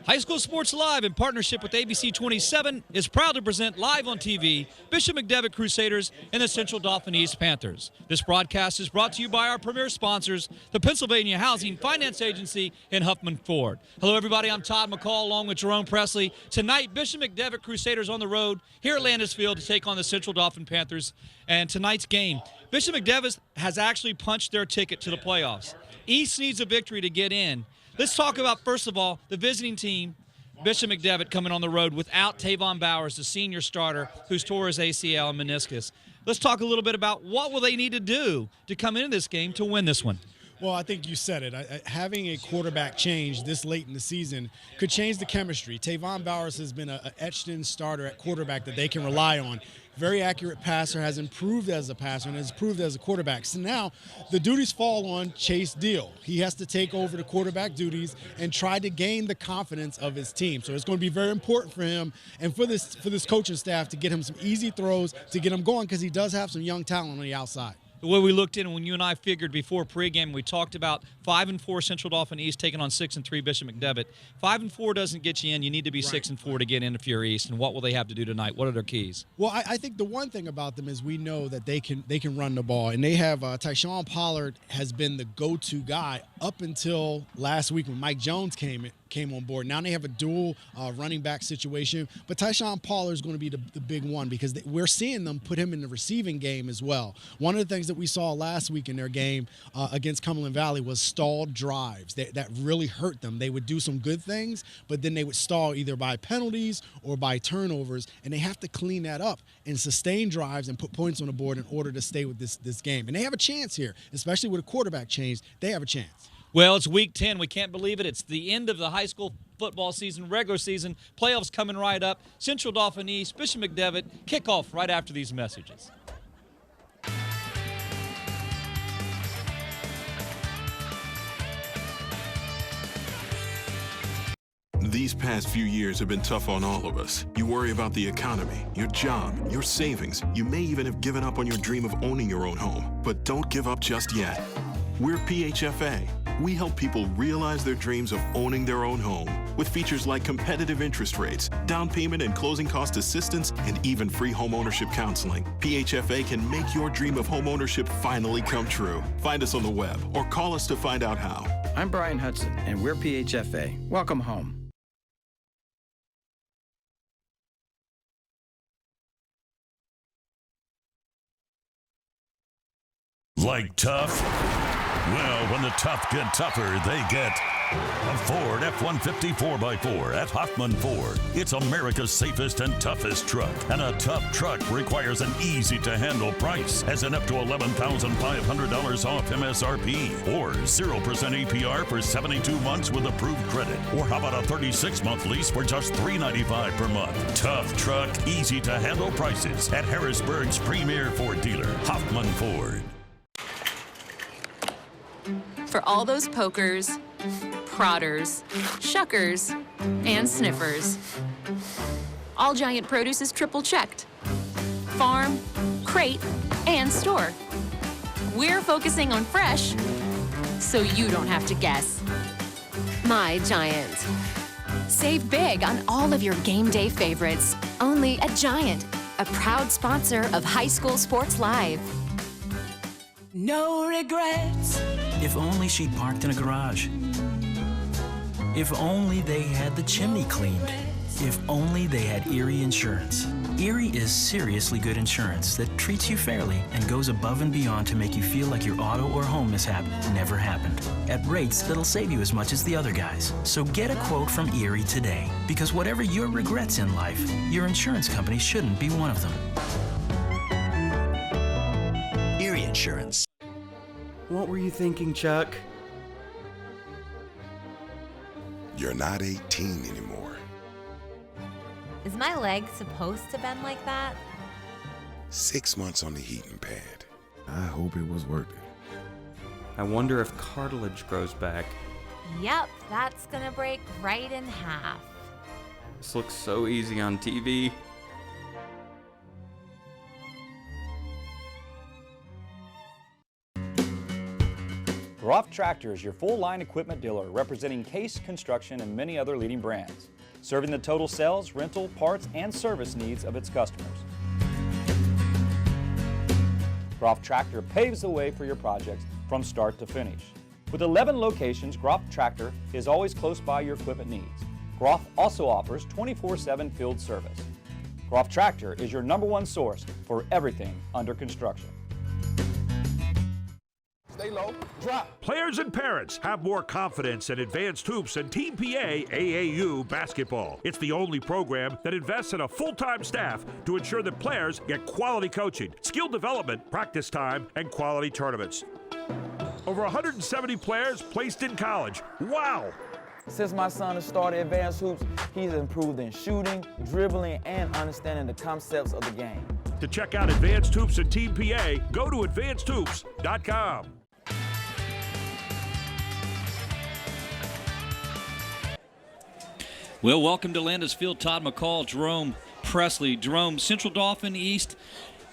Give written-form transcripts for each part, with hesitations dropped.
High School Sports Live, in partnership with ABC 27, is proud to present live on TV Bishop McDevitt Crusaders and the Central Dauphin East Panthers. This broadcast is brought to you by our premier sponsors, the Pennsylvania Housing Finance Agency and Huffman Ford. Hello, everybody. I'm Todd McCall along with Jerome Presley. Tonight, Bishop McDevitt Crusaders on the road here at Landis Field to take on the Central Dauphin Panthers. And tonight's game, Bishop McDevitt has actually punched their ticket to the playoffs. East needs a victory to get in. Let's talk about, first of all, the visiting team, Bishop McDevitt, coming on the road without Tavon Bowers, the senior starter, who's tore his ACL and meniscus. Let's talk a little bit about what will they need to do to come into this game to win this one. Well, I think you said it. Having a quarterback change this late in the season could change the chemistry. Tavon Bowers has been an etched-in starter at quarterback that they can rely on. Very accurate passer, has improved as a passer, and has improved as a quarterback. So now the duties fall on Chase Deal. He has to take over the quarterback duties and try to gain the confidence of his team. So it's going to be very important for him and for this coaching staff to get him some easy throws to get him going, because he does have some young talent on the outside. The way we looked in when you and I figured before pregame, we talked about 5-4 Central Dauphin East taking on 6-3 Bishop McDevitt. 5-4 doesn't get you in. You need to be 6-4 to get in if you're East. And what will they have to do tonight? What are their keys? Well, I think the one thing about them is we know that they can run the ball, and they have Tyshawn Pollard has been the go-to guy up until last week when Mike Jones came on board. Now they have a dual running back situation, but Tyshawn Pollard is going to be the big one, because we're seeing them put him in the receiving game as well. One of the things that we saw last week in their game against Cumberland Valley was stalled drives. That really hurt them. They would do some good things, but then they would stall either by penalties or by turnovers, and they have to clean that up and sustain drives and put points on the board in order to stay with this game. And they have a chance here, especially with a quarterback change. They have a chance. Well, it's week 10. We can't believe it. It's the end of the high school football season, regular season. Playoffs coming right up. Central Dauphin East, Bishop McDevitt, kickoff right after these messages. These past few years have been tough on all of us. You worry about the economy, your job, your savings. You may even have given up on your dream of owning your own home. But don't give up just yet. We're PHFA. We help people realize their dreams of owning their own home with features like competitive interest rates, down payment and closing cost assistance, and even free home ownership counseling. PHFA can make your dream of home ownership finally come true. Find us on the web or call us to find out how. I'm Brian Hudson, and we're PHFA. Welcome home. Like tough? Well, when the tough get tougher, they get a Ford F-150 4x4 at Huffman Ford. It's America's safest and toughest truck. And a tough truck requires an easy-to-handle price, as in up to $11,500 off MSRP, or 0% APR for 72 months with approved credit. Or how about a 36-month lease for just $395 per month? Tough truck, easy-to-handle prices at Harrisburg's premier Ford dealer, Huffman Ford. For all those pokers, prodders, shuckers, and sniffers, All Giant Produce is triple checked. Farm, crate, and store. We're focusing on fresh, so you don't have to guess. My Giant. Save big on all of your game day favorites, only at Giant, a proud sponsor of High School Sports Live. No regrets. If only she'd parked in a garage. If only they had the chimney cleaned. If only they had Erie Insurance. Erie is seriously good insurance that treats you fairly and goes above and beyond to make you feel like your auto or home mishap never happened, at rates that'll save you as much as the other guys. So get a quote from Erie today, because whatever your regrets in life, your insurance company shouldn't be one of them. Erie Insurance. What were you thinking, Chuck? You're not 18 anymore. Is my leg supposed to bend like that? 6 months on the heating pad. I hope it was worth it. I wonder if cartilage grows back. Yep, that's gonna break right in half. This looks so easy on TV. Groff Tractor is your full-line equipment dealer representing Case Construction and many other leading brands, serving the total sales, rental, parts, and service needs of its customers. Groff Tractor paves the way for your projects from start to finish. With 11 locations, Groff Tractor is always close by your equipment needs. Groff also offers 24/7 field service. Groff Tractor is your #1 source for everything under construction. Stay low, drop. Players and parents have more confidence in Advanced Hoops and Team PA AAU basketball. It's the only program that invests in a full-time staff to ensure that players get quality coaching, skill development, practice time, and quality tournaments. Over 170 players placed in college. Wow! Since my son has started Advanced Hoops, he's improved in shooting, dribbling, and understanding the concepts of the game. To check out Advanced Hoops and Team PA, go to advancedhoops.com. Well, welcome to Landis Field. Todd McCall, Jerome Presley. Jerome, Central Dauphin East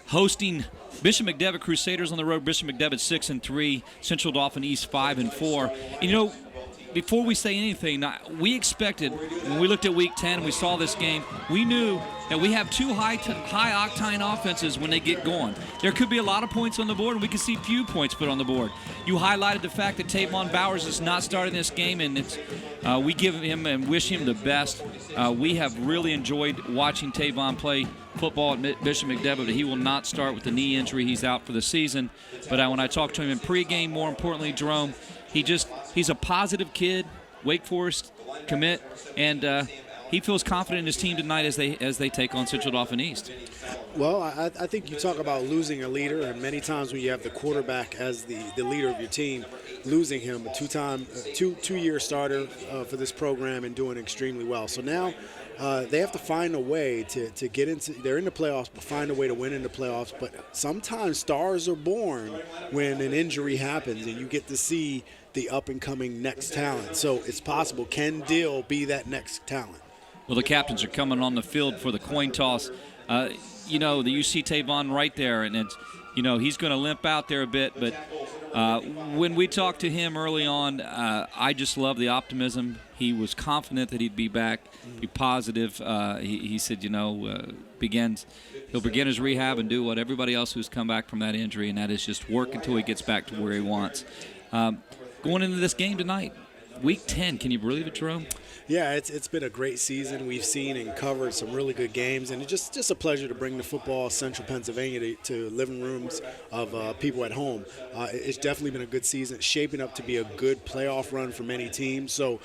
hosting Bishop McDevitt Crusaders on the road. Bishop McDevitt 6-3, Central Dauphin East 5-4. And, you know, before we say anything, we expected, when we looked at Week 10 and we saw this game, we knew that we have two high-octane offenses when they get going. There could be a lot of points on the board, and we could see few points put on the board. You highlighted the fact that Tavon Bowers is not starting this game, and we give him and wish him the best. We have really enjoyed watching Tavon play football at Bishop McDevitt, but he will not start with the knee injury. He's out for the season. But when I talked to him in pregame, more importantly, Jerome, he's a positive kid, Wake Forest commit, and he feels confident in his team tonight as they take on Central Dauphin East. Well, I think you talk about losing a leader, and many times when you have the quarterback as the leader of your team, losing him, a two-year starter for this program and doing extremely well. So now they have to find a way to get into – they're in the playoffs, but find a way to win in the playoffs. But sometimes stars are born when an injury happens, and you get to see the up-and-coming next talent. So it's possible. Can Dill be that next talent? Well, the captains are coming on the field for the coin toss. You see Tavon right there, and it's, he's going to limp out there a bit. But when we talked to him early on, I just love the optimism. He was confident that he'd be back, be positive. He said, he'll begin his rehab and do what everybody else who's come back from that injury, and that is just work until he gets back to where he wants. Going into this game tonight, Week 10, can you believe it, Jerome? Yeah, it's been a great season. We've seen and covered some really good games, and it's just a pleasure to bring the football of Central Pennsylvania to living rooms of people at home. It's definitely been a good season. It's shaping up to be a good playoff run for many teams. So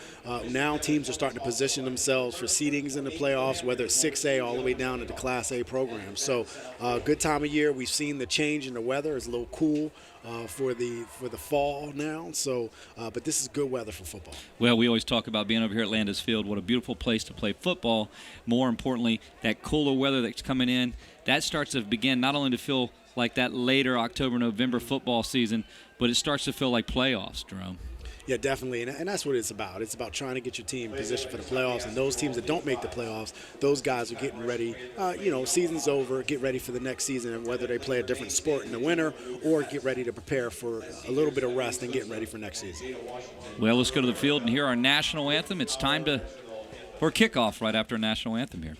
now teams are starting to position themselves for seedings in the playoffs, whether it's 6A all the way down to the Class A program. So good time of year. We've seen the change in the weather. It's a little cool for the fall now. So, but this is good weather for football. Well, we always talk about being over here at Landis Field. What a beautiful place to play football. More importantly, that cooler weather that's coming in, that starts to begin not only to feel like that later October, November football season, but it starts to feel like playoffs, Jerome. Yeah, definitely, and that's what it's about. It's about trying to get your team positioned for the playoffs, and those teams that don't make the playoffs, those guys are getting ready. Season's over, get ready for the next season, and whether they play a different sport in the winter or get ready to prepare for a little bit of rest and getting ready for next season. Well, let's go to the field and hear our national anthem. It's time for a kickoff right after a national anthem here.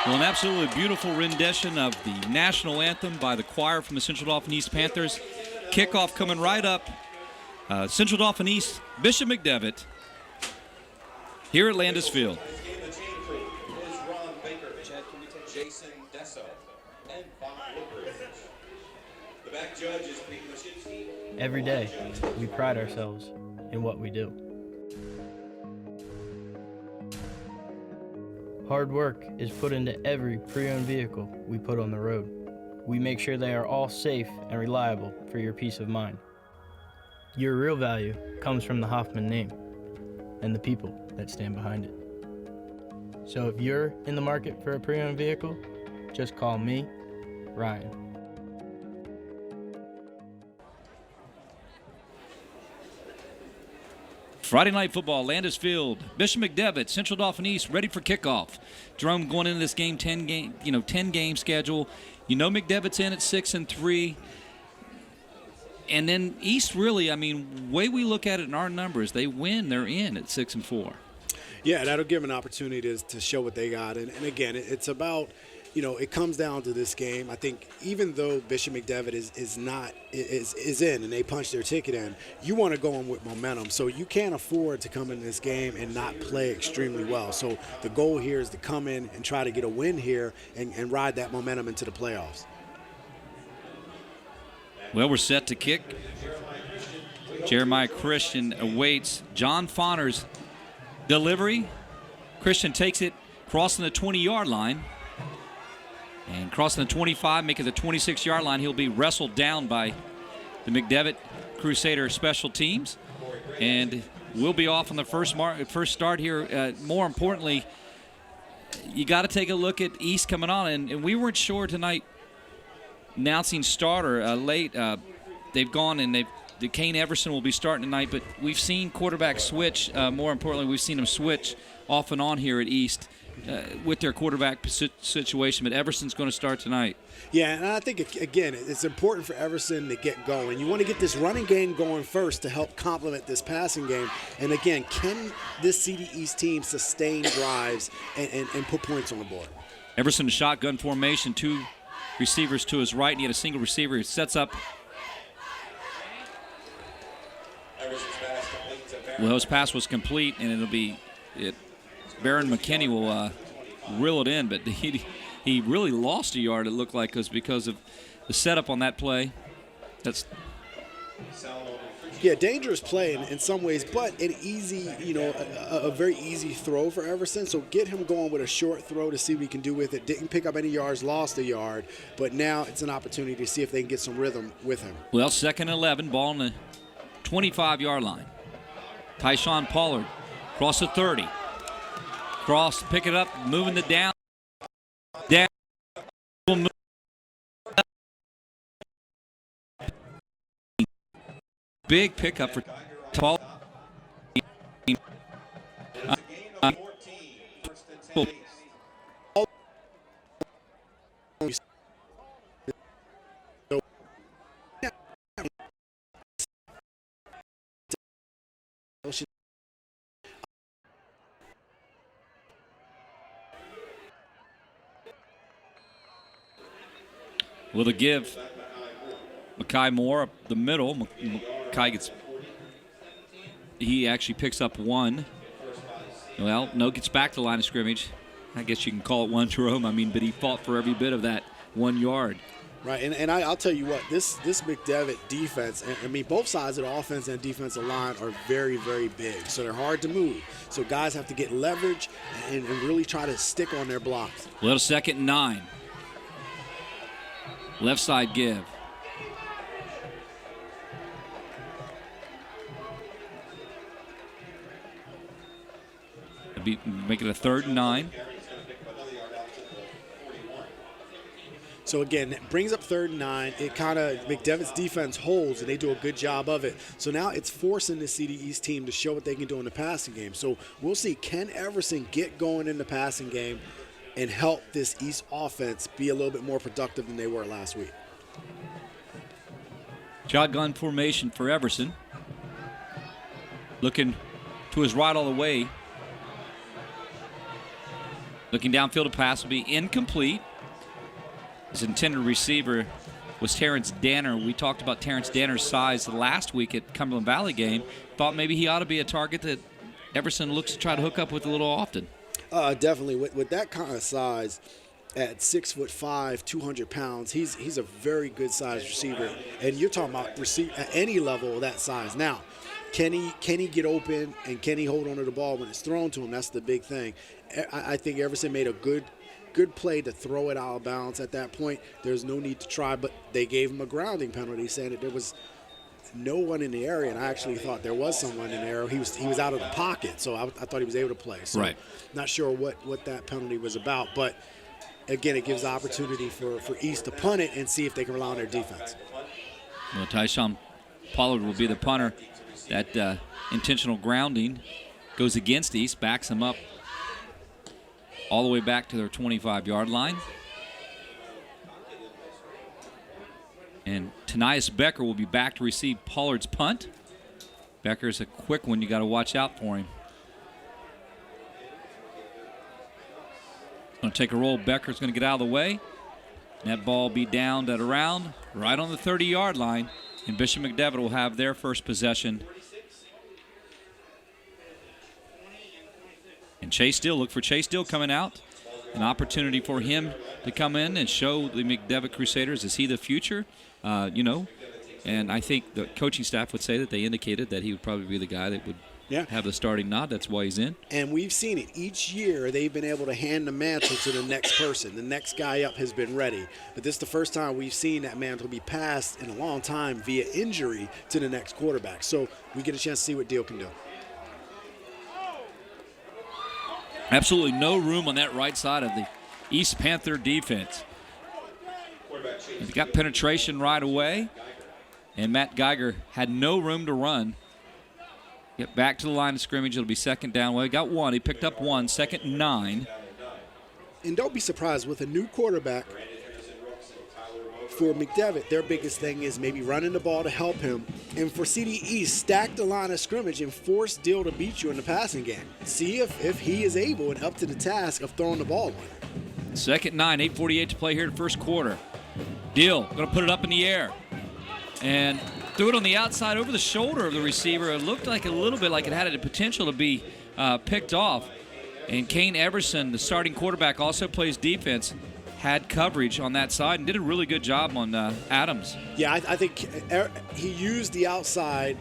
Well, an absolutely beautiful rendition of the national anthem by the choir from the Central Dauphin East Panthers. Kickoff coming right up. Central Dauphin East, Bishop McDevitt, here at Landis Field. Every day, we pride ourselves in what we do. Hard work is put into every pre-owned vehicle we put on the road. We make sure they are all safe and reliable for your peace of mind. Your real value comes from the Hoffman name and the people that stand behind it. So if you're in the market for a pre-owned vehicle, just call me, Ryan. Friday night football, Landis Field, Bishop McDevitt, Central Dauphin East, ready for kickoff. Jerome going into this game, 10 game schedule. You know McDevitt's in at 6-3, and then East really, I mean, way we look at it in our numbers, they win, they're in at 6-4. Yeah, that'll give them an opportunity to show what they got, and again, it's about. It comes down to this game. I think even though Bishop McDevitt is in and they punch their ticket in, you want to go in with momentum. So you can't afford to come in this game and not play extremely well. So the goal here is to come in and try to get a win here and ride that momentum into the playoffs. Well, we're set to kick. Jeremiah Christian awaits John Fauner's delivery. Christian takes it, crossing the 20-yard line. And crossing the 25, making the 26-yard line, he'll be wrestled down by the McDevitt Crusader special teams. And we'll be off on the first start here. More importantly, you got to take a look at East coming on. And we weren't sure tonight announcing starter late. They've gone and Kane Everson will be starting tonight. But we've seen quarterback switch. More importantly, we've seen them switch off and on here at East. With their quarterback situation, but Everson's going to start tonight. Yeah, and I think, again, it's important for Everson to get going. You want to get this running game going first to help complement this passing game. And, again, can this CD East team sustain drives and put points on the board? Everson shotgun formation, two receivers to his right, and he had a single receiver. He sets up. Well, his pass was complete, and it'll be it. Baron McKinney will reel it in, but he really lost a yard, it looked like, because of the setup on that play. Yeah, dangerous play in some ways, but an easy, a very easy throw for Everson. So get him going with a short throw to see what he can do with it. Didn't pick up any yards, lost a yard, but now it's an opportunity to see if they can get some rhythm with him. Well, 2nd and 11, ball on the 25-yard line. Tyshawn Pollard across the 30. Cross, pick it up, moving it down. Big pickup for Pollard. Will the give Makai Moore up the middle. Makai he actually picks up one. Well, no, gets back to the line of scrimmage. I guess you can call it one, Jerome. But he fought for every bit of that 1 yard. Right, and I'll tell you what, this McDevitt defense, both sides of the offense and defensive line are very, very big. So they're hard to move. So guys have to get leverage and really try to stick on their blocks. Little 2nd and 9. Left side give. Make it a 3rd and 9. So again, it brings up 3rd and 9. It kind of, McDevitt's defense holds, and they do a good job of it. So now it's forcing the CD East team to show what they can do in the passing game. So we'll see, can Everson get going in the passing game and help this East offense be a little bit more productive than they were last week? Shotgun formation for Everson. Looking to his right all the way. Looking downfield, a pass will be incomplete. His intended receiver was Terrence Danner. We talked about Terrence Danner's size last week at Cumberland Valley game. Thought maybe he ought to be a target that Everson looks to try to hook up with a little often. Definitely. With that kind of size, at 6'5", 200 pounds, he's a very good sized receiver. And you're talking about receive at any level of that size. Now, can he get open and can he hold on to the ball when it's thrown to him? That's the big thing. I think Everson made a good play to throw it out of bounds at that point. There's no need to try, but they gave him a grounding penalty, saying that there was no one in the area, and I actually thought there was someone in the area. He was out of the pocket, so I thought he was able to play. So right. Not sure what that penalty was about, but again, it gives opportunity for East to punt it and see if they can rely on their defense. Well, Tyshawn Pollard will be the punter. That intentional grounding goes against East, backs them up all the way back to their 25-yard line. And Tanias Becker will be back to receive Pollard's punt. Becker's a quick one. You got to watch out for him. Going to take a roll. Becker's going to get out of the way. And that ball will be downed at around right on the 30-yard line. And Bishop McDevitt will have their first possession. And Chase Steele, look for Chase Steele coming out. An opportunity for him to come in and show the McDevitt Crusaders, is he the future? And I think the coaching staff would say that they indicated that he would probably be the guy that would have the starting nod. That's why he's in. And we've seen it. Each year they've been able to hand the mantle to the next person. The next guy up has been ready. But this is the first time we've seen that mantle be passed in a long time via injury to the next quarterback. So we get a chance to see what Deal can do. Absolutely no room on that right side of the East Panther defense. They've got penetration right away, and Matt Geiger had no room to run. Get back to the line of scrimmage. It'll be second down. Well, he got one. He picked up one. 2nd and 9. And don't be surprised with a new quarterback. For McDevitt, their biggest thing is maybe running the ball to help him. And for CD East, stack the line of scrimmage and force Deal to beat you in the passing game. See if he is able and up to the task of throwing the ball. 2nd and 9, 8:48 to play here in the first quarter. Deal going to put it up in the air. And threw it on the outside over the shoulder of the receiver. It looked like a little bit like it had the potential to be picked off. And Kane Everson, the starting quarterback, also plays defense, had coverage on that side and did a really good job on Adams. Yeah, I think he used the outside,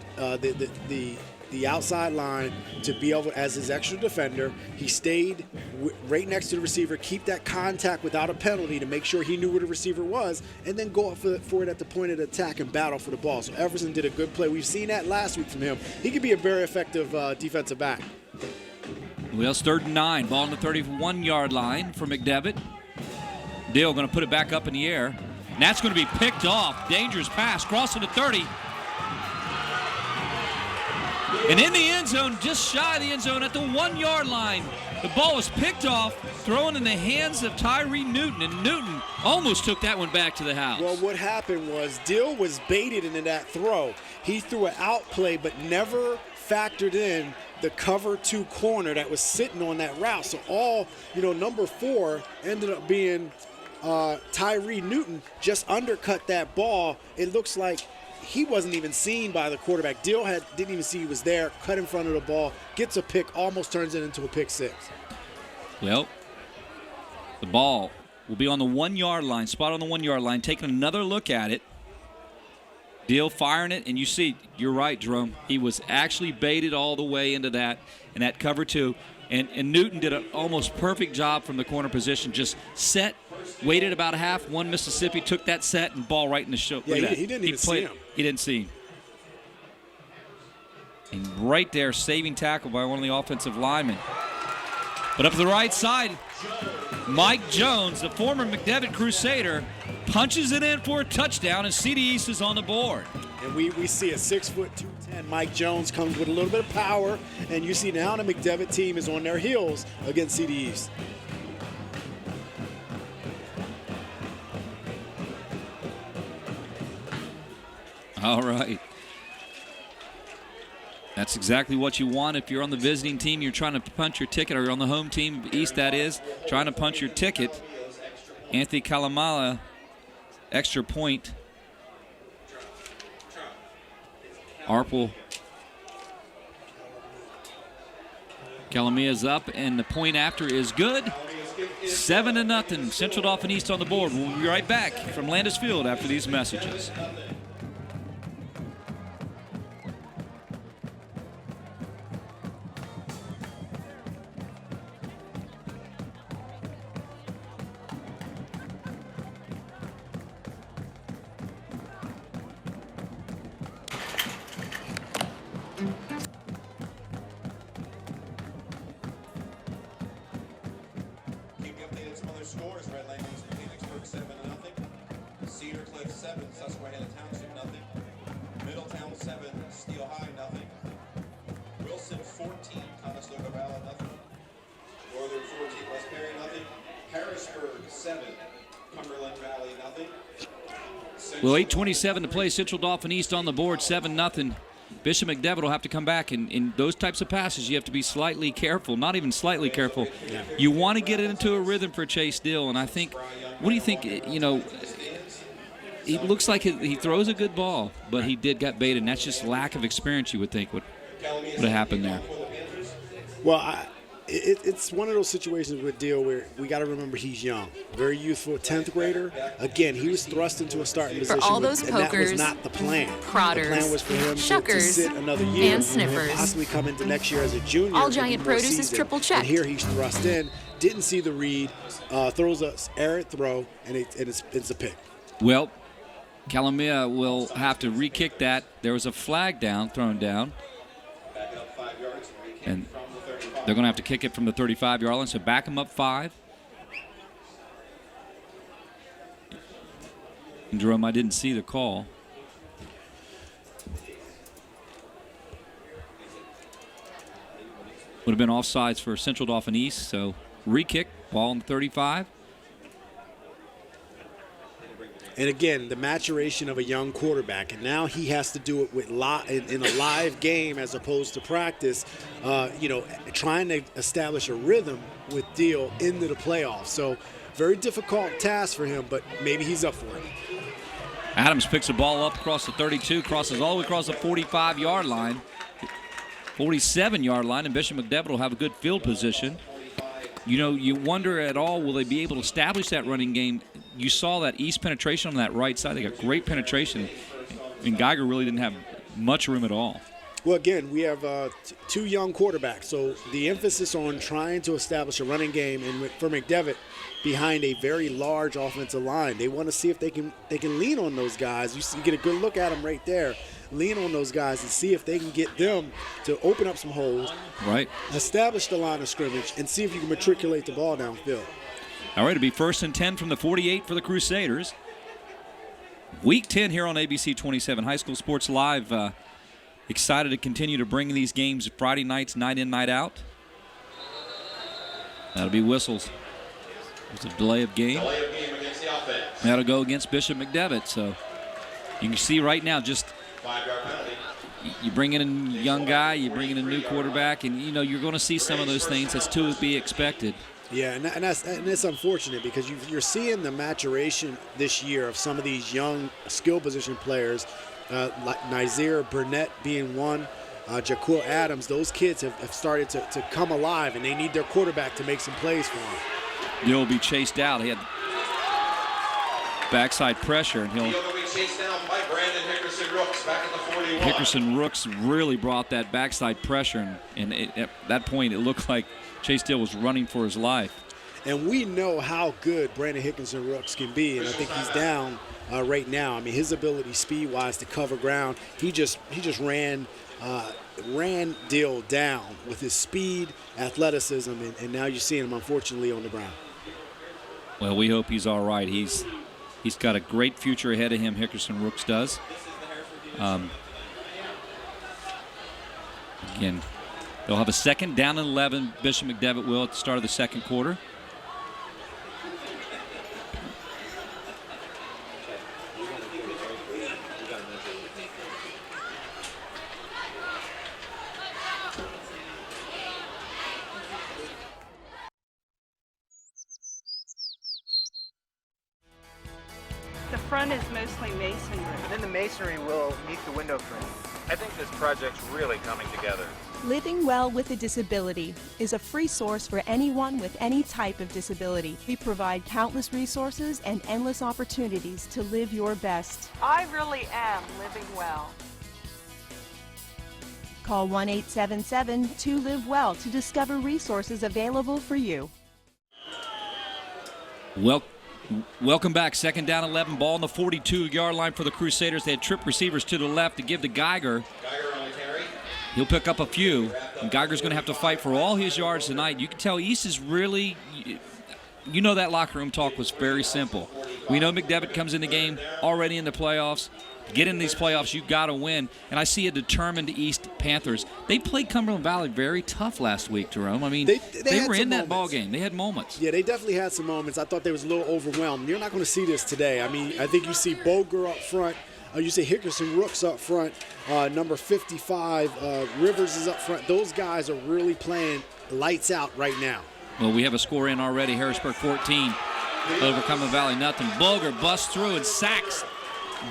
the outside line to be able, as his extra defender. He stayed right next to the receiver, keep that contact without a penalty to make sure he knew where the receiver was, and then go up for it at the point of the attack and battle for the ball. So Everson did a good play. We've seen that last week from him. He could be a very effective defensive back. Well, it's 3rd and 9. Ball on the 31-yard line for McDevitt. Deal going to put it back up in the air. And that's going to be picked off. Dangerous pass. Crossing the 30. And in the end zone, just shy of the end zone at the 1-yard line. The ball was picked off, thrown in the hands of Tyree Newton. And Newton almost took that one back to the house. Well, what happened was Dill was baited into that throw. He threw an out play but never factored in the cover 2 corner that was sitting on that route. So number 4 ended up being Tyree Newton just undercut that ball. It looks like he wasn't even seen by the quarterback. Dill didn't even see he was there, cut in front of the ball, gets a pick, almost turns it into a pick 6. Well, the ball will be on the 1-yard line, spot on the 1-yard line, taking another look at it. Dill firing it, and you see, you're right, Jerome. He was actually baited all the way into that, and that cover 2. And Newton did an almost perfect job from the corner position, just set, waited about a half, won Mississippi, took that set, and ball right in the show. Yeah, he didn't even see him. He didn't see him. And right there, saving tackle by one of the offensive linemen. But up to the right side, Mike Jones, the former McDevitt Crusader, punches it in for a touchdown, and CD East is on the board. And we see a 6'2", 210 Mike Jones comes with a little bit of power, and you see now the McDevitt team is on their heels against CD East. All right. That's exactly what you want. If you're on the visiting team, you're trying to punch your ticket, or you're on the home team, East that is, trying to punch your ticket. Anthony Kalamala, extra point. Arpel. Kalamia's up, and the point after is good. 7-0, Central Dauphin East on the board. We'll be right back from Landis Field after these messages. Well, 8:27 to play. Central Dauphin East on the board, 7-0. Bishop McDevitt will have to come back. And in those types of passes, you have to be slightly careful, not even slightly careful. You want to get it into a rhythm for Chase Dill. And I think, what do you think, you know, it looks like he throws a good ball, but he did get baited. And that's just lack of experience, you would think, would have happened there. Well, it's one of those situations with Dill where we got to remember he's young, very youthful, 10th grader. Again, he was thrust into a starting position, for all those and pokers, that was not the plan. Prodders, the plan was for him to sit another year and sniffers, and possibly come into next year as a junior. All Giant Produce is triple checked. And here he's thrust in, didn't see the read, throws a errant throw, and it's a pick. Well, Kalamia will have to re-kick that. There was a flag thrown down. And they're going to have to kick it from the 35-yard line, so back them up 5. And Jerome, I didn't see the call. Would have been offsides for Central Dauphin East, so re-kick, ball on the 35. And again, the maturation of a young quarterback, and now he has to do it with in a live game as opposed to practice. Trying to establish a rhythm with Dill into the playoffs. So, very difficult task for him, but maybe he's up for it. Adams picks the ball up across the 32, crosses all the way across the 45-yard line, 47-yard line, and Bishop McDevitt will have a good field position. You know, you wonder at all, will they be able to establish that running game? You saw that East penetration on that right side. They got great penetration, and Geiger really didn't have much room at all. Well, again, we have 2 young quarterbacks, so the emphasis on trying to establish a running game, and for McDevitt, behind a very large offensive line, they want to see if they can lean on those guys. You get a good look at them right there. Lean on those guys and see if they can get them to open up some holes, right? Establish the line of scrimmage, and see if you can matriculate the ball downfield. All right, it'll be 1st and 10 from the 48 for the Crusaders. Week 10 here on ABC 27 High School Sports Live. Excited to continue to bring these games Friday nights, night in, night out. That'll be whistles. There's a delay of game. Against the offense. That'll go against Bishop McDevitt. So you can see right now, just 5-yard penalty. You bring in a young guy, you bring in a new quarterback, and you know you're going to see some of those things. That's to be expected. Yeah, and it's unfortunate because you're seeing the maturation this year of some of these young skill position players, like Nazir Burnett being one, Jaquil Adams. Those kids have started to come alive, and they need their quarterback to make some plays for them. He'll be chased out. He had backside pressure, and he'll be chased down by Brandon Hickerson Rooks back at the 41. Hickerson Rooks really brought that backside pressure, and at that point it looked like Chase Dill was running for his life. And we know how good Brandon Hickerson Rooks can be, and I think he's down right now. I mean, his ability speed-wise to cover ground, he just ran Dill down with his speed, athleticism, and now you're seeing him, unfortunately, on the ground. Well, we hope he's all right. He's got a great future ahead of him, Hickerson Rooks does. Again, they'll have a 2nd down and 11. Bishop McDevitt will at the start of the second quarter. front is mostly masonry. And then the masonry will meet the window frame. I think this project's really coming together. Living Well with a Disability is a free source for anyone with any type of disability. We provide countless resources and endless opportunities to live your best. I really am living well. Call 1-877-2-LIVE-WELL to discover resources available for you. Welcome back. Second down 11, ball on the 42-yard line for the Crusaders. They had trip receivers to the left to give to Geiger. He'll pick up a few, and Geiger's going to have to fight for all his yards tonight. You can tell East is really, you know, that locker room talk was very simple. We know McDevitt comes in the game already in the playoffs. To get in these playoffs, you've got to win. And I see a determined East Panthers. They played Cumberland Valley very tough last week, Jerome. I mean, they were in that ball game. They had moments. Yeah, they definitely had some moments. I thought they was a little overwhelmed. You're not going to see this today. I mean, I think you see Boger up front. You see Hickerson Rooks up front. Number 55, Rivers is up front. Those guys are really playing lights out right now. Well, we have a score in already. Harrisburg 14 over Cumberland Valley, nothing. Boger busts through and sacks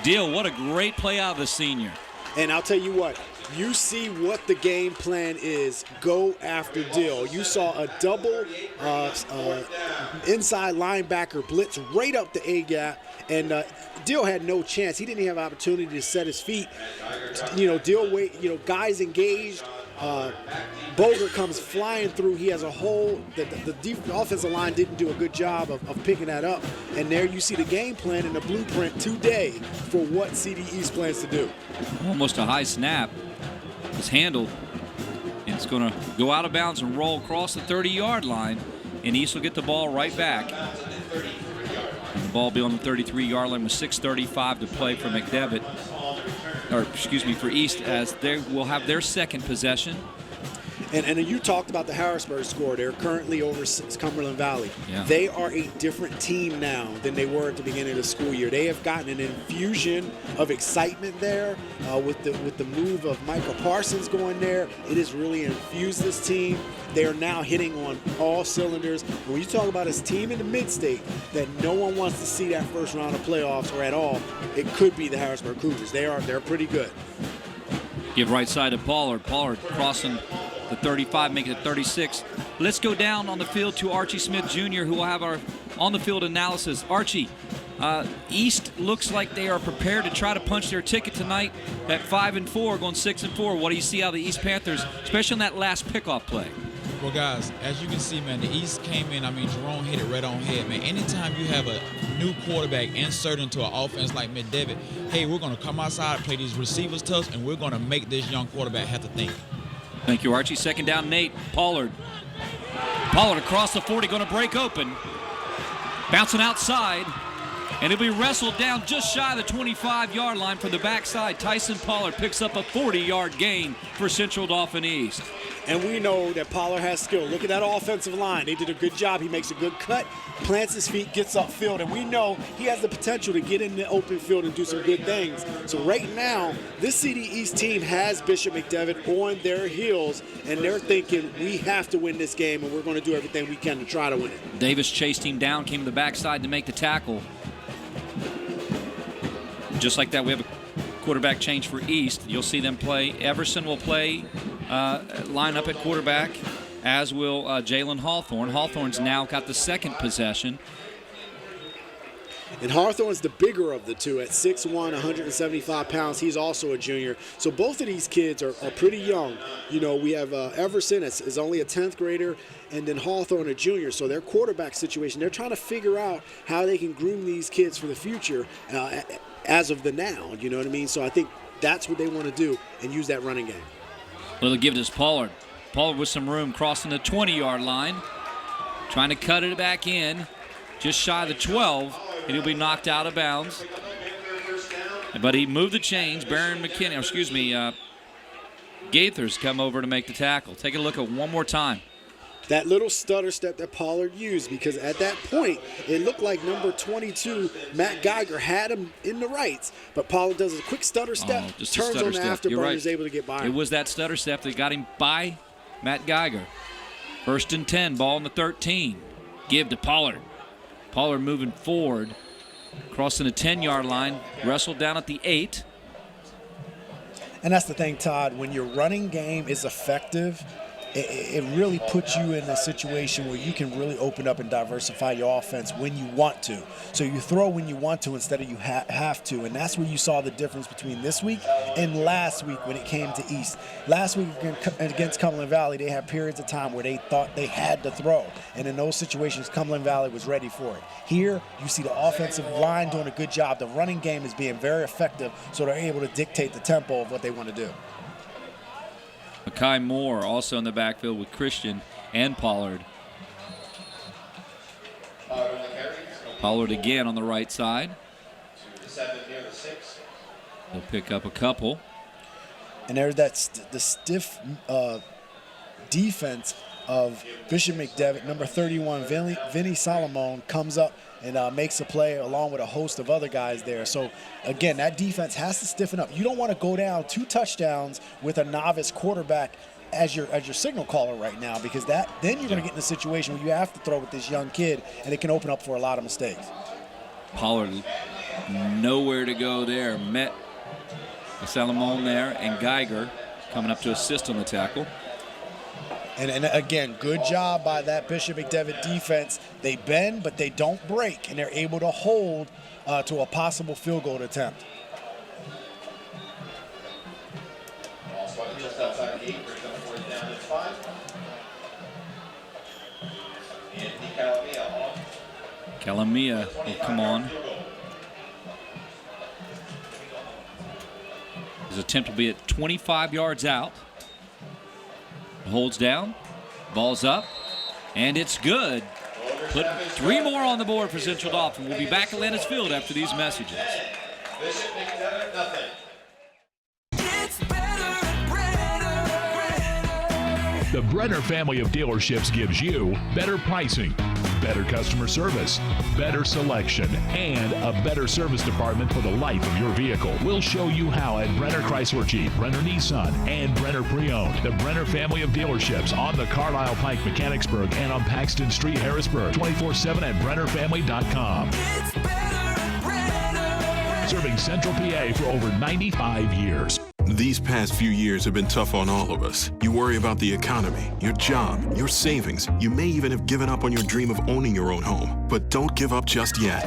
Dill. What a great play out of the senior. And I'll tell you what, you see what the game plan is. Go after Dill. You saw a double inside linebacker blitz right up the A-gap, and Dill had no chance. He didn't even have an opportunity to set his feet. Dill, guys engaged. Boger comes flying through. He has a hole. The offensive line didn't do a good job of picking that up. And there you see the game plan and the blueprint today for what CD East plans to do. Almost a high snap. It's handled. And it's going to go out of bounds and roll across the 30-yard line. And East will get the ball right back. And the ball will be on the 33-yard line with 6:35 to play for McDevitt. For East, as they will have their second possession. And you talked about the Harrisburg score. They're currently over Cumberland Valley. Yeah. They are a different team now than they were at the beginning of the school year. They have gotten an infusion of excitement there with the move of Michael Parsons going there. It has really infused this team. They are now hitting on all cylinders. And when you talk about this team in the mid-state that no one wants to see that first round of playoffs or at all, it could be the Harrisburg Cougars. They're pretty good. Give right side to Pollard. Pollard crossing the 35, making it 36. Let's go down on the field to Archie Smith Jr., who will have our on-the-field analysis. Archie, East looks like they are prepared to try to punch their ticket tonight at 5-4, going 6-4. What do you see out of the East Panthers, especially on that last pickoff play? Well, guys, as you can see, man, the East came in. I mean, Jerome hit it right on head, man. Anytime you have a new quarterback insert into an offense like McDevitt, hey, we're going to come outside, play these receivers tough, and we're going to make this young quarterback have to think. Thank you, Archie. Second down, Nate. Pollard. Pollard across the 40, going to break open. Bouncing outside, and he'll be wrestled down just shy of the 25-yard line from the backside. Tyson Pollard picks up a 40-yard gain for Central Dauphin East. And we know that Pollard has skill. Look at that offensive line. They did a good job. He makes a good cut, plants his feet, gets upfield. And we know he has the potential to get in the open field and do some good things. So right now, this CD East team has Bishop McDevitt on their heels, and they're thinking, we have to win this game, and we're going to do everything we can to try to win it. Davis chased him down, came to the backside to make the tackle. Just like that, we have a quarterback change for East. You'll see them play. Everson will play line up at quarterback, as will Jalen Hawthorne. Hawthorne's now got the second possession. And Hawthorne's the bigger of the two at 6'1", 175 pounds. He's also a junior. So both of these kids are pretty young. You know, we have Everson is only a 10th grader, and then Hawthorne a junior. So their quarterback situation, they're trying to figure out how they can groom these kids for the future as of the now. You know what I mean? So I think that's what they want to do and use that running game. Well, they'll give it to Pollard. Pollard with some room, crossing the 20-yard line. Trying to cut it back in. Just shy of the 12, and he'll be knocked out of bounds. But he moved the chains. Gaithers come over to make the tackle. Take a look at one more time. That little stutter step that Pollard used, because at that point, it looked like number 22, Matt Geiger, had him in the rights. But Pollard does a quick stutter step, turns on the afterburner, is able to get by him. It was that stutter step that got him by Matt Geiger. 1st and 10, ball in the 13. Give to Pollard. Pollard moving forward. Crossing the 10-yard line, wrestled down at the 8. And that's the thing, Todd. When your running game is effective, it really puts you in a situation where you can really open up and diversify your offense when you want to. So you throw when you want to instead of you have to. And that's where you saw the difference between this week and last week when it came to East. Last week against Cumberland Valley, they had periods of time where they thought they had to throw. And in those situations, Cumberland Valley was ready for it. Here, you see the offensive line doing a good job. The running game is being very effective, so they're able to dictate the tempo of what they want to do. Makai Moore also in the backfield with Christian and Pollard. Pollard again on the right side. He'll pick up a couple. And there's the stiff defense of Bishop McDevitt. Number 31, Vinny Solomon, comes up and makes a play along with a host of other guys there. So, again, that defense has to stiffen up. You don't want to go down 2 touchdowns with a novice quarterback as your signal caller right now, because then you're going to get in a situation where you have to throw with this young kid, and it can open up for a lot of mistakes. Pollard nowhere to go there. Met Salomon there, and Geiger coming up to assist on the tackle. And again, good job by that Bishop McDevitt defense. They bend, but they don't break, and they're able to hold to a possible field goal attempt. Just outside the 8, brings up 4th down and 5. Anthony Calamia will come on. His attempt will be at 25 yards out. Holds down, ball's up, and it's good. Put 3 more on the board for Central Dauphin. We'll be back at Landis Field after these messages. Bishop McDevitt, nothing. The Brenner family of dealerships gives you better pricing, better customer service, better selection, and a better service department for the life of your vehicle. We'll show you how at Brenner Chrysler Jeep, Brenner Nissan, and Brenner Pre-Owned. The Brenner family of dealerships on the Carlisle Pike, Mechanicsburg, and on Paxton Street, Harrisburg. 24/7 at BrennerFamily.com. Serving Central PA for over 95 years. These past few years have been tough on all of us. You worry about the economy, your job, your savings. You may even have given up on your dream of owning your own home. But don't give up just yet.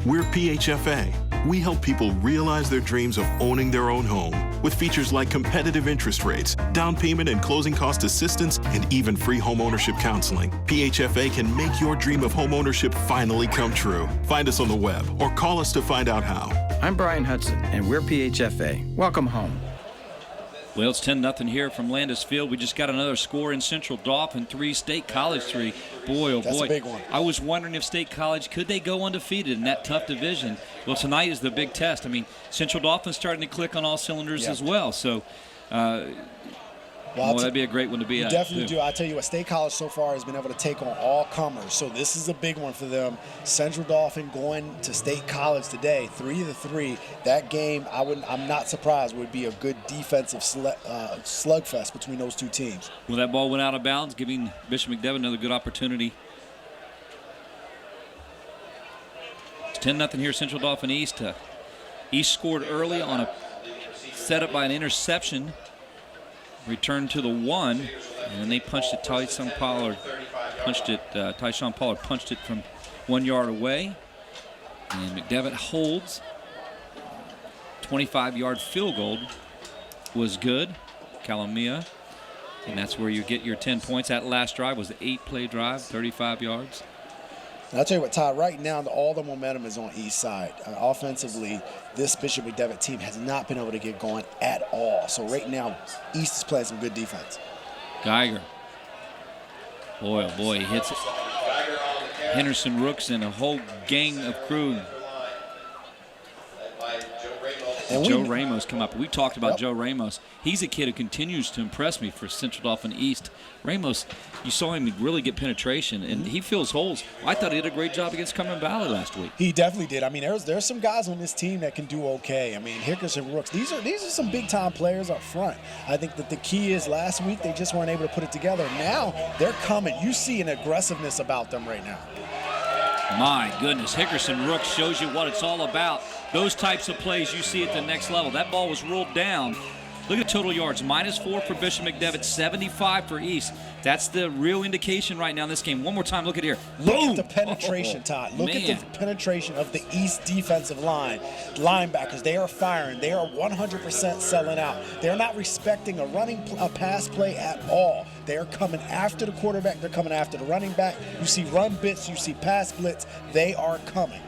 We're PHFA. We help people realize their dreams of owning their own home with features like competitive interest rates, down payment and closing cost assistance, and even free homeownership counseling. PHFA can make your dream of homeownership finally come true. Find us on the web or call us to find out how. I'm Brian Hudson, and we're PHFA. Welcome home. Well, it's 10-0 here from Landis Field. We just got another score in Central Dauphin 3, State College 3. Boy, oh boy. That's a big one. I was wondering if State College, could they go undefeated in that tough division? Well, tonight is the big test. I mean, Central Dauphin's starting to click on all cylinders as well. So, that'd be a great one to be at. You definitely do. I tell you what, State College so far has been able to take on all comers. So this is a big one for them. Central Dauphin going to State College today, 3-3. That game, I'm not surprised, would be a good defensive slugfest between those two teams. Well, that ball went out of bounds, giving Bishop McDevitt another good opportunity. It's 10-0 here, Central Dauphin East. East scored early on a setup by an interception. Returned to the 1, and then they punched it. Tyshawn Pollard punched it from 1 yard away, and McDevitt holds. 25-yard field goal was good. Calamia, and that's where you get your 10 points. That last drive was the 8-play drive, 35 yards. And I'll tell you what, Todd, right now all the momentum is on East side. Offensively, this Bishop McDevitt team has not been able to get going at all. So right now, East is playing some good defense. Geiger. Boy, oh boy, he hits it. Henderson Rooks and a whole gang of crew. And Joe Ramos come up. We talked about Joe Ramos. He's a kid who continues to impress me for Central Dauphin East. Ramos, you saw him really get penetration, and he fills holes. I thought he did a great job against Cumberland Valley last week. He definitely did. I mean, there's some guys on this team that can do okay. I mean, Hickers and Rooks, these are some big-time players up front. I think that the key is last week they just weren't able to put it together. Now they're coming. You see an aggressiveness about them right now. My goodness, Hickerson Rooks shows you what it's all about. Those types of plays you see at the next level. That ball was ruled down. Look at total yards, -4 for Bishop McDevitt, 75 for East. That's the real indication right now in this game. One more time, look at here. Look at the penetration, Todd. Look at the penetration of the East defensive line. Linebackers, they are firing. They are 100% selling out. They're not respecting a pass play at all. They are coming after the quarterback. They're coming after the running back. You see run bits. You see pass blitz. They are coming.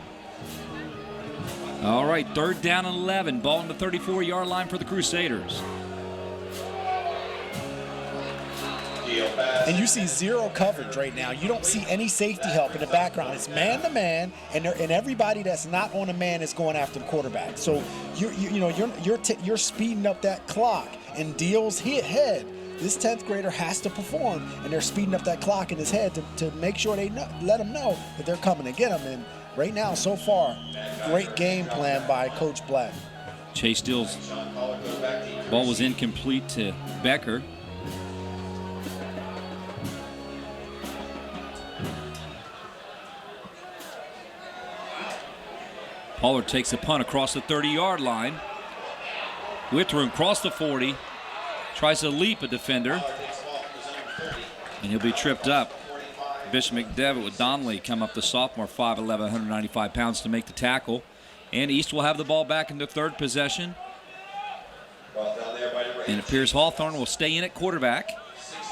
All right, 3rd down and 11. Ball on the 34-yard line for the Crusaders. And you see zero coverage right now. You don't see any safety help in the background. It's man-to-man, and everybody that's not on a man is going after the quarterback. So you're speeding up that clock. And Deal's head, this 10th grader has to perform, and they're speeding up that clock in his head to make sure they let him know that they're coming to get him. And right now, so far, great game plan by Coach Black. Chase Deal's ball was incomplete to Becker. Pollard takes a punt across the 30-yard line. Withroom across the 40. Tries to leap a defender. And he'll be tripped up. Bishop McDevitt with Donnelly come up, the sophomore, 5'11", 195 pounds to make the tackle. And East will have the ball back in their 3rd possession. And it appears Hawthorne will stay in at quarterback.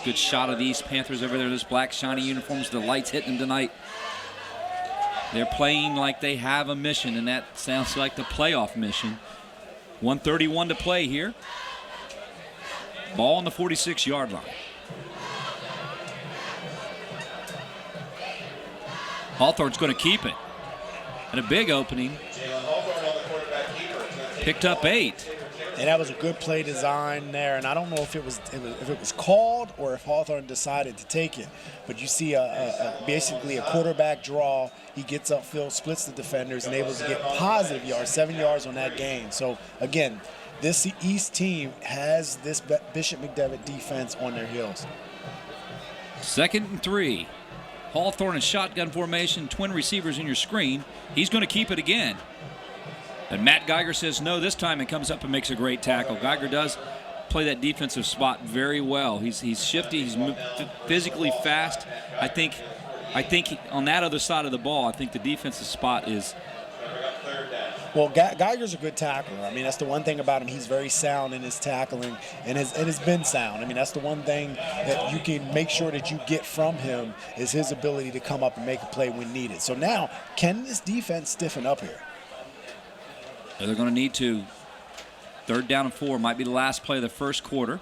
Good shot of the East Panthers over there. Those black shiny uniforms, the lights hitting them tonight. They're playing like they have a mission, and that sounds like the playoff mission. 1:31 to play here. Ball on the 46-yard line. Hawthorne's going to keep it. And a big opening. Picked up 8. And that was a good play design there. And I don't know if it was called or if Hawthorne decided to take it. But you see basically a quarterback draw. He gets upfield, splits the defenders, and able to get positive yards, 7 yards on that gain. So, again, this East team has this Bishop McDevitt defense on their heels. 2nd and 3. Hawthorne in shotgun formation, twin receivers in your screen. He's going to keep it again. And Matt Geiger says no this time and comes up and makes a great tackle. Geiger does play that defensive spot very well. He's shifty, he's physically fast. I think on that other side of the ball, I think the defensive spot is. Well, Geiger's a good tackler. I mean, that's the one thing about him. He's very sound in his tackling and has been sound. I mean, that's the one thing that you can make sure that you get from him is his ability to come up and make a play when needed. So now, can this defense stiffen up here? They're going to need to. 3rd down and 4 might be the last play of the first quarter.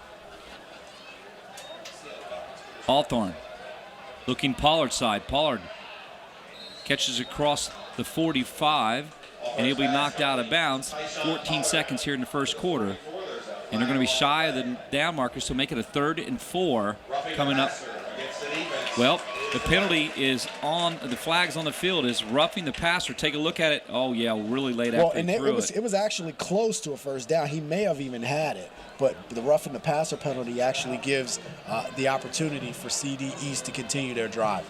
Hawthorne looking Pollard side. Pollard catches across the 45, and he'll be knocked out of bounds. 14 seconds here in the first quarter. And they're going to be shy of the down markers, so make it a 3rd and 4 coming up. Well, the penalty is on, the flag's on the field, is roughing the passer. Take a look at it. Oh, yeah, really late after he threw it. It was actually close to a first down. He may have even had it, but the roughing the passer penalty actually gives the opportunity for CD East to continue their drive.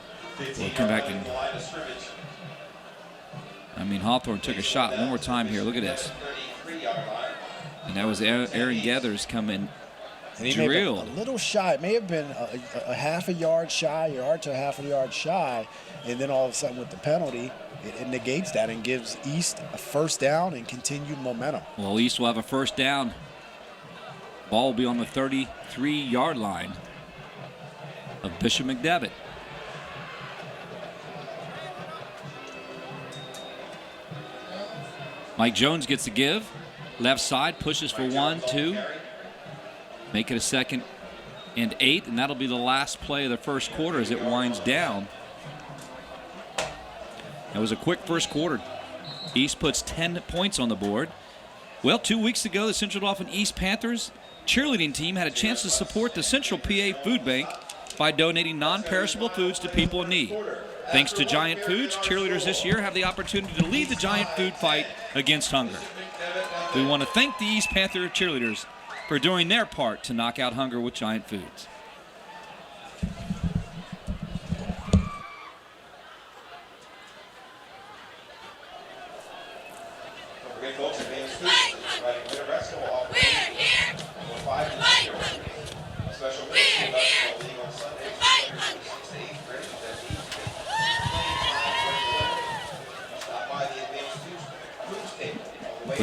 We'll come back and. I mean, Hawthorne took a shot one more time here. Look at this. And that was Aaron Gathers coming. And he may have been a little shy. It may have been a half a yard shy, yard to half a yard shy, and then all of a sudden with the penalty, it negates that and gives East a first down and continued momentum. Well, East will have a first down. Ball will be on the 33-yard line of Bishop McDevitt. Mike Jones gets the give. Left side, pushes for 1, 2. Make it a 2nd and 8, and that'll be the last play of the first quarter as it winds down. That was a quick first quarter. East puts 10 points on the board. Well, 2 weeks ago, the Central Dauphin East Panthers cheerleading team had a chance to support the Central PA Food Bank by donating non-perishable foods to people in need. Thanks to Giant Foods, cheerleaders this year have the opportunity to lead the Giant Food fight against hunger. We want to thank the East Panther cheerleaders for doing their part to knock out hunger with Giant Foods.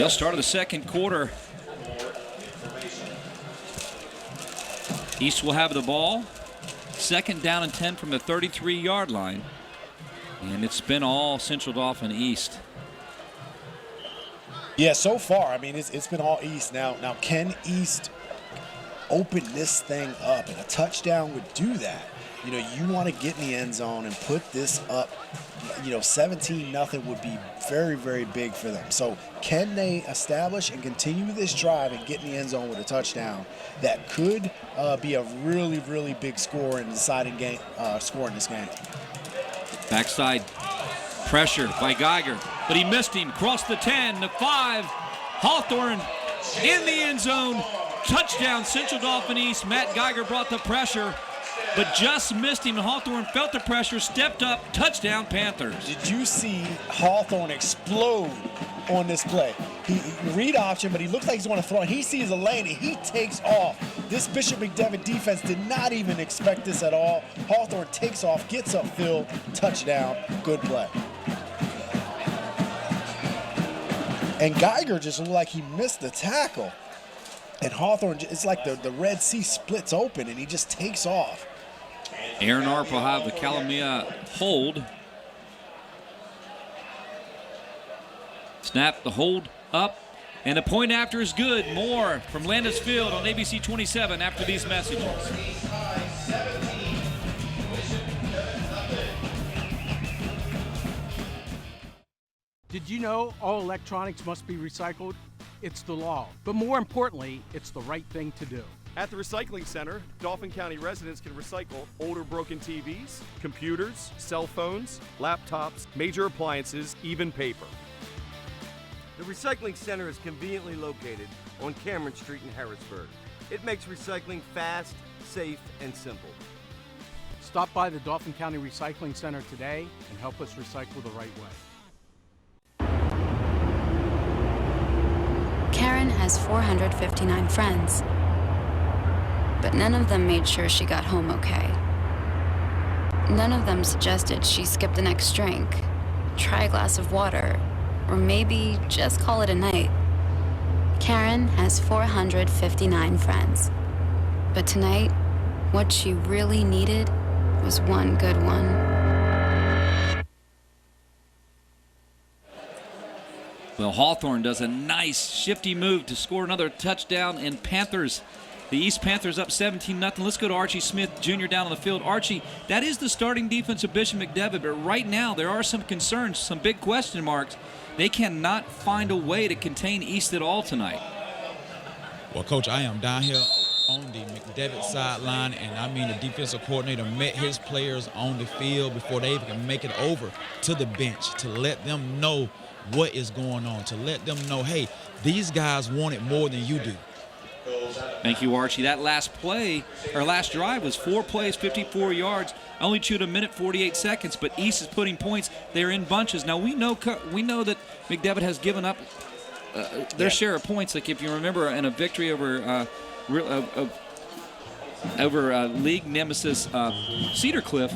Well, start of the second quarter. East will have the ball. 2nd down and 10 from the 33-yard line. And it's been all Central Dauphin East. Yeah, so far, I mean, it's been all East. Now, can East open this thing up? And a touchdown would do that. You know, you want to get in the end zone and put this up. You know, 17-0 would be very, very big for them. So can they establish and continue this drive and get in the end zone with a touchdown that could be a really, really big score in the deciding game, score in this game? Backside pressure by Geiger, but he missed him. Crossed the 10, the 5. Hawthorne in the end zone. Touchdown, Central Dauphin East. Matt Geiger brought the pressure, but just missed him. Hawthorne felt the pressure, stepped up, touchdown Panthers. Did you see Hawthorne explode on this play? He read option, but he looks like he's going to throw it. He sees a lane and he takes off. This Bishop McDevitt defense did not even expect this at all. Hawthorne takes off, gets upfield, touchdown, good play. And Geiger just looked like he missed the tackle. And Hawthorne, it's like the Red Sea splits open and he just takes off. Aaron Arp will have the Kalamia hold. Snap, the hold up, and the point after is good. More from Landis Field on ABC 27 after these messages. Did you know all electronics must be recycled? It's the law, but more importantly, it's the right thing to do. At the Recycling Center, Dauphin County residents can recycle older broken TVs, computers, cell phones, laptops, major appliances, even paper. The Recycling Center is conveniently located on Cameron Street in Harrisburg. It makes recycling fast, safe, and simple. Stop by the Dauphin County Recycling Center today and help us recycle the right way. Karen has 459 friends, but none of them made sure she got home okay. None of them suggested she skip the next drink, try a glass of water, or maybe just call it a night. Karen has 459 friends, but tonight, what she really needed was one good one. Well, Hawthorne does a nice shifty move to score another touchdown, and Panthers, the East Panthers up 17-0. Let's go to Archie Smith Jr. down on the field. Archie, that is the starting defense of Bishop McDevitt, but right now there are some concerns, some big question marks. They cannot find a way to contain East at all tonight. Well, Coach, I am down here on the McDevitt sideline, and I mean the defensive coordinator met his players on the field before they even can make it over to the bench to let them know what is going on, to let them know, hey, these guys want it more than you do. Thank you, Archie. That last play, or last drive, was 4 plays, 54 yards, only chewed a minute, 48 seconds, but East is putting points. They're in bunches. Now, we know that McDevitt has given up their share of points. Like, if you remember, in a victory over league nemesis Cedar Cliff,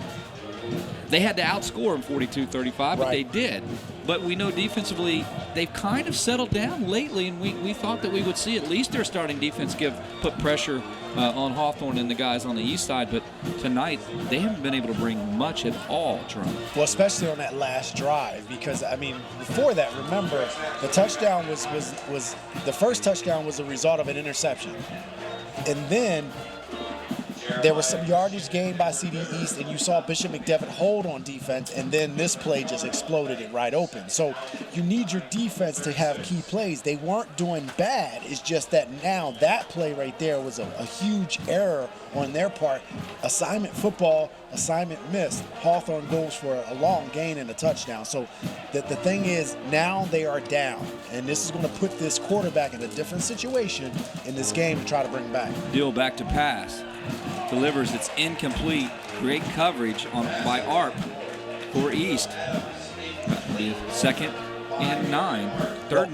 they had to outscore them 42-35, but they did. But we know defensively they've kind of settled down lately, and we thought that we would see at least their starting defense put pressure on Hawthorne and the guys on the east side. But tonight they haven't been able to bring much at all, Jerome. Well, especially on that last drive, because I mean, before that, remember the touchdown was the first touchdown was a result of an interception, and then there was some yardage gained by CD East, and you saw Bishop McDevitt hold on defense, and then this play just exploded it right open. So you need your defense to have key plays. They weren't doing bad. It's just that now that play right there was a huge error on their part. Assignment football, assignment missed. Hawthorne goes for a long gain and a touchdown. So the thing is, now they are down, and this is going to put this quarterback in a different situation in this game to try to bring back. Deal back to pass. Delivers, it's incomplete. Great coverage by Arp for East. Third and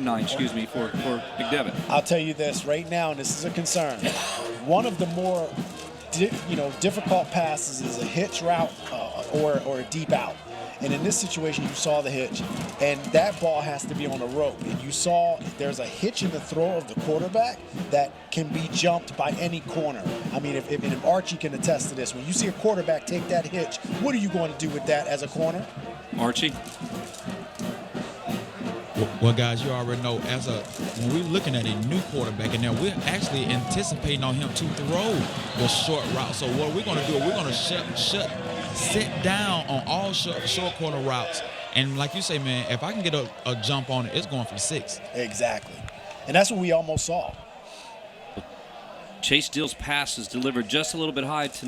nine, excuse me, for McDevitt. I'll tell you this right now, and this is a concern. One of the more difficult passes is a hitch route or a deep out. And in this situation, you saw the hitch, and that ball has to be on a rope. And you saw there's a hitch in the throw of the quarterback that can be jumped by any corner. I mean, if Archie can attest to this, when you see a quarterback take that hitch, what are you going to do with that as a corner? Archie? Well, guys, you already know, when we're looking at a new quarterback, and now we're actually anticipating on him to throw the short route. So what we're going to do, we're going to sit down on all short corner routes. And like you say, man, if I can get a jump on it, it's going for 6. Exactly. And that's what we almost saw. Chase Steele's pass is delivered just a little bit high to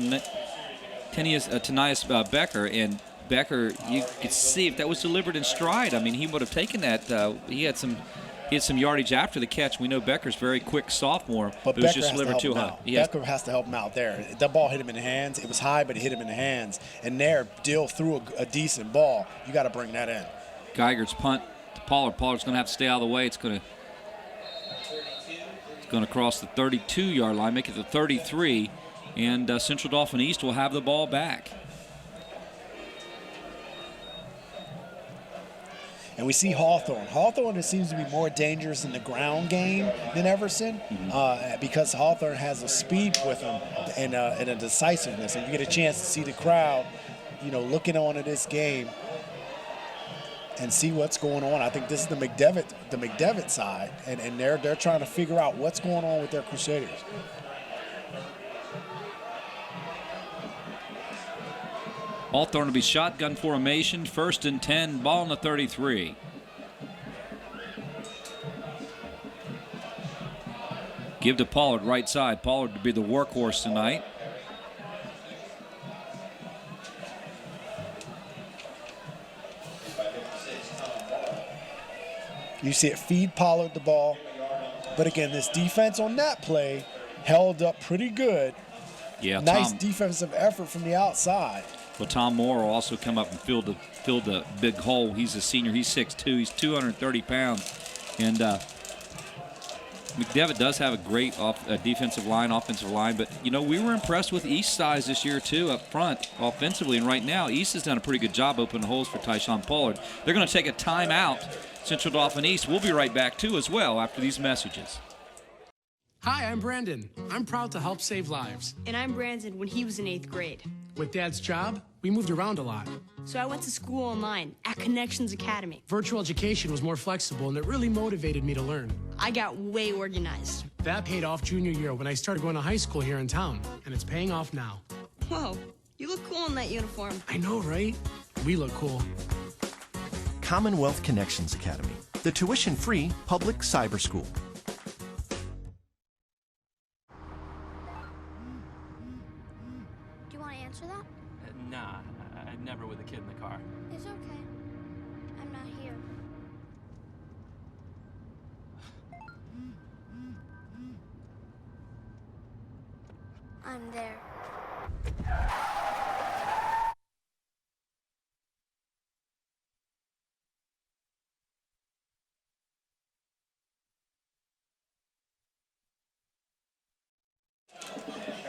Tanias Becker, and Becker, you could see if that was delivered in stride, I mean, he would have taken that. He had some yardage after the catch. We know Becker's very quick sophomore, but it was just delivered too high. Becker has to help him out there. That ball hit him in the hands. It was high, but it hit him in the hands. And there, Dill threw a decent ball. You got to bring that in. Geiger's punt to Pollard. Pollard's going to have to stay out of the way. It's going to cross the 32-yard line, make it the 33, and Central Dauphin East will have the ball back. And we see Hawthorne. Hawthorne seems to be more dangerous in the ground game than Everson because Hawthorne has a speed with him and a decisiveness. And you get a chance to see the crowd, looking on at this game and see what's going on. I think this is the McDevitt side, and they're trying to figure out what's going on with their Crusaders. Hawthorne will be shotgun formation, 1st and 10, ball on the 33. Give to Pollard, right side. Pollard to be the workhorse tonight. You see it feed Pollard the ball. But again, this defense on that play held up pretty good. Yeah, nice defensive effort from the outside. Well, Tom Moore will also come up and fill the big hole. He's a senior. He's 6'2". He's 230 pounds. And McDevitt does have a great defensive line, offensive line. But, we were impressed with East's size this year, too, up front offensively. And right now, East has done a pretty good job opening holes for Tyshawn Pollard. They're going to take a timeout. Central Dauphin East. We'll be right back, too, as well, after these messages. Hi, I'm Brandon. I'm proud to help save lives. And I'm Brandon when he was in 8th grade. With Dad's job, we moved around a lot. So I went to school online at Connections Academy. Virtual education was more flexible, and it really motivated me to learn. I got way organized. That paid off junior year when I started going to high school here in town, and it's paying off now. Whoa, you look cool in that uniform. I know, right? We look cool. Commonwealth Connections Academy, the tuition-free public cyber school. Nah, I'd never with a kid in the car. It's okay. I'm not here. I'm there.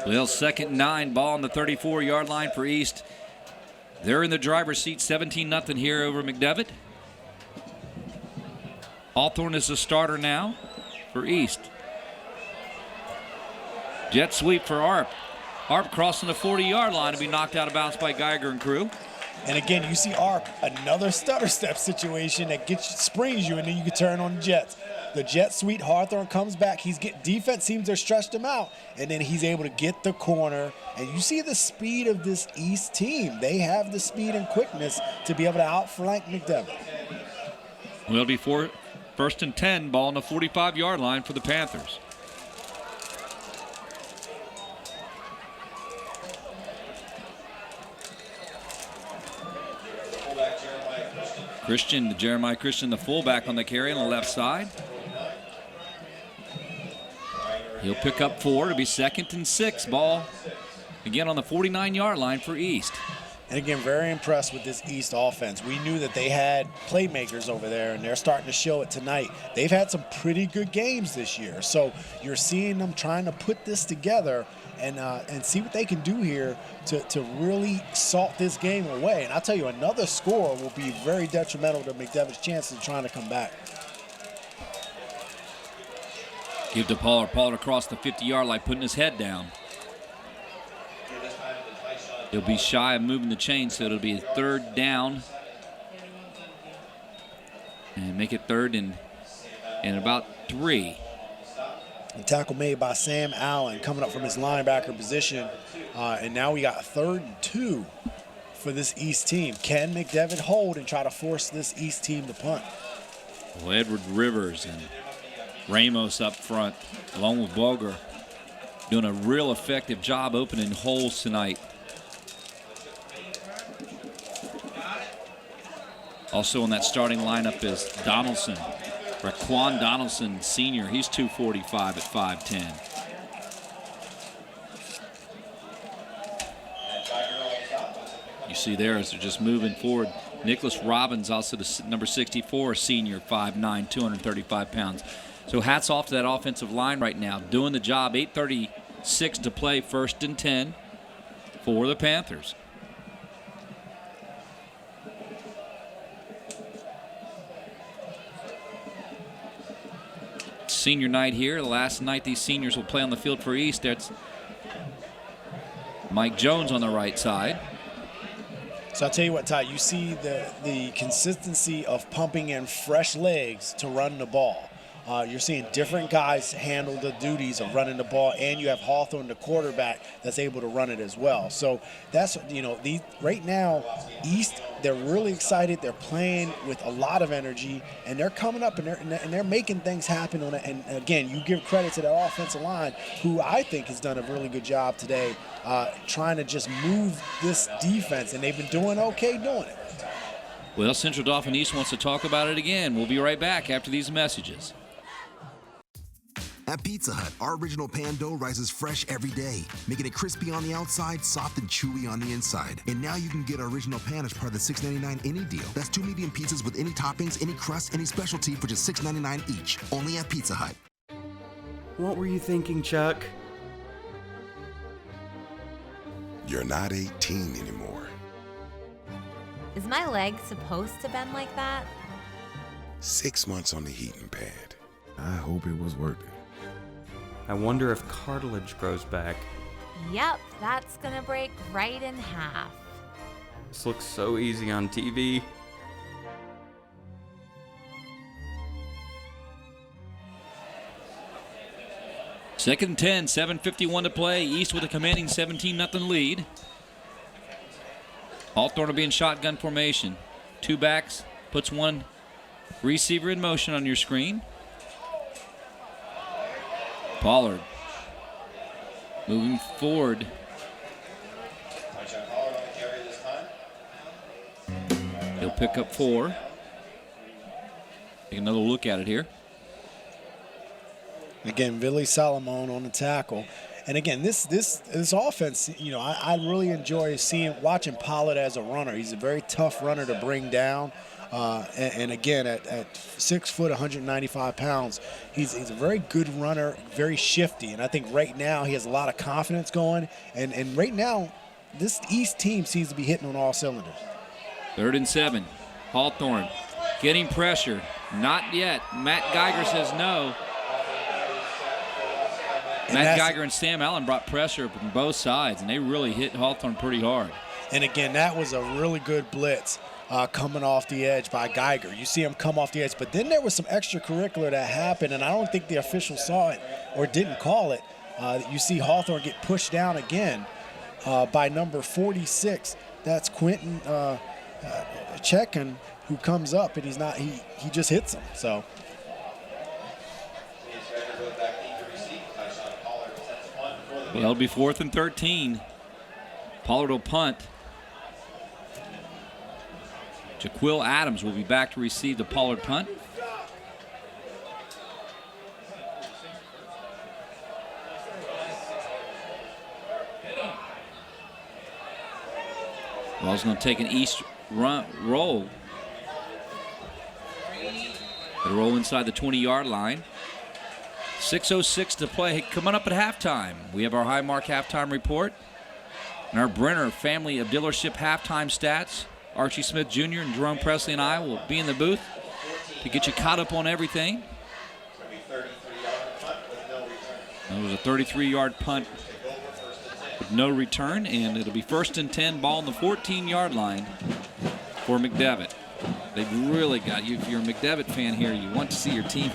Well, 2nd and 9, ball on the 34-yard line for East. They're in the driver's seat, 17-0 here over McDevitt. Hawthorne is the starter now for East. Jet sweep for Arp. Arp crossing the 40-yard line to be knocked out of bounds by Geiger and crew. And again, you see Arp, another stutter step situation that springs you, and then you can turn on the Jets. The jet sweep, Hawthorne comes back. Defense seems to have stretched him out, and then he's able to get the corner. And you see the speed of this East team. They have the speed and quickness to be able to outflank McDevitt. Well, before 1st and 10, ball on the 45-yard line for the Panthers. Jeremiah Christian, the fullback on the carry on the left side. He'll pick up 4 to be 2nd and 6. Ball again on the 49-yard line for East. And again, very impressed with this East offense. We knew that they had playmakers over there, and they're starting to show it tonight. They've had some pretty good games this year. So you're seeing them trying to put this together and see what they can do here to really salt this game away. And I'll tell you, another score will be very detrimental to McDevitt's chances of trying to come back. Give to Pollard. Pollard across the 50-yard line, putting his head down. He'll be shy of moving the chain, so it'll be a 3rd down. And make it 3rd and about 3. The tackle made by Sam Allen coming up from his linebacker position. And now we got 3rd and 2 for this East team. Can McDevitt hold and try to force this East team to punt? Well, Edward Rivers and Ramos up front, along with Boger, doing a real effective job opening holes tonight. Also on that starting lineup is Donaldson, Raquan Donaldson Sr. He's 245 at 5'10". You see there as they're just moving forward. Nicholas Robbins, also the number 64 senior, 5'9", 235 pounds. So hats off to that offensive line right now, doing the job. 8:36 to play, 1st and 10 for the Panthers. Senior night here. The last night these seniors will play on the field for East. That's Mike Jones on the right side. So I'll tell you what, Ty, you see the consistency of pumping in fresh legs to run the ball. You're seeing different guys handle the duties of running the ball, and you have Hawthorne, the quarterback, that's able to run it as well. So that's, right now, East, they're really excited. They're playing with a lot of energy, and they're coming up, and they're making things happen on it. And again, you give credit to that offensive line, who I think has done a really good job today trying to just move this defense, and they've been doing okay doing it. Well, Central Dauphin East wants to talk about it again. We'll be right back after these messages. At Pizza Hut, our original pan dough rises fresh every day, making it crispy on the outside, soft and chewy on the inside. And now you can get our original pan as part of the $6.99 any deal. That's 2 medium pizzas with any toppings, any crust, any specialty for just $6.99 each. Only at Pizza Hut. What were you thinking, Chuck? You're not 18 anymore. Is my leg supposed to bend like that? 6 months on the heating pad. I hope it was worth it. I wonder if cartilage grows back. Yep, that's gonna break right in half. This looks so easy on TV. Second and 10, 7:51 to play. East with a commanding 17-0 lead. Hawthorne will be in shotgun formation. 2 backs, puts 1 receiver in motion on your screen. Pollard moving forward. He'll pick up 4. Take another look at it here. Again, Billy Solomon on the tackle. And again, this offense, I really enjoy watching Pollard as a runner. He's a very tough runner to bring down. And again, at 6 foot, 195 pounds, he's a very good runner, very shifty. And I think right now he has a lot of confidence going. And right now, this East team seems to be hitting on all cylinders. 3rd and 7. Hawthorne getting pressure. Not yet. Matt Geiger says no. Matt Geiger and Sam Allen brought pressure from both sides, and they really hit Hawthorne pretty hard. And again, that was a really good blitz coming off the edge by Geiger. You see him come off the edge, but then there was some extracurricular that happened, and I don't think the official saw it or didn't call it. You see Hawthorne get pushed down again by number 46. That's Quentin Chekin, who comes up, and he just hits him. So. Well, it'll be 4th and 13. Pollard will punt. Jaquil Adams will be back to receive the Pollard punt. Ball's going to take an east roll. It'll roll inside the 20-yard line. 6:06 to play. Hey, coming up at halftime, we have our Highmark halftime report and our Brenner family of dealership halftime stats. Archie Smith Jr. and Jerome Presley and I will be in the booth to get you caught up on everything. It was a 33-yard punt with no return, and it'll be 1st and 10, ball on the 14-yard line for McDevitt. They've really got you. If you're a McDevitt fan here, you want to see your team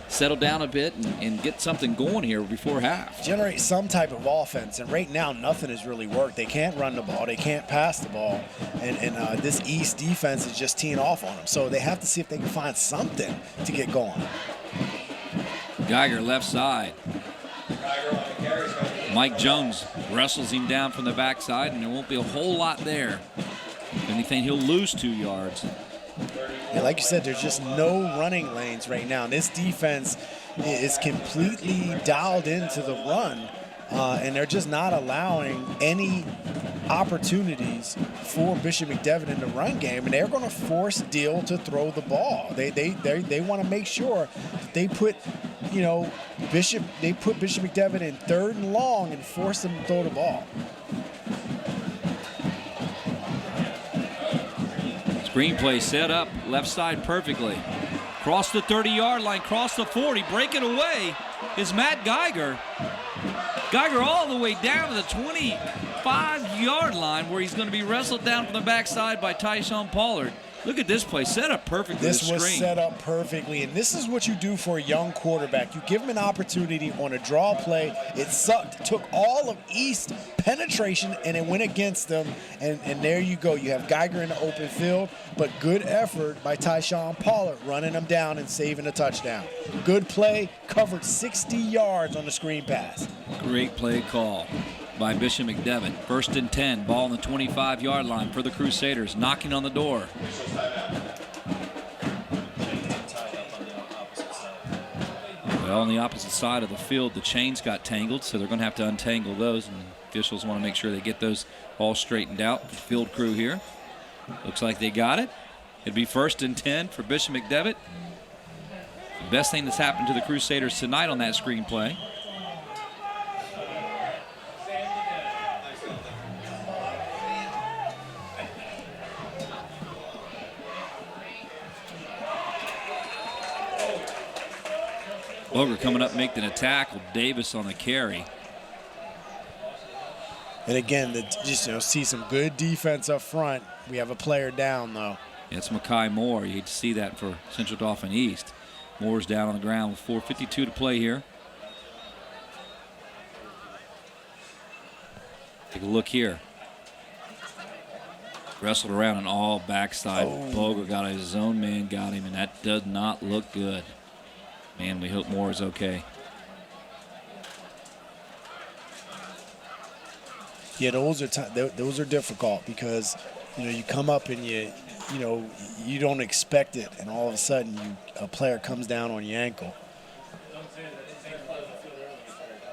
settle down a bit and get something going here before half. Generate some type of offense, and right now nothing has really worked. They can't run the ball, they can't pass the ball, and this East defense is just teeing off on them. So they have to see if they can find something to get going. Geiger left side. Mike Jones wrestles him down from the backside, and there won't be a whole lot there. If anything, he'll lose 2 yards. Yeah, like you said, there's just no running lanes right now. And this defense is completely dialed into the run, and they're just not allowing any opportunities for Bishop McDevitt in the run game, and they're going to force Deal to throw the ball. They want to make sure that they put, Bishop McDevitt in 3rd and long and force them to throw the ball. Screenplay set up left side perfectly. Cross the 30-yard line, cross the 40, break it away is Matt Geiger. Geiger all the way down to the 25-yard line where he's going to be wrestled down from the backside by Tyshawn Pollard. Look at this play, set up perfectly. This was set up perfectly, and this is what you do for a young quarterback. You give him an opportunity on a draw play. It sucked. It took all of East penetration, and it went against them, and there you go. You have Geiger in the open field, but good effort by Tyshawn Pollard running them down and saving a touchdown. Good play, covered 60 yards on the screen pass. Great play call by Bishop McDevitt. 1st and 10, ball on the 25-yard line for the Crusaders, knocking on the door. Well, on the opposite side of the field, the chains got tangled, so they're going to have to untangle those, and officials want to make sure they get those all straightened out. The field crew here. Looks like they got it. It'd be 1st and 10 for Bishop McDevitt. The best thing that's happened to the Crusaders tonight on that screen play. Boger coming up, making a tackle. Davis on the carry. And again, see some good defense up front. We have a player down, though. It's Makai Moore. You hate to see that for Central Dauphin East. Moore's down on the ground with 4:52 to play here. Take a look here. Wrestled around an all backside. Oh. Boger got his zone man, got him, and that does not look good. Man, we hope Moore is okay. Yeah, those are difficult because you come up and you don't expect it, and all of a sudden a player comes down on your ankle.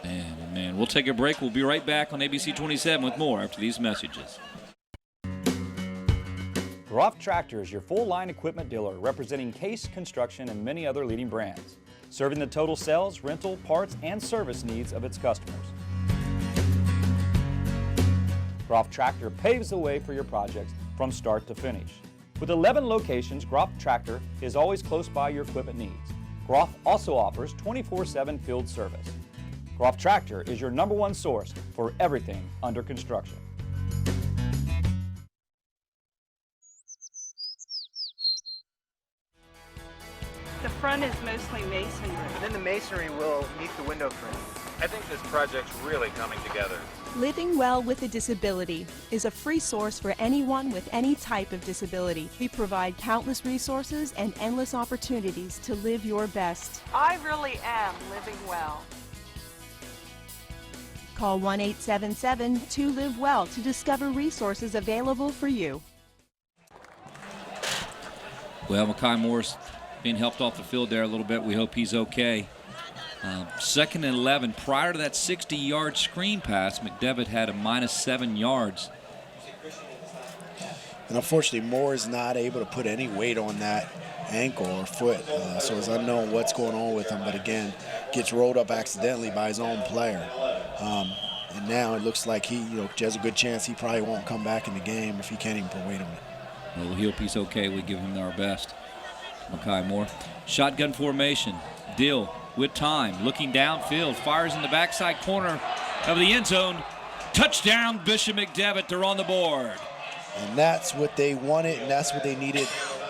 Man, we'll take a break. We'll be right back on ABC 27 with more after these messages. Groff Tractor is your full-line equipment dealer representing Case Construction and many other leading brands, serving the total sales, rental, parts, and service needs of its customers. Groff Tractor paves the way for your projects from start to finish. With 11 locations, Groff Tractor is always close by your equipment needs. Groff also offers 24/7 field service. Groff Tractor is your #1 source for everything under construction. The front is mostly masonry. And then the masonry will meet the window frame. I think this project's really coming together. Living Well with a Disability is a free source for anyone with any type of disability. We provide countless resources and endless opportunities to live your best. I really am living well. Call 1-877-2-LIVE-WELL to discover resources available for you. Well, Makai Moore's being helped off the field there a little bit. We hope he's okay. 2nd and 11. Prior to that 60-yard screen pass, McDevitt had a -7 yards. And unfortunately, Moore is not able to put any weight on that ankle or foot, so it's unknown what's going on with him. But again, gets rolled up accidentally by his own player. And now it looks like he has a good chance he probably won't come back in the game if he can't even put weight on it. Well, we hope he's okay. We give him our best. Makai Moore. Shotgun formation. Dill with time, looking downfield, fires in the backside corner of the end zone. Touchdown, Bishop McDevitt. They're on the board. And that's what they wanted, and that's what they needed.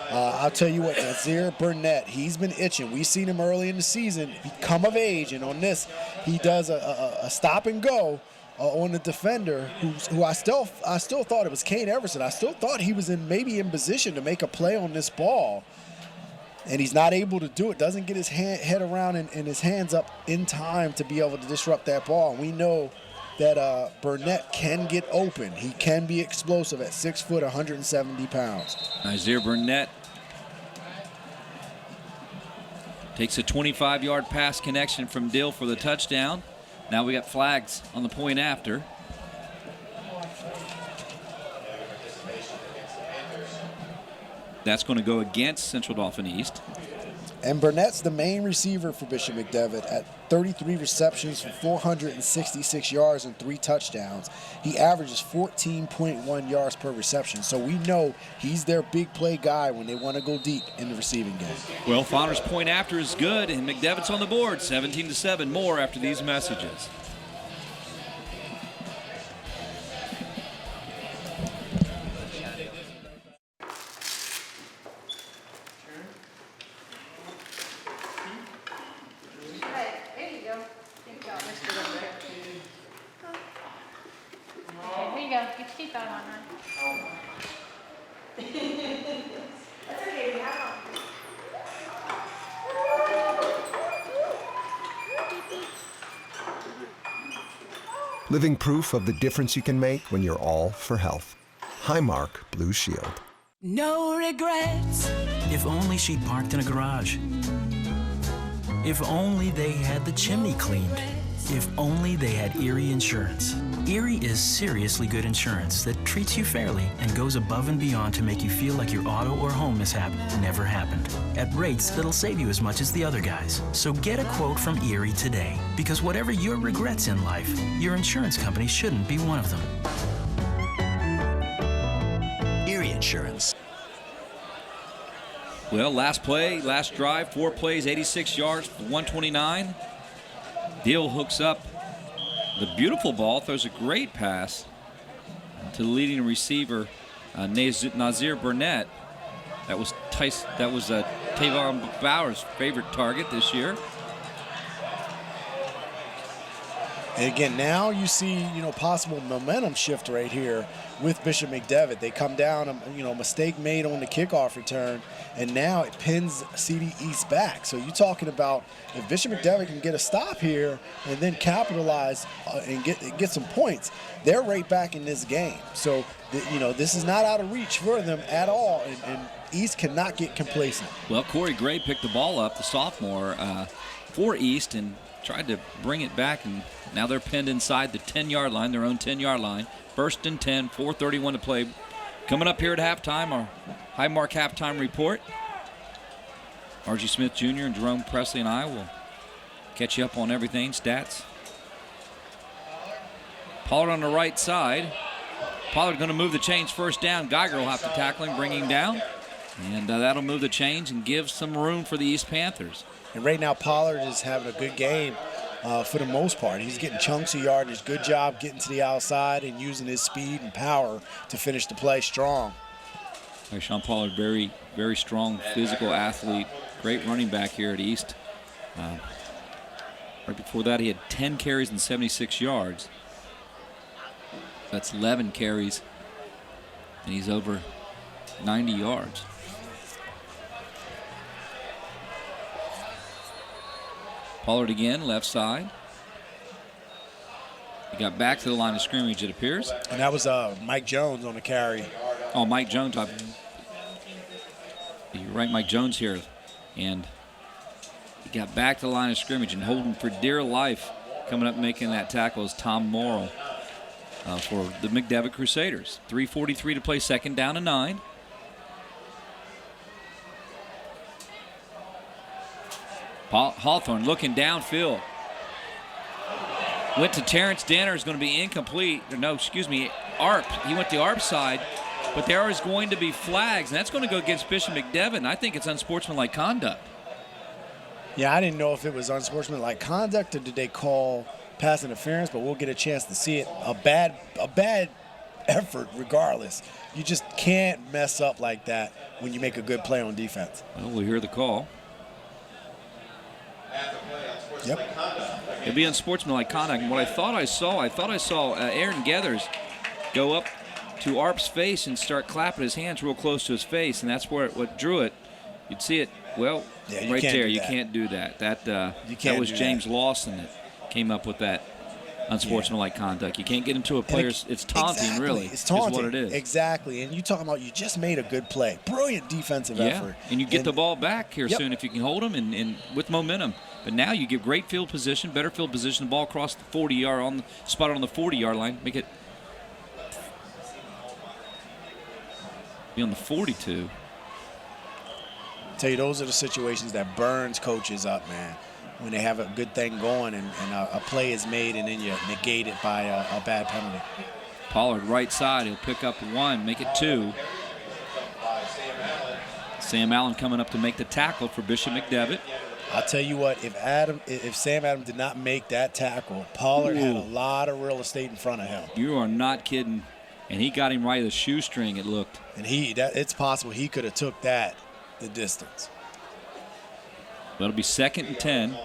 I'll tell you what, Nazir Burnett, he's been itching. We've seen him early in the season come of age, and on this, he does a stop and go on the defender, who I still thought it was Kane Everson. I still thought he was maybe in position to make a play on this ball, and he's not able to do it. Doesn't get his head around and his hands up in time to be able to disrupt that ball. And we know that Burnett can get open. He can be explosive at 6 foot, 170 pounds. Nazir Burnett takes a 25-yard pass connection from Dill for the touchdown. Now we got flags on the point after. That's going to go against Central Dauphin East. And Burnett's the main receiver for Bishop McDevitt at 33 receptions for 466 yards and 3 touchdowns. He averages 14.1 yards per reception. So we know he's their big play guy when they want to go deep in the receiving game. Well, Fauner's point after is good, and McDevitt's on the board, 17-7. More after these messages. Living proof of the difference you can make when you're all for health. Highmark Blue Shield. No regrets. If only she'd parked in a garage. If only they had the chimney cleaned. If only they had Erie Insurance. Erie is seriously good insurance that treats you fairly and goes above and beyond to make you feel like your auto or home mishap never happened. At rates that'll save you as much as the other guys. So get a quote from Erie today. Because whatever your regrets in life, your insurance company shouldn't be one of them. Erie Insurance. Well, last play, last drive, 4 plays, 86 yards, 129. Dill hooks up the beautiful ball, throws a great pass to the leading receiver, Nazir Burnett. That was Tavon Bauer's favorite target this year. And again, now you see, possible momentum shift right here with Bishop McDevitt. They come down, a mistake made on the kickoff return, and now it pins CD East back. So you're talking about if Bishop McDevitt can get a stop here and then capitalize and get some points, they're right back in this game. So, this is not out of reach for them at all, and East cannot get complacent. Well, Corey Gray picked the ball up, the sophomore, for East, and tried to bring it back, and now they're pinned inside the 10-yard line, their own 10-yard line. First and 10, 4:31 to play. Coming up here at halftime, our Highmark halftime report. R.G. Smith Jr. and Jerome Presley and I will catch you up on everything, stats. Pollard on the right side. Pollard going to move the chains first down. Geiger will have to tackle him, bring him down. And that'll move the chains and give some room for the East Panthers. And right now, Pollard is having a good game for the most part. He's getting chunks of yardage. Good job getting to the outside and using his speed and power to finish the play strong. Sean Pollard, very, very strong physical athlete. Great running back here at East. Right before that, he had 10 carries and 76 yards. That's 11 carries, and he's over 90 yards. Pollard again, left side. He got back to the line of scrimmage, it appears. And that was Mike Jones on the carry. Oh, Mike Jones. You're right, Mike Jones here. And he got back to the line of scrimmage and holding for dear life. Coming up making that tackle is Tom Morrill. for the McDevitt Crusaders. 3:43 to play, second down and 9. Hawthorne looking downfield. Went to Terrence Danner, is going to be incomplete. No, excuse me, ARP. He went the ARP side, but there is going to be flags, and that's going to go against Bishop McDevitt, and I think it's unsportsmanlike conduct. Yeah, I didn't know if it was unsportsmanlike conduct or did they call pass interference, but we'll get a chance to see it. A bad effort regardless. You just can't mess up like that when you make a good play on defense. Well, we'll hear the call. Yep. It'd be unsportsmanlike conduct. And what I thought I saw Aaron Geathers go up to ARP's face and start clapping his hands real close to his face, and that's what drew it. You'd see it, well, yeah, right there. You can't do that. That was James Lawson that came up with that unsportsmanlike conduct. You can't get into a player's. It's taunting, really. It's taunting. Is what it is. Exactly. And you talking about you just made a good play. Brilliant defensive effort. And you get the ball back here soon if you can hold them and with momentum. But now you give great field position, better field position, the ball across the 40-yard on the spot on the 40-yard line. Make it be on the 42. I tell you, those are the situations that burns coaches up, man. When they have a good thing going and a play is made and then you negate it by a bad penalty. Pollard right side, he'll pick up 1, make it 2. Sam Allen coming up to make the tackle for Bishop McDevitt. I'll tell you what, if Sam Adams did not make that tackle, Pollard had a lot of real estate in front of him. You are not kidding. And he got him right as a shoestring, it looked. And it's possible he could have took that the distance. That'll be 2nd and 10.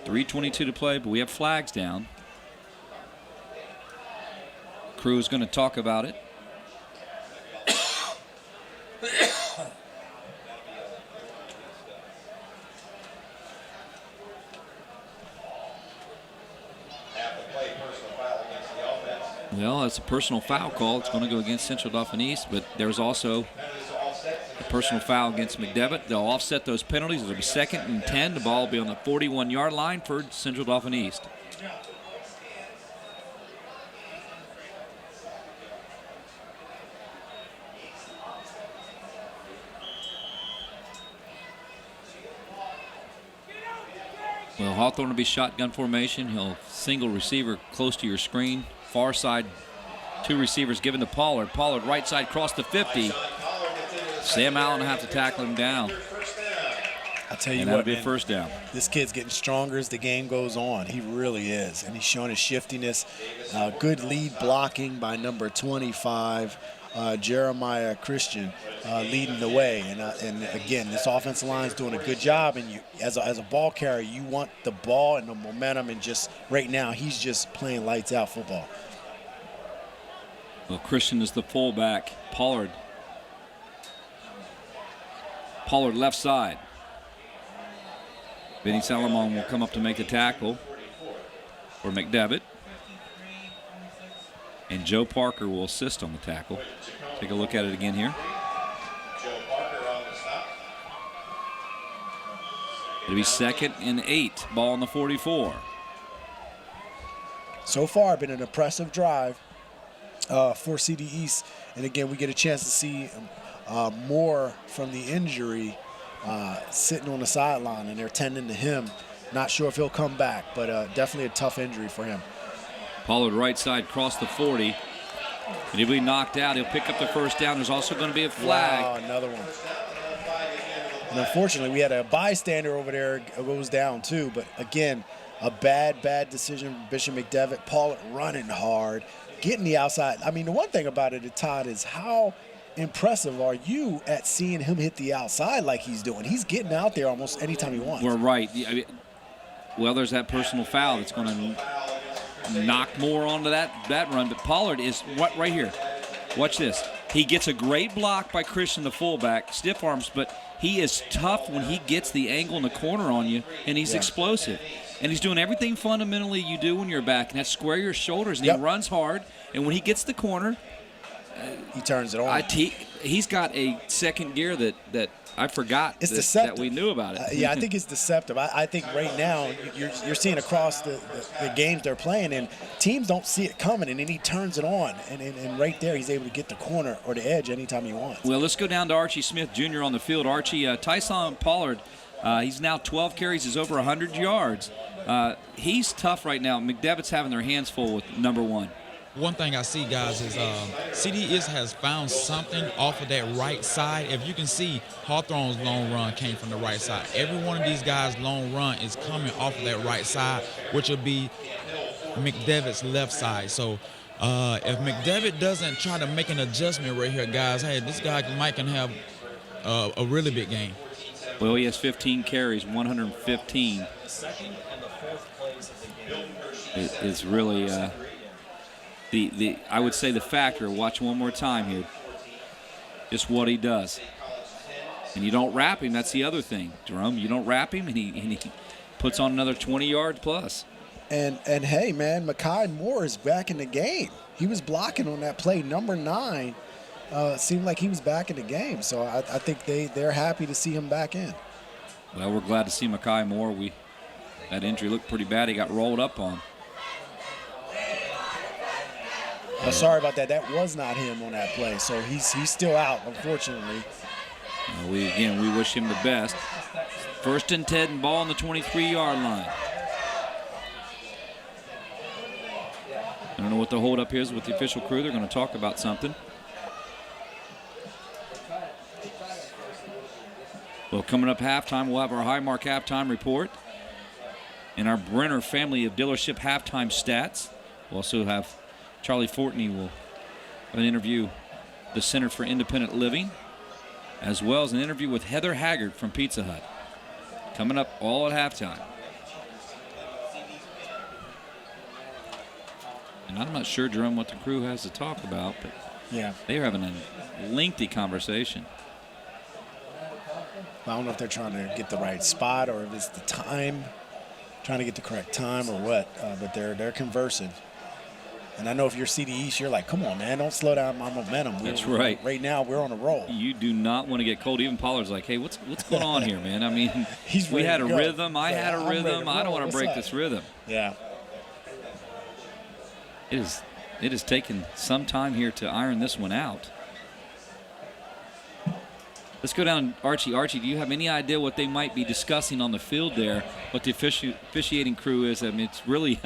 3:22 to play, but we have flags down. Crew is going to talk about it. Well, that's a personal foul call. It's going to go against Central Dauphin East, but there's also a personal foul against McDevitt. They'll offset those penalties. It'll be 2nd and 10. The ball will be on the 41-yard line for Central Dauphin East. Well, Hawthorne will be shotgun formation. He'll single receiver close to your screen. Far side, 2 receivers given to Pollard. Pollard right side across the 50. Sam Allen will have to tackle him down. I'll tell you what, that'll be a first down. This kid's getting stronger as the game goes on. He really is. And he's showing his shiftiness. Good lead blocking by number 25, Jeremiah Christian, leading the way. And again, this offensive line is doing a good job. And you, as a ball carrier, you want the ball and the momentum. And just right now, he's just playing lights out football. Well, Christian is the fullback. Pollard left side. Benny Salomon will come up to make the tackle for McDevitt. And Joe Parker will assist on the tackle. Take a look at it again here. It'll be 2nd and 8. Ball on the 44. So far, been an impressive drive for CD East. And again, we get a chance to see more from the injury sitting on the sideline, and they're tending to him. Not sure if he'll come back, but definitely a tough injury for him. Pollard right side across the 40. And he'll be knocked out. He'll pick up the first down. There's also going to be a flag. Wow, another one. And unfortunately, we had a bystander over there goes down too. But again, a bad decision from Bishop McDevitt. Pollard running hard, getting the outside. I mean, the one thing about it, Todd, is how impressive are you at seeing him hit the outside like he's doing? He's getting out there almost anytime he wants. We're right. Well, there's that personal foul that's going to knock more onto that run. But Pollard is right here. Watch this. He gets a great block by Christian, the fullback, stiff arms, but he is tough when he gets the angle in the corner on you, and he's explosive. And he's doing everything fundamentally you do when you're back, and that's square your shoulders, and he runs hard. And when he gets the corner, he turns it on. He's got a second gear that I forgot that we knew about it. Yeah, I think it's deceptive. I think right now you're seeing across the games they're playing, and teams don't see it coming, and then he turns it on, and right there he's able to get the corner or the edge anytime he wants. Well, let's go down to Archie Smith Jr. on the field. Archie, Tyson Pollard, he's now 12 carries, is over 100 yards. He's tough right now. McDevitt's having their hands full with number 1. One thing I see, guys, is CD has found something off of that right side. If you can see, Hawthorne's long run came from the right side. Every one of these guys' long run is coming off of that right side, which will be McDevitt's left side. So if McDevitt doesn't try to make an adjustment right here, guys, hey, this guy can have a really big game. Well, he has 15 carries, 115. It's really I would say the factor. Watch one more time here. Just what he does. And you don't wrap him. That's the other thing, Jerome. You don't wrap him, and he puts on another 20 yards plus. And hey, man, Mekhi Moore is back in the game. He was blocking on that play. Number 9 seemed like he was back in the game. So I think they're happy to see him back in. Well, we're glad to see Mekhi Moore. That injury looked pretty bad. He got rolled up on. Sorry about that. That was not him on that play. So he's still out, unfortunately. We wish him the best. 1st and 10 and ball on the 23-yard line. I don't know what the holdup is with the official crew. They're going to talk about something. Well, coming up halftime, we'll have our Highmark halftime report and our Brenner family of dealership halftime stats. We'll also have Charlie Fortney will have an interview, the Center for Independent Living, as well as an interview with Heather Haggard from Pizza Hut. Coming up all at halftime. And I'm not sure, Jerome, what the crew has to talk about, but yeah, they're having a lengthy conversation. I don't know if they're trying to get the right spot or if it's the time, trying to get the correct time or what, but they're conversing. And I know if you're CD East, you're like, come on, man, don't slow down my momentum. That's right. Right now, we're on a roll. You do not want to get cold. Even Pollard's like, hey, what's going on here, man? I mean, we had a rhythm. I had a rhythm. I don't want to break this rhythm. Yeah. It has taken some time here to iron this one out. Let's go down, Archie. Archie, do you have any idea what they might be discussing on the field there, what the officiating crew is? I mean, it's really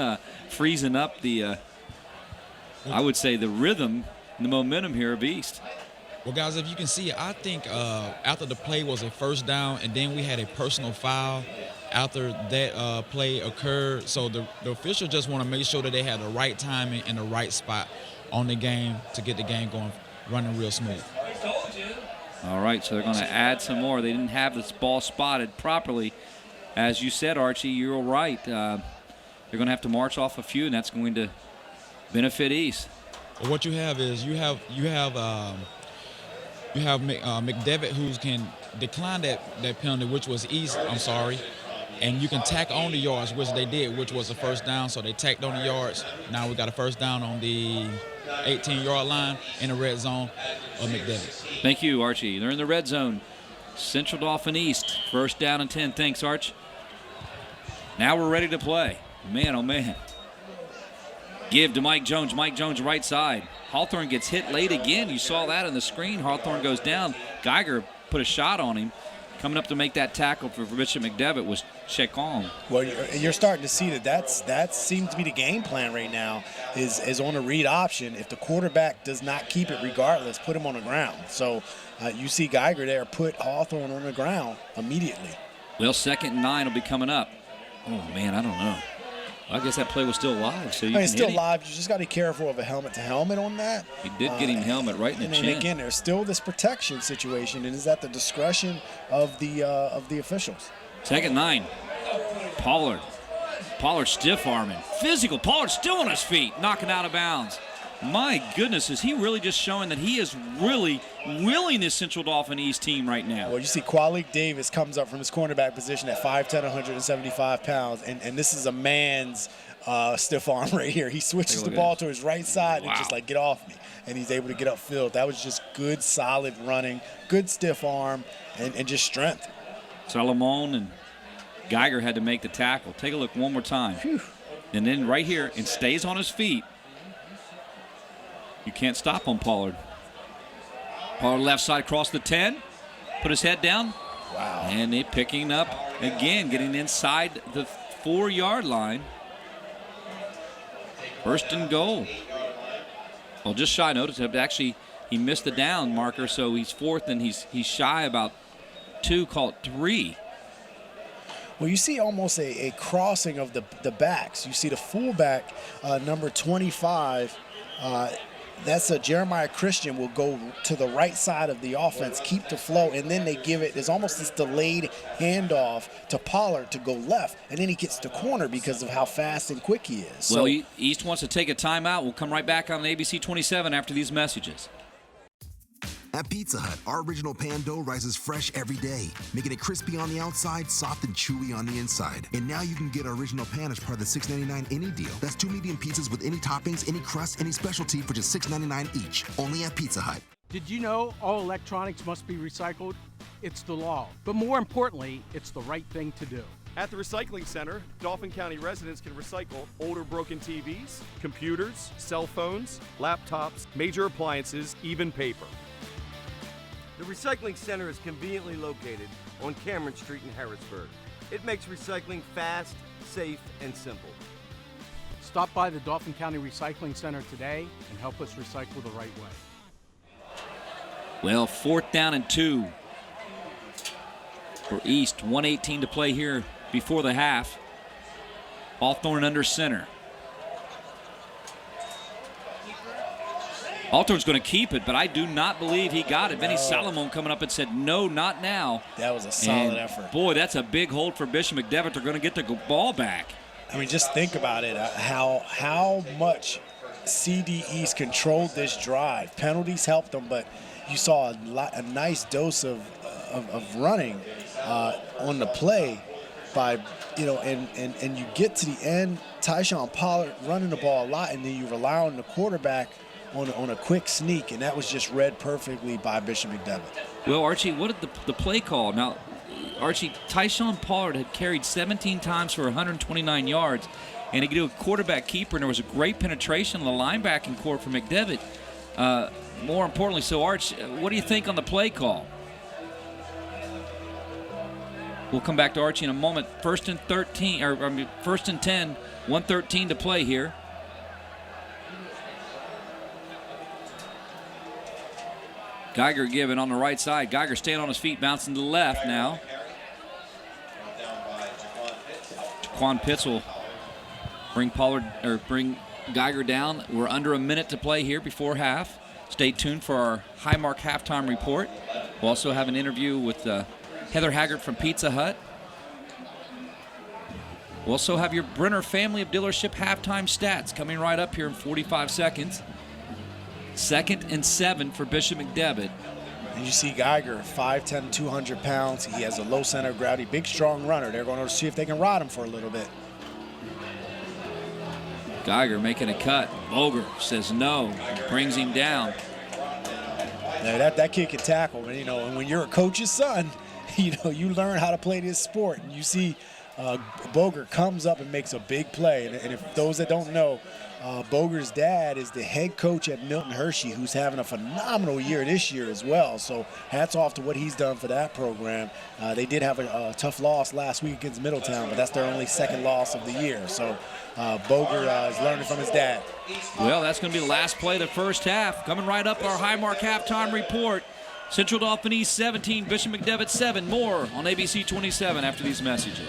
freezing up the I would say the rhythm and the momentum here of East. Well, guys, if you can see, I think after the play was a first down, and then we had a personal foul after that play occurred. So the officials just want to make sure that they have the right timing and the right spot on the game to get the game going, running real smooth. All right, so they're going to add some more. They didn't have this ball spotted properly. As you said, Archie, you're right. They're going to have to march off a few, and that's going to benefit East. Well, what you have is you have McDevitt, who can decline that penalty, which was East. I'm sorry, and you can tack on the yards, which they did, which was a first down. So they tacked on the yards. Now we got a first down on the 18-yard line in the red zone of McDevitt. Thank you, Archie. They're in the red zone. Central Dauphin East, first down and 10. Thanks, Arch. Now we're ready to play. Man, oh man. Give to Mike Jones. Mike Jones, right side. Hawthorne gets hit late again. You saw that on the screen. Hawthorne goes down. Geiger put a shot on him. Coming up to make that tackle for Bishop McDevitt was Chekong. Well, you're starting to see that seems to be the game plan right now is on a read option. If the quarterback does not keep it regardless, put him on the ground. So you see Geiger there put Hawthorne on the ground immediately. Well, 2nd and 9 will be coming up. Oh, man, I don't know. I guess that play was still live. So it's still live. You just got to be careful of a helmet-to-helmet on that. He did get him helmet right in the chin. And again, there's still this protection situation, and is at the discretion of the officials. 2nd 9. Pollard stiff arming. Physical. Pollard still on his feet, knocking out of bounds. My goodness, is he really just showing that he is really willing this Central Dauphin East team right now? Well, you see Qualik Davis comes up from his cornerback position at 5'10", 175 pounds, and this is a man's stiff arm right here. He switches the ball to his right side and just like, get off me. And he's able to get upfield. That was just good, solid running, good stiff arm, and just strength. Salomon and Geiger had to make the tackle. Take a look one more time. Whew. And then right here, and stays on his feet. You can't stop on Pollard. Pollard left side across the 10. Put his head down. Wow. And they picking up again, getting inside the 4-yard line. First and goal. Well, just shy. Notice actually he missed the down marker, so he's fourth and he's shy about 2, call it 3. Well, you see almost a crossing of the backs. You see the fullback, number 25. That's Jeremiah Christian will go to the right side of the offense, keep the flow, and then they give it. There's almost this delayed handoff to Pollard to go left, and then he gets to corner because of how fast and quick he is. Well, East wants to take a timeout. We'll come right back on ABC 27 after these messages. At Pizza Hut, our original pan dough rises fresh every day, making it crispy on the outside, soft and chewy on the inside. And now you can get our original pan as part of the $6.99 any deal. That's 2 medium pizzas with any toppings, any crust, any specialty for just $6.99 each. Only at Pizza Hut. Did you know all electronics must be recycled? It's the law. But more importantly, it's the right thing to do. At the Recycling Center, Dauphin County residents can recycle older broken TVs, computers, cell phones, laptops, major appliances, even paper. The Recycling Center is conveniently located on Cameron Street in Harrisburg. It makes recycling fast, safe, and simple. Stop by the Dauphin County Recycling Center today and help us recycle the right way. Well, 4th down and 2 for East. 1:18 to play here before the half. Hawthorne under center. Hawthorne's going to keep it, but I do not believe he got it. Benny Salomon coming up and said, no, not now. That was a solid effort. Boy, that's a big hold for Bishop McDevitt. They're going to get the ball back. I mean, just think about it, how much CD East controlled this drive. Penalties helped them, but you saw a nice dose of running on the play by, and you get to the end, Tyshawn Pollard running the ball a lot, and then you rely on the quarterback on a quick sneak, and that was just read perfectly by Bishop McDevitt. Well, Archie, what did the play call? Now, Archie, Tyshawn Pollard had carried 17 times for 129 yards, and he could do a quarterback keeper, and there was a great penetration in the linebacking core for McDevitt. More importantly, so Arch, what do you think on the play call? We'll come back to Archie in a moment. First and 10, 1:13 to play here. Geiger given on the right side. Geiger staying on his feet, bouncing to the left now. Jaquan Pitts will bring Geiger down. We're under a minute to play here before half. Stay tuned for our Highmark halftime report. We'll also have an interview with Heather Haggard from Pizza Hut. We'll also have your Brenner family of dealership halftime stats coming right up here in 45 seconds. 2nd and 7 for Bishop McDevitt. And you see Geiger, 5'10", 200 pounds. He has a low center of gravity, big, strong runner. They're going to see if they can ride him for a little bit. Geiger making a cut. Boger says no, brings him down. Now that kid can tackle, and when you're a coach's son, you learn how to play this sport. And you see Boger comes up and makes a big play. And if those that don't know, Boger's dad is the head coach at Milton Hershey, who's having a phenomenal year this year as well. So hats off to what he's done for that program. They did have a tough loss last week against Middletown, but that's their only 2nd loss of the year. So Boger is learning from his dad. Well, that's going to be the last play of the first half. Coming right up, our Highmark halftime report. Central Dauphin East 17, Bishop McDevitt 7. More on ABC 27 after these messages.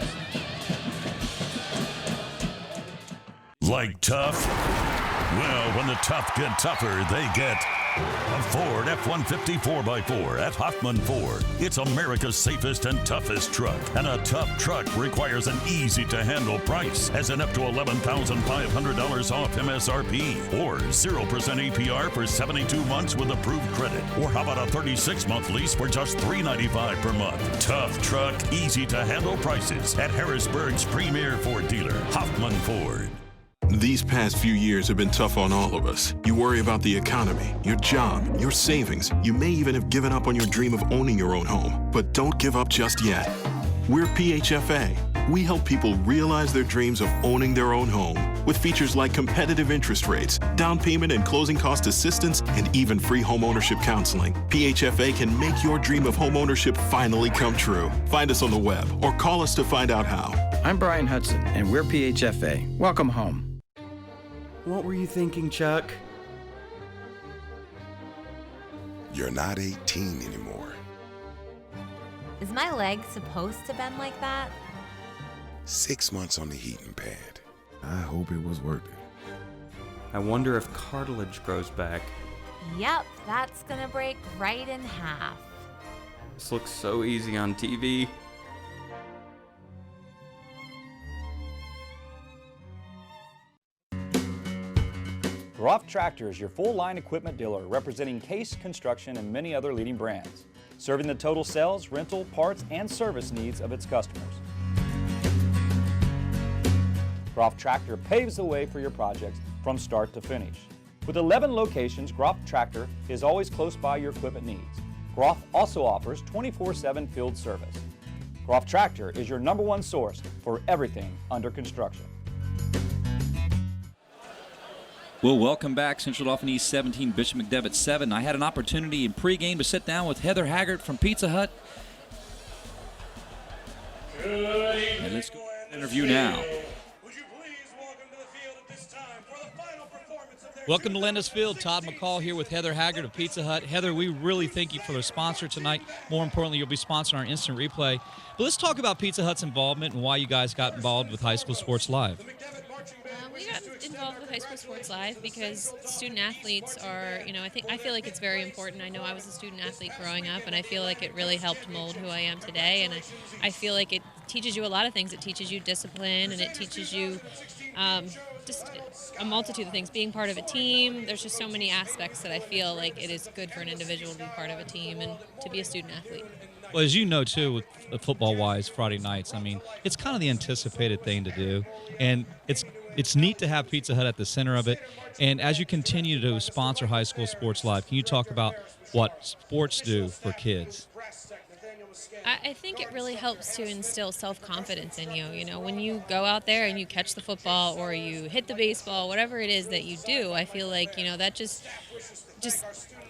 Like tough? Well, when the tough get tougher, they get a Ford F-150 4x4 at Hoffman Ford. It's America's safest and toughest truck. And a tough truck requires an easy-to-handle price, as in up to $11,500 off MSRP. Or 0% APR for 72 months with approved credit. Or how about a 36-month lease for just $395 per month? Tough truck, easy-to-handle prices at Harrisburg's premier Ford dealer, Hoffman Ford. These past few years have been tough on all of us. You worry about the economy, your job, your savings. You may even have given up on your dream of owning your own home. But don't give up just yet. We're PHFA. We help people realize their dreams of owning their own home with features like competitive interest rates, down payment and closing cost assistance, and even free homeownership counseling. PHFA can make your dream of homeownership finally come true. Find us on the web or call us to find out how. I'm Brian Hudson, and we're PHFA. Welcome home. What were you thinking, Chuck? You're not 18 anymore. Is my leg supposed to bend like that? 6 months on the heating pad. I hope it was worth it. I wonder if cartilage grows back. Yep, that's gonna break right in half. This looks so easy on TV. Groff Tractor is your full-line equipment dealer representing Case Construction and many other leading brands, serving the total sales, rental, parts, and service needs of its customers. Groff Tractor paves the way for your projects from start to finish. With 11 locations, Groff Tractor is always close by your equipment needs. Groff also offers 24/7 field service. Groff Tractor is your #1 source for everything under construction. Well, welcome back. Central Dauphin East 17, Bishop McDevitt 7. I had an opportunity in pregame to sit down with Heather Haggard from Pizza Hut. And let's go to the interview now. Welcome to Landis Field. Todd McCall here with Heather Haggard of Pizza Hut. Heather, we really thank you for the sponsor tonight. More importantly, you'll be sponsoring our instant replay. But let's talk about Pizza Hut's involvement and why you guys got involved with High School Sports Live. We got involved with High School Sports Live because student athletes are, I feel like it's very important. I know I was a student athlete growing up, and I feel like it really helped mold who I am today. And I feel like it teaches you a lot of things. It teaches you discipline, and it teaches you just a multitude of things. Being part of a team, there's just so many aspects that I feel like it is good for an individual to be part of a team and to be a student athlete. Well, as you know, too, with football-wise, Friday nights, it's kind of the anticipated thing to do. And it's neat to have Pizza Hut at the center of it. And as you continue to sponsor High School Sports Live, can you talk about what sports do for kids? I think it really helps to instill self-confidence in you. When you go out there and you catch the football or you hit the baseball, whatever it is that you do, I feel like, that just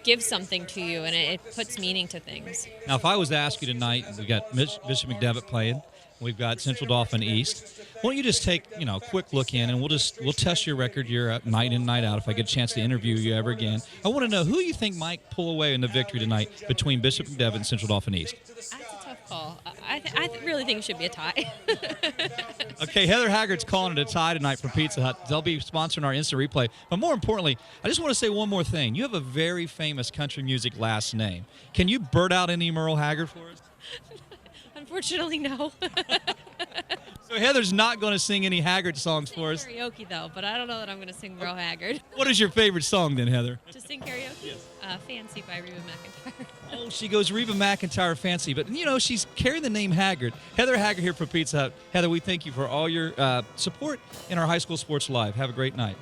gives something to you, and it puts meaning to things. Now, if I was to ask you tonight, we got Bishop McDevitt playing. We've got Central Dauphin East. Why don't you just take a quick look in, and we'll test your record year night in, night out. If I get a chance to interview you ever again, I want to know who you think might pull away in the victory tonight between Bishop McDevitt and Central Dauphin East. That's a tough call. I really think it should be a tie. Okay, Heather Haggard's calling it a tie tonight for Pizza Hut. They'll be sponsoring our instant replay. But more importantly, I just want to say one more thing. You have a very famous country music last name. Can you blurt out any Merle Haggard for us? Unfortunately, no. So Heather's not going to sing any Haggard songs for us. Karaoke, though, but I don't know that I'm going to sing Merle Haggard. What is your favorite song then, Heather? To sing karaoke? Yes. Fancy by Reba McEntire. Oh, she goes Reba McEntire Fancy. But, she's carrying the name Haggard. Heather Haggard here for Pizza Hut. Heather, we thank you for all your support in our High School Sports Live. Have a great night.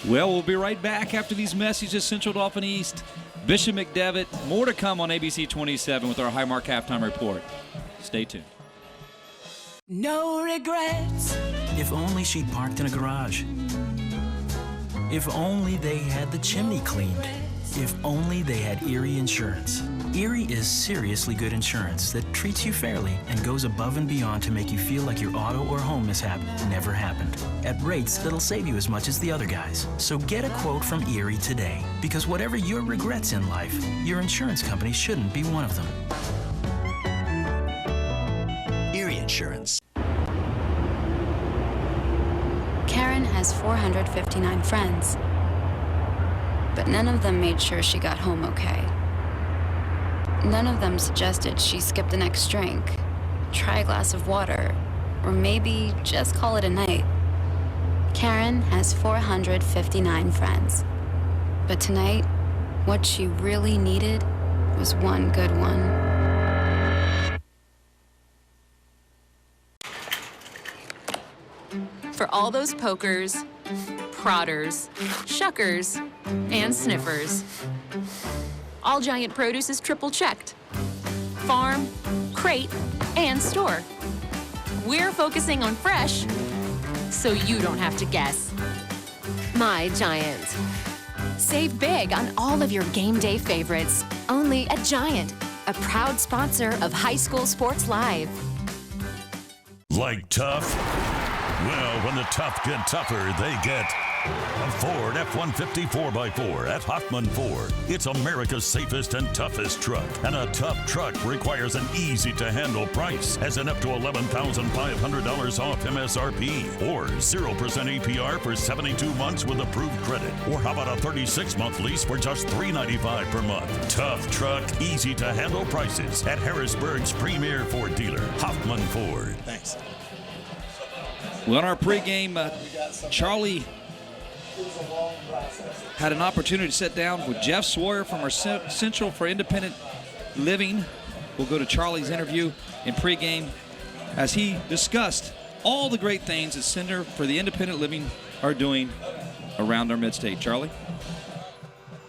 Well, we'll be right back after these messages. Central Dauphin East, Bishop McDevitt. More to come on ABC 27 with our Highmark Halftime Report. Stay tuned. No regrets. If only she'd parked in a garage. If only they had the chimney cleaned. If only they had Erie Insurance. Erie is seriously good insurance that treats you fairly and goes above and beyond to make you feel like your auto or home mishap never happened, at rates that'll save you as much as the other guys. So get a quote from Erie today, because whatever your regrets in life, your insurance company shouldn't be one of them. Erie Insurance. Karen has 459 friends, but none of them made sure she got home okay. None of them suggested she skip the next drink, try a glass of water, or maybe just call it a night. Karen has 459 friends, but tonight, what she really needed was one good one. for all those pokers, prodders, shuckers, and sniffers. All Giant produce is triple checked. Farm, crate, and store. We're focusing on fresh, so you don't have to guess. My Giant. Save big on all of your game day favorites. Only at Giant, a proud sponsor of High School Sports Live. Like tough? Well, when the tough get tougher, they get a Ford F-150 4x4 at Hoffman Ford. It's America's safest and toughest truck. And a tough truck requires an easy-to-handle price, as in up to $11,500 off MSRP, or 0% APR for 72 months with approved credit. Or how about a 36-month lease for just $395 per month? Tough truck, easy-to-handle prices at Harrisburg's premier Ford dealer, Hoffman Ford. Thanks. Well, in our pregame, Charlie had an opportunity to sit down with Jeff Sawyer from our Central for Independent Living. We'll go to Charlie's interview in pregame as he discussed all the great things that Center for the Independent Living are doing around our mid-state. Charlie?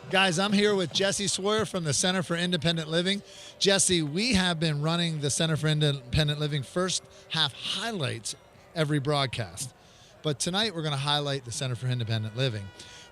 Guys, I'm here with Jesse Sawyer from the Center for Independent Living. Jesse, we have been running the Center for Independent Living first half highlights every broadcast. But tonight we're going to highlight the Center for Independent Living.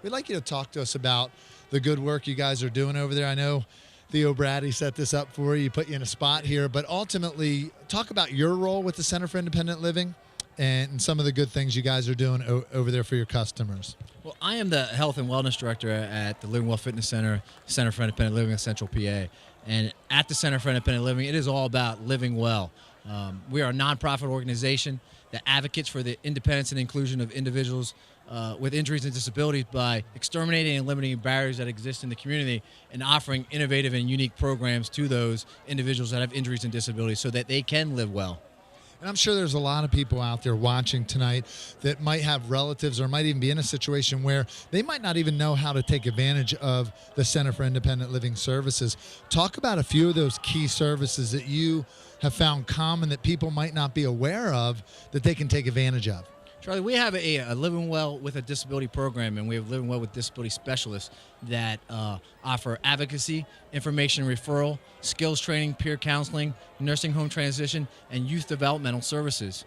We'd like you to talk to us about the good work you guys are doing over there. I know Theo Brady set this up for you, put you in a spot here, but ultimately talk about your role with the Center for Independent Living and some of the good things you guys are doing over there for your customers. Well, I am the Health and Wellness Director at the Living Well Fitness Center, Center for Independent Living in Central PA. And at the Center for Independent Living, it is all about living well. We are a nonprofit organization that advocates for the independence and inclusion of individuals with injuries and disabilities by exterminating and eliminating barriers that exist in the community and offering innovative and unique programs to those individuals that have injuries and disabilities so that they can live well. And I'm sure there's a lot of people out there watching tonight that might have relatives or might even be in a situation where they might not even know how to take advantage of the Center for Independent Living services. Talk about a few of those key services that you have found common that people might not be aware of that they can take advantage of. Charlie, we have a Living Well with a Disability program, and we have Living Well with Disability specialists that offer advocacy, information referral, skills training, peer counseling, nursing home transition, and youth developmental services,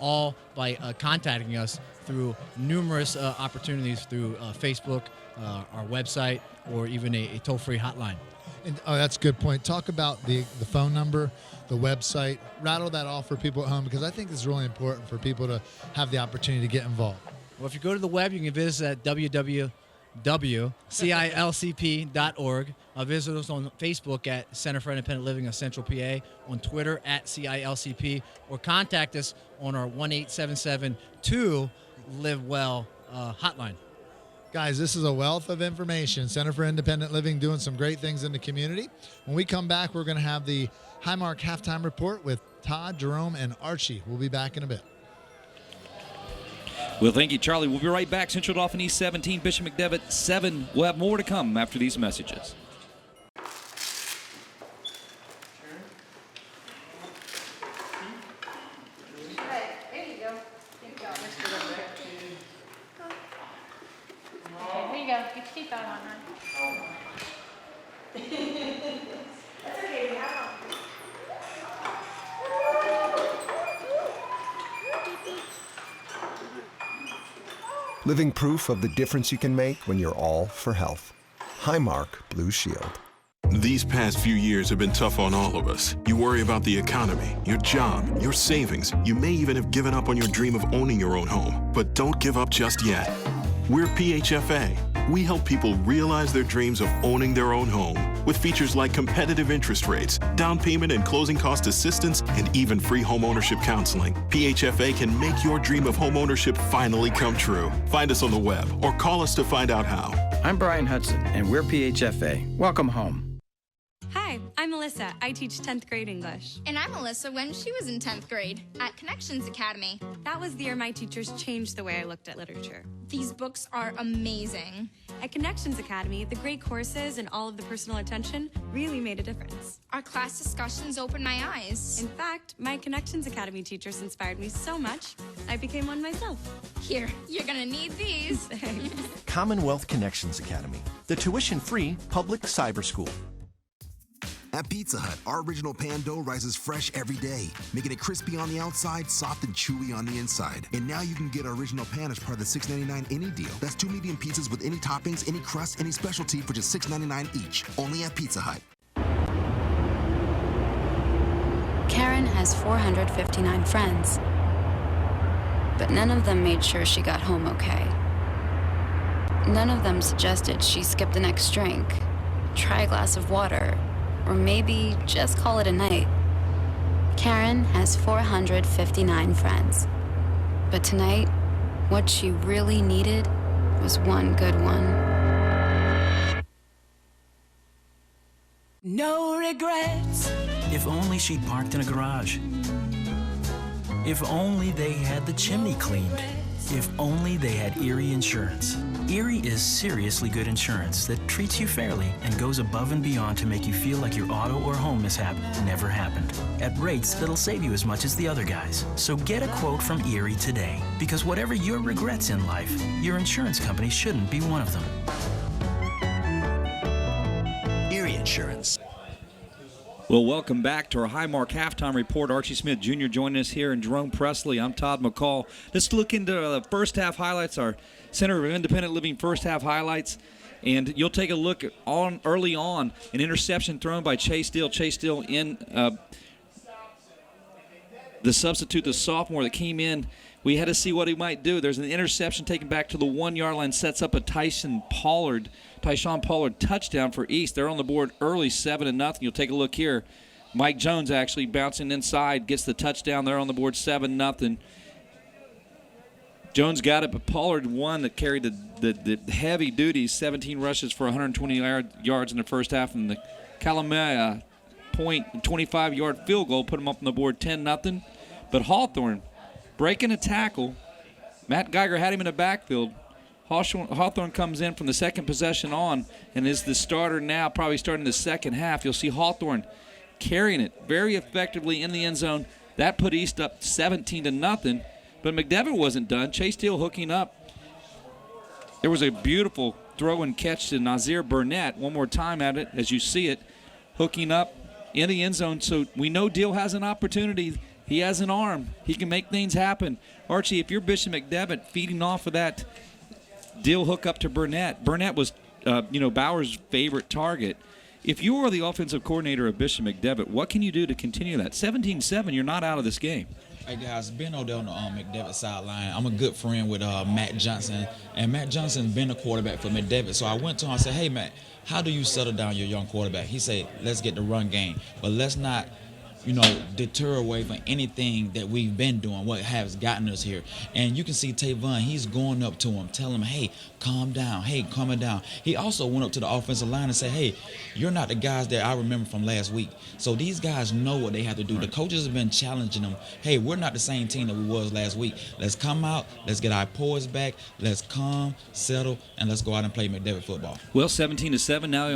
all by contacting us through numerous opportunities through Facebook, our website, or even a toll-free hotline. And, that's a good point. Talk about the phone number, the website. Rattle that off for people at home because I think it's really important for people to have the opportunity to get involved. Well, if you go to the web, you can visit us at www.cilcp.org. Visit us on Facebook at Center for Independent Living of Central PA, on Twitter at CILCP, or contact us on our 1-877-2-LIVE-WELL hotline. Guys, this is a wealth of information. Center for Independent Living doing some great things in the community. When we come back, we're going to have the Highmark Halftime Report with Todd, Jerome, and Archie. We'll be back in a bit. Well, thank you, Charlie. We'll be right back. Central Dauphin East 17, Bishop McDevitt 7. We'll have more to come after these messages. Living proof of the difference you can make when you're all for health. Highmark Blue Shield. These past few years have been tough on all of us. You worry about the economy, your job, your savings. You may even have given up on your dream of owning your own home. But don't give up just yet. We're PHFA. We help people realize their dreams of owning their own home with features like competitive interest rates, down payment and closing cost assistance, and even free homeownership counseling. PHFA can make your dream of homeownership finally come true. Find us on the web or call us to find out how. I'm Brian Hudson, and we're PHFA. Welcome home. Hi, I'm Melissa. I teach 10th grade English. And I'm Melissa when she was in 10th grade at Connections Academy. That was the year my teachers changed the way I looked at literature. These books are amazing. At Connections Academy, the great courses and all of the personal attention really made a difference. Our class discussions opened my eyes. In fact, my Connections Academy teachers inspired me so much, I became one myself. Here, you're gonna need these. Commonwealth Connections Academy, the tuition-free public cyber school. At Pizza Hut, our original pan dough rises fresh every day, making it crispy on the outside, soft and chewy on the inside. And now you can get our original pan as part of the $6.99 any deal. That's 2 medium pizzas with any toppings, any crust, any specialty for just $6.99 each. Only at Pizza Hut. Karen has 459 friends, but none of them made sure she got home okay. None of them suggested she skip the next drink, try a glass of water, or maybe just call it a night. Karen has 459 friends, but tonight, what she really needed was one good one. No regrets. If only she'd parked in a garage. If only they had the chimney cleaned. If only they had Erie Insurance. Erie is seriously good insurance that treats you fairly and goes above and beyond to make you feel like your auto or home mishap never happened, at rates that'll save you as much as the other guys. So get a quote from Erie today, because whatever your regrets in life, your insurance company shouldn't be one of them. Erie Insurance. Well, welcome back to our Highmark Halftime Report. Archie Smith Jr. joining us here, and Jerome Presley. I'm Todd McCall. Let's look into the first half highlights, our Center of Independent Living first half highlights. And you'll take a look at early on, an interception thrown by Chase Steele. Chase Steele in the substitute, the sophomore that came in. We had to see what he might do. There's an interception taken back to the 1-yard line, sets up a Tyshawn Pollard touchdown for East. They're on the board early, 7-0. You'll take a look here. Mike Jones actually bouncing inside, gets the touchdown. They're on the board 7-0. Jones got it, but Pollard won that carried the heavy duties, 17 rushes for 120 yards in the first half, and the Kalamaya point 25-yard field goal put them up on the board 10-0. But Hawthorne breaking a tackle. Matt Geiger had him in the backfield. Hawthorne comes in from the second possession on and is the starter now, probably starting the second half. You'll see Hawthorne carrying it very effectively in the end zone. That put East up 17-0. But McDevitt wasn't done. Chase Steele hooking up. There was a beautiful throw and catch to Nazir Burnett. One more time at it as you see it. Hooking up in the end zone. So we know Deal has an opportunity. He has an arm. He can make things happen. Archie, if you're Bishop McDevitt feeding off of that Deal hook up to Burnett. Burnett was, Bauer's favorite target. If you are the offensive coordinator of Bishop McDevitt, what can you do to continue that? 17-7, you're not out of this game. Hey guys, being over there on the McDevitt sideline, I'm a good friend with Matt Johnson, and Matt Johnson's been a quarterback for McDevitt. So I went to him and said, hey Matt, how do you settle down your young quarterback? He said, let's get the run game, but let's not deter away from anything that we've been doing, what has gotten us here. And you can see Tavon, he's going up to him, telling him, hey, calm down, hey, calm it down. He also went up to the offensive line and said, hey, you're not the guys that I remember from last week. So these guys know what they have to do. The coaches have been challenging them. Hey, we're not the same team that we was last week. Let's come out, let's get our poise back, let's calm, settle, and let's go out and play McDevitt football. Well, 17-7 now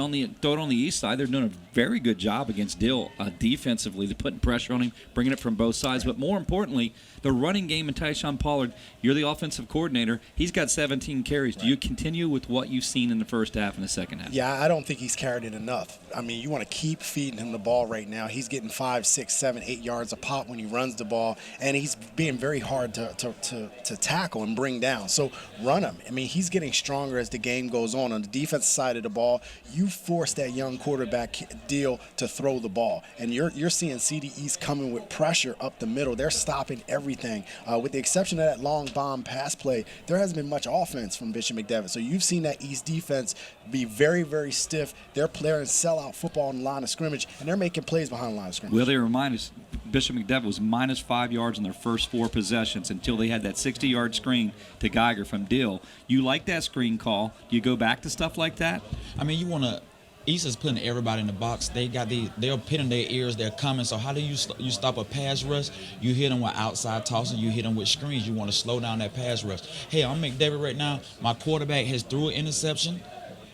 throw it on the east side. They're doing a very good job against Dill defensively. They're putting pressure on him, bringing it from both sides. But more importantly, the running game in Tyshawn Pollard, you're the offensive coordinator. He's got 17 carries. Do you continue with what you've seen in the first half and the second half? Yeah, I don't think he's carried it enough. I mean, you want to keep feeding him the ball right now. He's getting 5, 6, 7, 8 yards a pop when he runs the ball, and he's being very hard to tackle and bring down. So run him. I mean, he's getting stronger as the game goes on. On the defensive side of the ball, you force that young quarterback Deal to throw the ball, and you're seeing CD East coming with pressure up the middle. They're stopping everything. With the exception of that long bomb pass play, there hasn't been much offense from Bishop McDevitt. So you've seen that East defense be very, very stiff. They're playing sellout football on the line of scrimmage, and they're making plays behind the line of scrimmage. Well, they remind us Bishop McDevitt was minus 5 yards in their first 4 possessions until they had that 60-yard screen to Geiger from Dill. You like that screen call? Do you go back to stuff like that? I mean, you want to East is putting everybody in the box. They're pinning their ears. They're coming. So how do you stop a pass rush? You hit them with outside tossing. You hit them with screens. You want to slow down that pass rush. Hey, I'm McDevitt right now. My quarterback has threw an interception.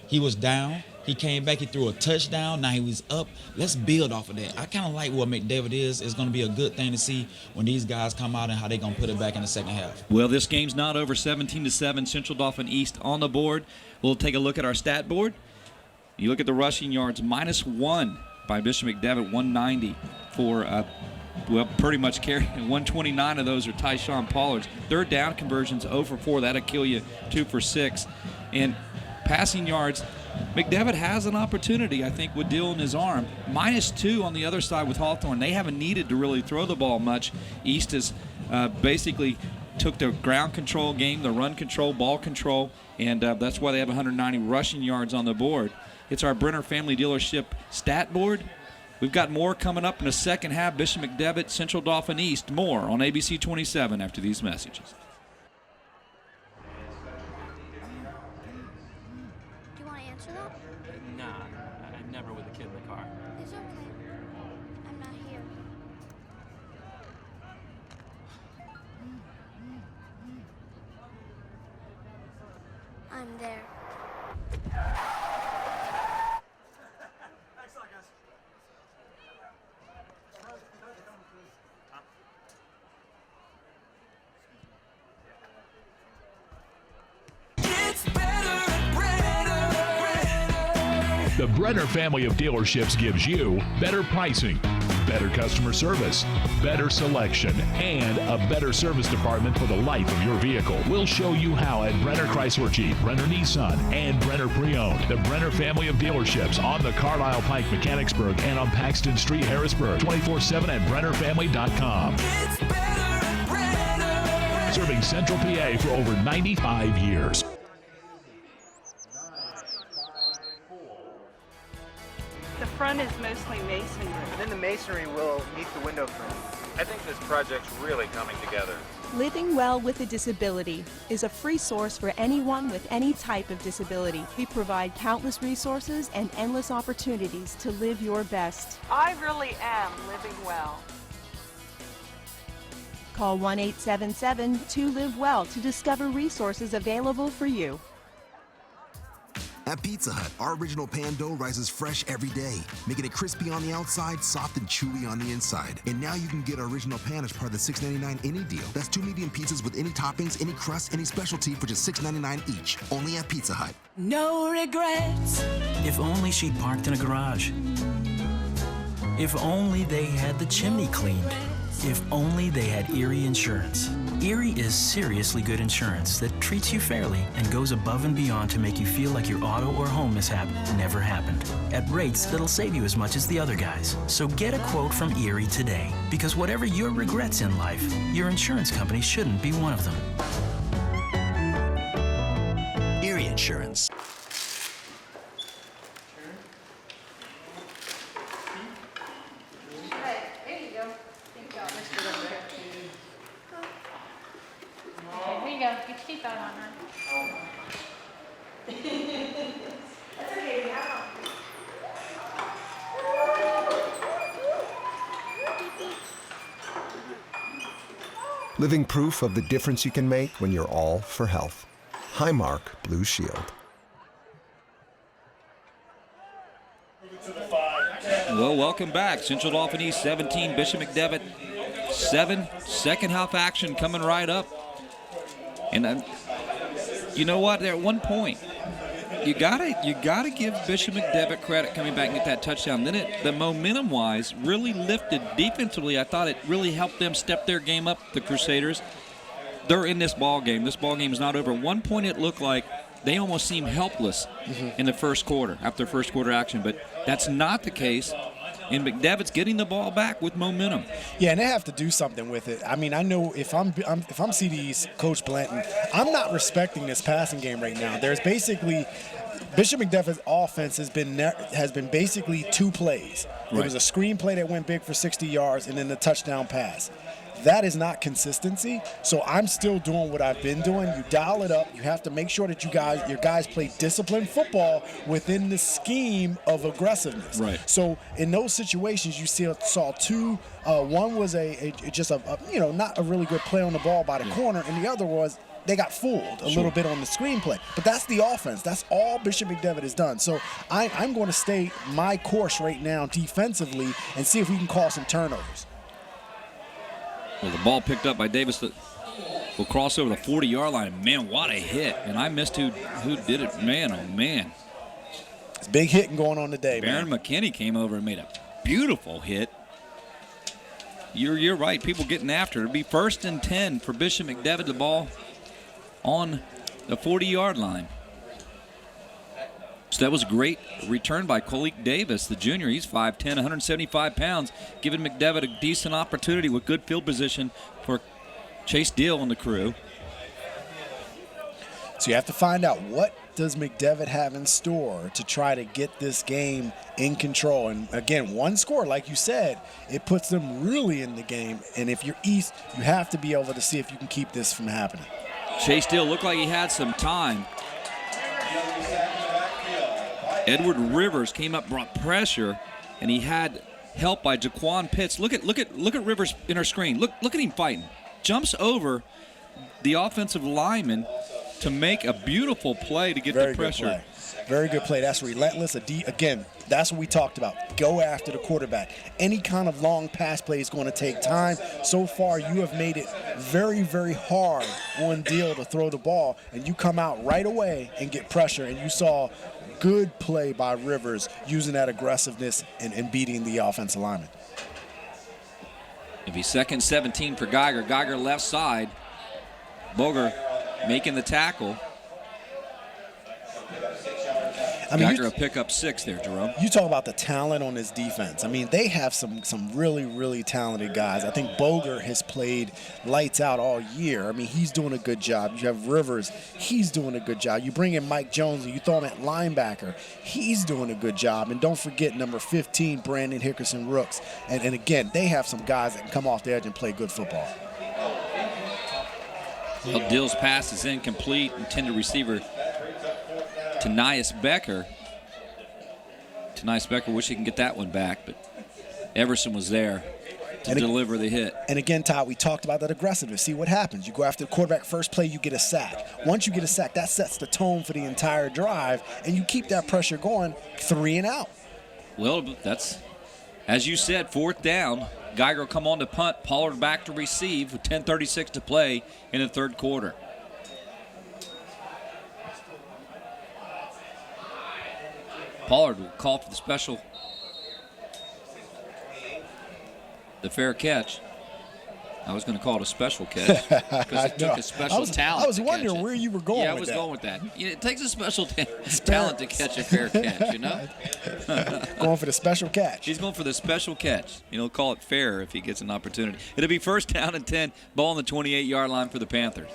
He was down. He came back. He threw a touchdown. Now he was up. Let's build off of that. I kind of like what McDevitt is. It's going to be a good thing to see when these guys come out and how they're going to put it back in the second half. Well, this game's not over. 17-7, Central Dauphin East on the board. We'll take a look at our stat board. You look at the rushing yards, -1 by Bishop McDevitt, 190 for, pretty much carrying. 129 of those are Tyshawn Pollard's. Third down conversions, 0 for 4. That'll kill you, 2 for 6. And passing yards, McDevitt has an opportunity, I think, with Dill in his arm. -2 on the other side with Hawthorne. They haven't needed to really throw the ball much. East has basically took the ground control game, the run control, ball control, and that's why they have 190 rushing yards on the board. It's our Brenner Family Dealership stat board. We've got more coming up in the second half. Bishop McDevitt, Central Dauphin East. More on ABC 27 after these messages. Do you want to answer that? Nah, I'm never with a kid in the car. It's okay. I'm not here. I'm there. The Brenner family of dealerships gives you better pricing, better customer service, better selection, and a better service department for the life of your vehicle. We'll show you how at Brenner Chrysler Jeep, Brenner Nissan, and Brenner Pre-Owned. The Brenner family of dealerships on the Carlisle Pike, Mechanicsburg, and on Paxton Street, Harrisburg. 24/7 at BrennerFamily.com. Serving Central PA for over 95 years. The front is mostly masonry. And then the masonry will meet the window frame. I think this project's really coming together. Living Well with a Disability is a free source for anyone with any type of disability. We provide countless resources and endless opportunities to live your best. I really am living well. Call 1-877-2-LIVE-WELL to discover resources available for you. At Pizza Hut, our original pan dough rises fresh every day, making it crispy on the outside, soft and chewy on the inside. And now you can get our original pan as part of the $6.99 any deal. That's 2 medium pizzas with any toppings, any crust, any specialty for just $6.99 each. Only at Pizza Hut. No regrets. If only she parked in a garage. If only they had the chimney cleaned. If only they had Erie Insurance. Erie is seriously good insurance that treats you fairly and goes above and beyond to make you feel like your auto or home mishap never happened, at rates that'll save you as much as the other guys. So get a quote from Erie today, because whatever your regrets in life, your insurance company shouldn't be one of them. Erie Insurance. Get your seatbelt on, hon. That's okay, we have Living proof of the difference you can make when you're all for health. Highmark Blue Shield. Well, welcome back. Central Dauphin East 17, Bishop McDevitt 7. Second half action coming right up. And you know what? There at one point, you gotta give Bishop McDevitt credit coming back and get that touchdown. Then the momentum-wise really lifted defensively. I thought it really helped them step their game up. The Crusaders, they're in this ball game. This ball game is not over. At one point, it looked like they almost seemed helpless in the first quarter after first quarter action, but that's not the case. And McDevitt's getting the ball back with momentum. Yeah, and they have to do something with it. I mean, I know if I'm CD's Coach Blanton, I'm not respecting this passing game right now. There's basically Bishop McDevitt's offense has been basically 2 plays. There was a screen play that went big for 60 yards, and then the touchdown pass. That is not consistency. So I'm still doing what I've been doing. You dial it up. You have to make sure that your guys play disciplined football within the scheme of aggressiveness. Right. So in those situations, you saw two. One was just not a really good play on the ball by the corner, and the other was they got fooled a little bit on the screenplay. But that's the offense. That's all Bishop McDevitt has done. So I'm going to stay my course right now defensively and see if we can cause some turnovers. Well, the ball picked up by Davis will cross over the 40-yard line. Man, what a hit. And I missed who did it. Man, oh, man. It's big hitting going on today, Baron McKinney came over and made a beautiful hit. You're right. People getting after it. It'll be 1st and 10 for Bishop McDevitt. The ball on the 40-yard line. So that was a great return by Kolik Davis, the junior. He's 5'10", 175 pounds, giving McDevitt a decent opportunity with good field position for Chase Deal and the crew. So you have to find out, what does McDevitt have in store to try to get this game in control? And again, one score, like you said, it puts them really in the game. And if you're East, you have to be able to see if you can keep this from happening. Chase Deal looked like he had some time. Edward Rivers came up, brought pressure, and he had help by Jaquan Pitts. Look at Rivers in our screen. Look at him fighting. Jumps over the offensive lineman to make a beautiful play to get the pressure. Very good play. That's relentless. Again, that's what we talked about. Go after the quarterback. Any kind of long pass play is going to take time. So far, you have made it very, very hard on Deal to throw the ball, and you come out right away and get pressure, and you saw good play by Rivers using that aggressiveness and beating the offensive lineman. It'll be 2nd 17 for Geiger. Geiger left side. Boger making the tackle. Geiger will pick up 6 there, Jerome. You talk about the talent on this defense. I mean, they have some really, really talented guys. I think Boger has played lights out all year. I mean, he's doing a good job. You have Rivers. He's doing a good job. You bring in Mike Jones and you throw him at linebacker. He's doing a good job. And don't forget number 15, Brandon Hickerson Rooks. And again, they have some guys that can come off the edge and play good football. Well, Dill's pass is incomplete. Intended receiver Tanias Becker. Tanias Becker wish he can get that one back, but Everson was there to deliver the hit. And again, Todd, we talked about that aggressiveness. See what happens. You go after the quarterback first play, you get a sack. Once you get a sack, that sets the tone for the entire drive, and you keep that pressure going 3 and out. Well, that's, as you said, 4th down. Geiger will come on to punt. Pollard back to receive with 10:36 to play in the 3rd quarter. Pollard will call for the fair catch. I was going to call it a special catch because it took a special talent. I was wondering where you were going with that. Yeah, I was going with that. It takes a special talent to catch a fair catch, you know? Going for the special catch. He's going for the special catch. He'll call it fair if he gets an opportunity. It'll be 1st down and 10, ball on the 28-yard line for the Panthers.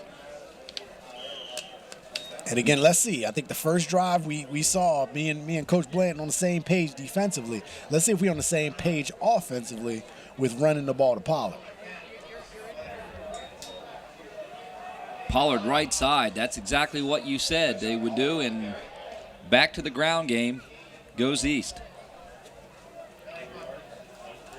And again, let's see. I think the first drive we saw me and Coach Blanton on the same page defensively. Let's see if we're on the same page offensively with running the ball to Pollard. Pollard right side. That's exactly what you said they would do. And back to the ground game goes East.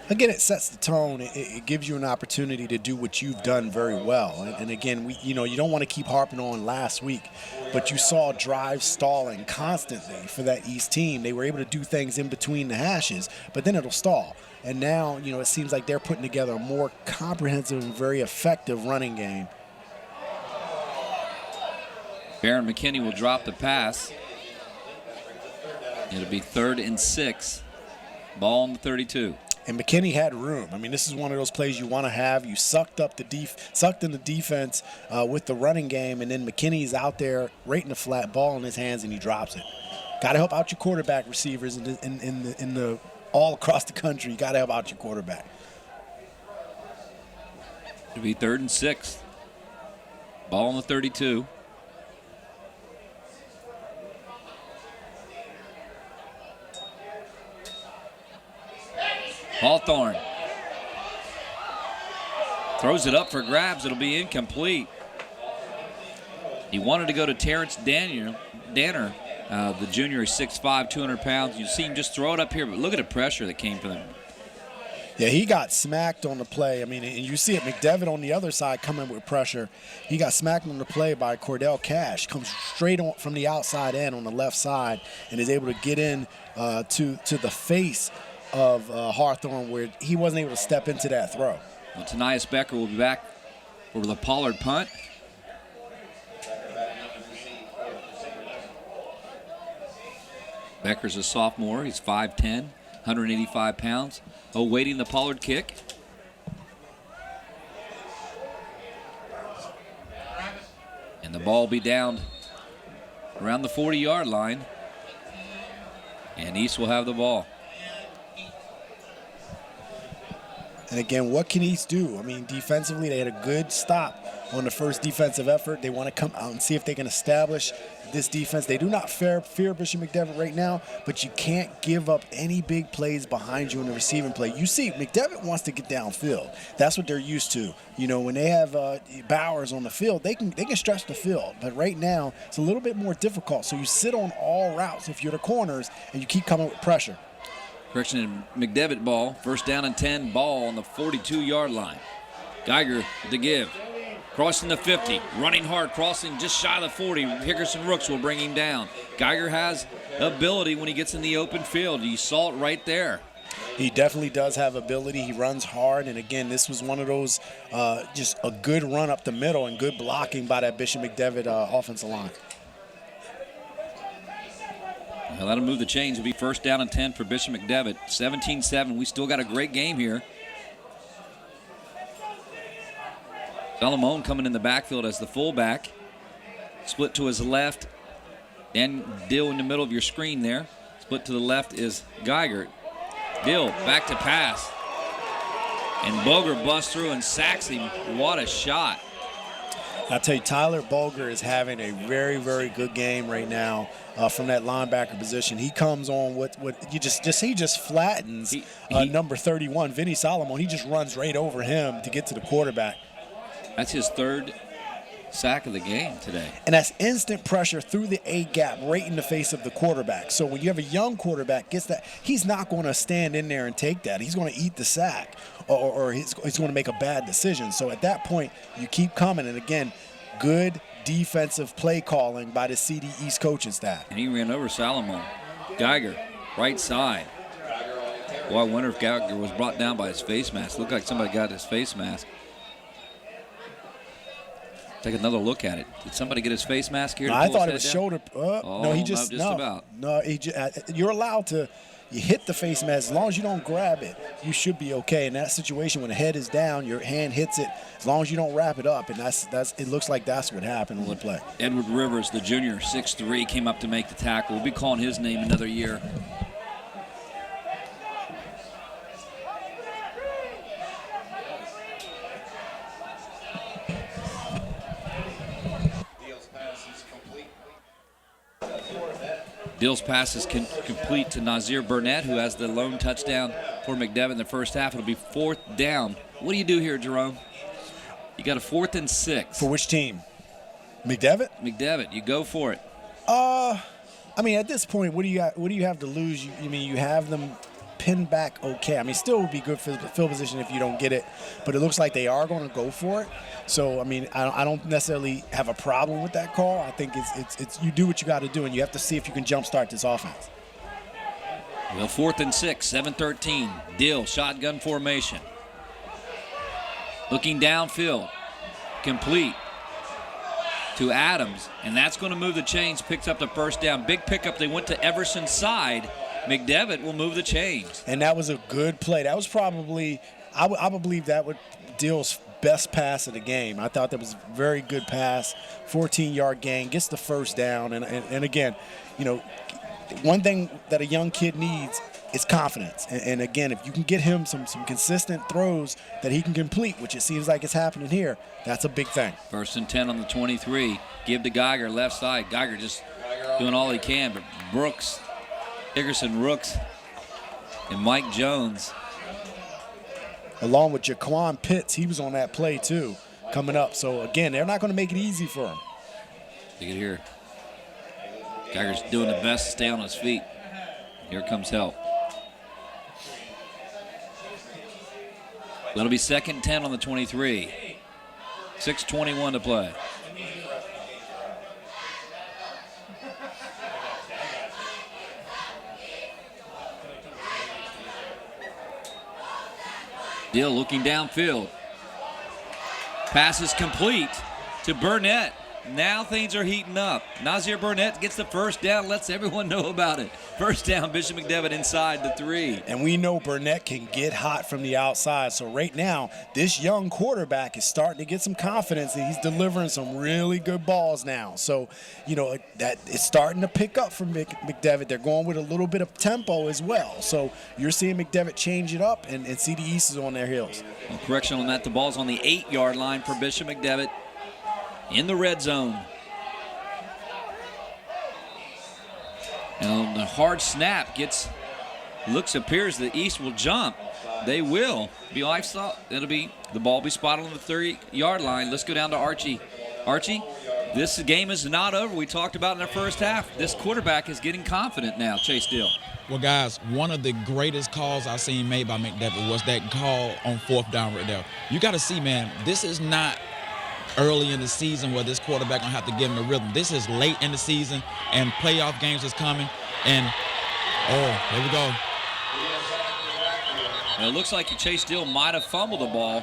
Again, it sets the tone. It gives you an opportunity to do what you've done very well. And again, you don't want to keep harping on last week, but you saw drives stalling constantly for that East team. They were able to do things in between the hashes, but then it'll stall. And now, it seems like they're putting together a more comprehensive and very effective running game. Baron McKinney will drop the pass. It'll be 3rd and 6. Ball on the 32. And McKinney had room. I mean, this is one of those plays you want to have. You sucked in the defense with the running game, and then McKinney's out there right in the flat, ball in his hands, and he drops it. Got to help out your quarterback receivers in the all across the country. You got to help out your quarterback. It'll be 3rd and 6. Ball on the 32. Hawthorne Throws it up for grabs. It'll be incomplete. He wanted to go to Terrence Danner. The junior is 6'5", 200 pounds. You see him just throw it up here, but look at the pressure that came from him. Yeah, he got smacked on the play. I mean, and you see it, McDevitt on the other side coming with pressure. He got smacked on the play by Cordell Cash. Comes straight on from the outside end on the left side and is able to get in to the face of Hawthorne where he wasn't able to step into that throw. Well, Tanias Becker will be back for the Pollard punt. Becker's a sophomore. He's 5'10", 185 pounds. Awaiting the Pollard kick. And the ball will be down around the 40-yard line. And East will have the ball. And again, what can East do? I mean, defensively, they had a good stop on the first defensive effort. They want to come out and see if they can establish this defense. They do not fear Bishop McDevitt right now, but you can't give up any big plays behind you in the receiving play. You see, McDevitt wants to get downfield. That's what they're used to. You know, when they have Bowers on the field, they can stretch the field. But right now, it's a little bit more difficult. So you sit on all routes if you're the corners and you keep coming with pressure. Correction, McDevitt ball. First down and 10, ball on the 42-yard line. Geiger to give. Crossing the 50, running hard, crossing just shy of the 40. Hickerson Rooks will bring him down. Geiger has ability when he gets in the open field. You saw it right there. He definitely does have ability. He runs hard. And again, this was one of those just a good run up the middle and good blocking by that Bishop McDevitt offensive line. Well, that'll move the chains. It'll be first down and 10 for Bishop McDevitt. 17-7. We still got a great game here. Salamone coming in the backfield as the fullback. Split to his left. Dan Dill in the middle of your screen there. Split to the left is Geiger. Dill back to pass. And Boger busts through and sacks him. What a shot. I'll tell you, Tyler Boger is having a very, very good game right now from that linebacker position. He comes on with he just flattens number 31, Vinny Solomon. He just runs right over him to get to the quarterback. That's his third sack of the game today. And that's instant pressure through the A gap right in the face of the quarterback. So when you have a young quarterback gets that, he's not going to stand in there and take that. He's going to eat the sack or he's going to make a bad decision. So at that point, you keep coming. And again, good defensive play calling by the CD East coaching staff. And he ran over Salomon. Geiger, right side. Well, I wonder if Geiger was brought down by his face mask. Looked like somebody got his face mask. Take another look at it. Did somebody get his face mask here? No, I thought it was shoulder. No, he just about. No, you're allowed to. You hit the face mask as long as you don't grab it. You should be okay in that situation. When the head is down, your hand hits it. As long as you don't wrap it up, and that's. It looks like that's what happened on the play. Edward Rivers, the junior, 6'3", came up to make the tackle. We'll be calling his name another year. Dill's pass is complete to Nazir Burnett, who has the lone touchdown for McDevitt in the first half. It'll be fourth down. What do you do here, Jerome? You got a 4th and 6. For which team? McDevitt? McDevitt. You go for it. I mean, at this point, what do you have to lose? You have them pinned back okay. I mean, still would be good for the field position if you don't get it, but it looks like they are going to go for it. So, I mean, I don't necessarily have a problem with that call. I think it's you do what you got to do, and you have to see if you can jumpstart this offense. Well, 4th and 6, 7-13. Dill, shotgun formation. Looking downfield. Complete to Adams, and that's going to move the chains. Picks up the first down. Big pickup. They went to Everson's side. McDevitt will move the chains. And that was a good play. That was probably, I would believe that was Dill's best pass of the game. I thought that was a very good pass, 14-yard gain, gets the first down. And again, you know, one thing that a young kid needs is confidence. And again, if you can get him some consistent throws that he can complete, which it seems like it's happening here, that's a big thing. 1st and 10 on the 23. Give to Geiger, left side. Geiger just doing all he can, but Brooks, Hickerson Rooks, and Mike Jones along with Jaquan Pitts. He was on that play too, coming up. So again, they're not going to make it easy for him. You can hear Geiger's doing the best to stay on his feet. Here comes help. That'll be 2nd and 10 on the 23. 6:21 to play. Dill looking downfield. Pass is complete to Burnett. Now things are heating up. Nazir Burnett gets the first down, lets everyone know about it. First down, Bishop McDevitt inside the 3. And we know Burnett can get hot from the outside. So right now, this young quarterback is starting to get some confidence, and he's delivering some really good balls now. So, that it's starting to pick up for McDevitt. They're going with a little bit of tempo as well. So you're seeing McDevitt change it up, and CD East is on their heels. Well, correction on that, the ball's on the 8-yard line for Bishop McDevitt. In the red zone. And the hard snap appears the East will jump. They will. It'll be the ball be spotted on the 30-yard line. Let's go down to Archie. Archie, this game is not over. We talked about in the first half. This quarterback is getting confident now, Chase Dill. Well, guys, one of the greatest calls I've seen made by McDevitt was that call on 4th down right there. You got to see, man, this is not early in the season where this quarterback gonna have to give him a rhythm. This is late in the season, and playoff games is coming. And here we go. Well, it looks like Chase Dill might have fumbled the ball,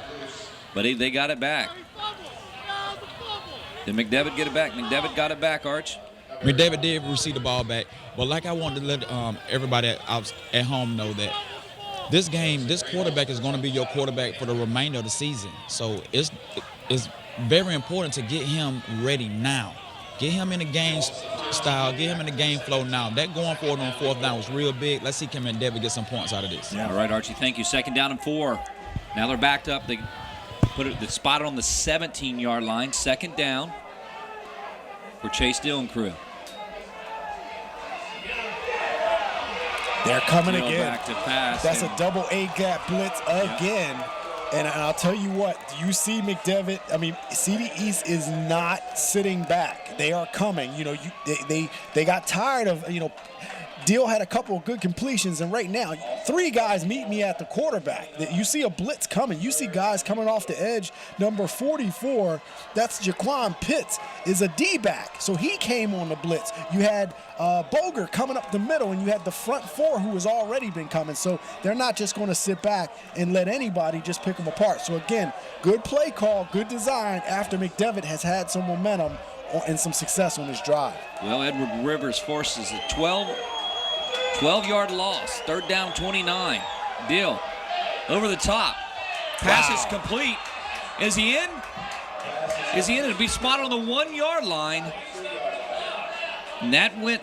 but they got it back. Did McDevitt get it back? McDevitt got it back, Arch. McDevitt did receive the ball back, but like I wanted to let everybody out at home know that this quarterback is going to be your quarterback for the remainder of the season. So it's very important to get him ready now. Get him in the game style. Get him in the game flow now. That going forward on 4th down was real big. Let's see can McDevitt get some points out of this. Yeah. All right, Archie, thank you. 2nd down and 4. Now they're backed up. They put it spotted on the 17-yard line. 2nd down for Chase Dill and crew. They're coming Dill again. Back to pass. That's a double A-gap blitz again. Yeah. And I'll tell you what, you see McDevitt, CD East is not sitting back. They are coming. They got tired of, Dill had a couple of good completions, and right now, 3 guys meet me at the quarterback. You see a blitz coming. You see guys coming off the edge. Number 44, that's Jaquan Pitts, is a D-back, so he came on the blitz. You had Boger coming up the middle, and you had the front 4 who has already been coming. So they're not just going to sit back and let anybody just pick them apart. So again, good play call, good design after McDevitt has had some momentum and some success on this drive. Well, Edward Rivers forces a 12-yard loss. 3rd down, 29. Dill over the top. Pass is complete. Is he in? Is he in? It'll be spotted on the 1-yard line. And that went.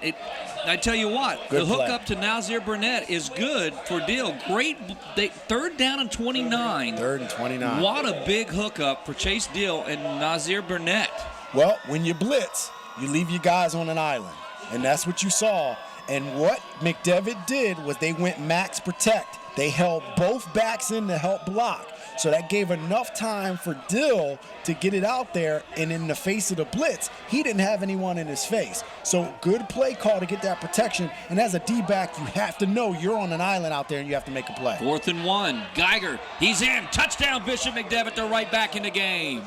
I tell you what, good the hook play. Up to Nazir Burnett is good for Dill. Great. 3rd down and 29. 3rd and 29. What a big hookup for Chase Dill and Nazir Burnett. Well, when you blitz, you leave your guys on an island, and that's what you saw. And what McDevitt did was they went max protect. They held both backs in to help block. So that gave enough time for Dill to get it out there, and in the face of the blitz, he didn't have anyone in his face. So good play call to get that protection, and as a D-back, you have to know you're on an island out there and you have to make a play. 4th and 1. Geiger, he's in. Touchdown, Bishop McDevitt. They're right back in the game.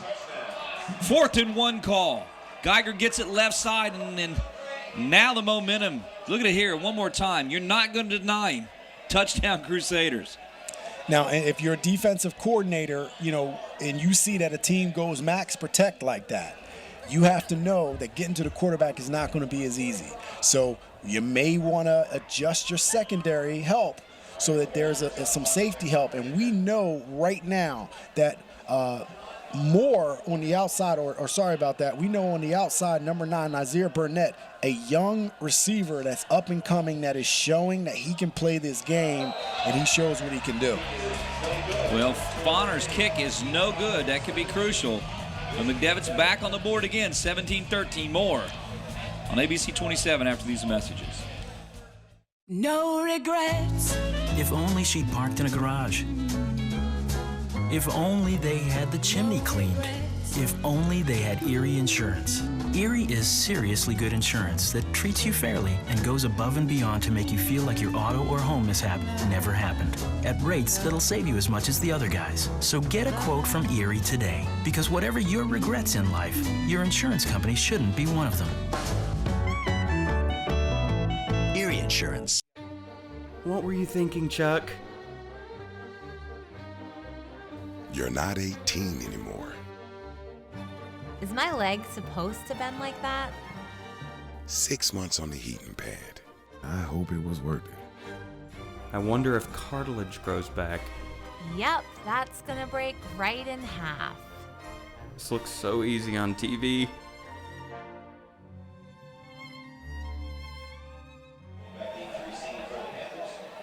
4th and 1 call. Geiger gets it left side, and then now the momentum. Look at it here one more time. You're not going to deny him. Touchdown, Crusaders. Now, if you're a defensive coordinator, and you see that a team goes max protect like that, you have to know that getting to the quarterback is not going to be as easy. So you may want to adjust your secondary help so that there's some safety help. And we know right now that more on the outside, or sorry about that, we know on the outside, number 9, Nazir Burnett, a young receiver that's up and coming, that is showing that he can play this game, and he shows what he can do. Well, Bonner's kick is no good. That could be crucial. But McDevitt's back on the board again, 17-13 more on ABC 27 after these messages. No regrets. If only she'd parked in a garage. If only they had the chimney cleaned. If only they had Erie Insurance. Erie is seriously good insurance that treats you fairly and goes above and beyond to make you feel like your auto or home mishap never happened, at rates that'll save you as much as the other guys. So get a quote from Erie today, because whatever your regrets in life, your insurance company shouldn't be one of them. Erie Insurance. What were you thinking, Chuck? You're not 18 anymore. Is my leg supposed to bend like that? 6 months on the heating pad. I hope it was worth it. I wonder if cartilage grows back. Yep, that's gonna break right in half. This looks so easy on TV.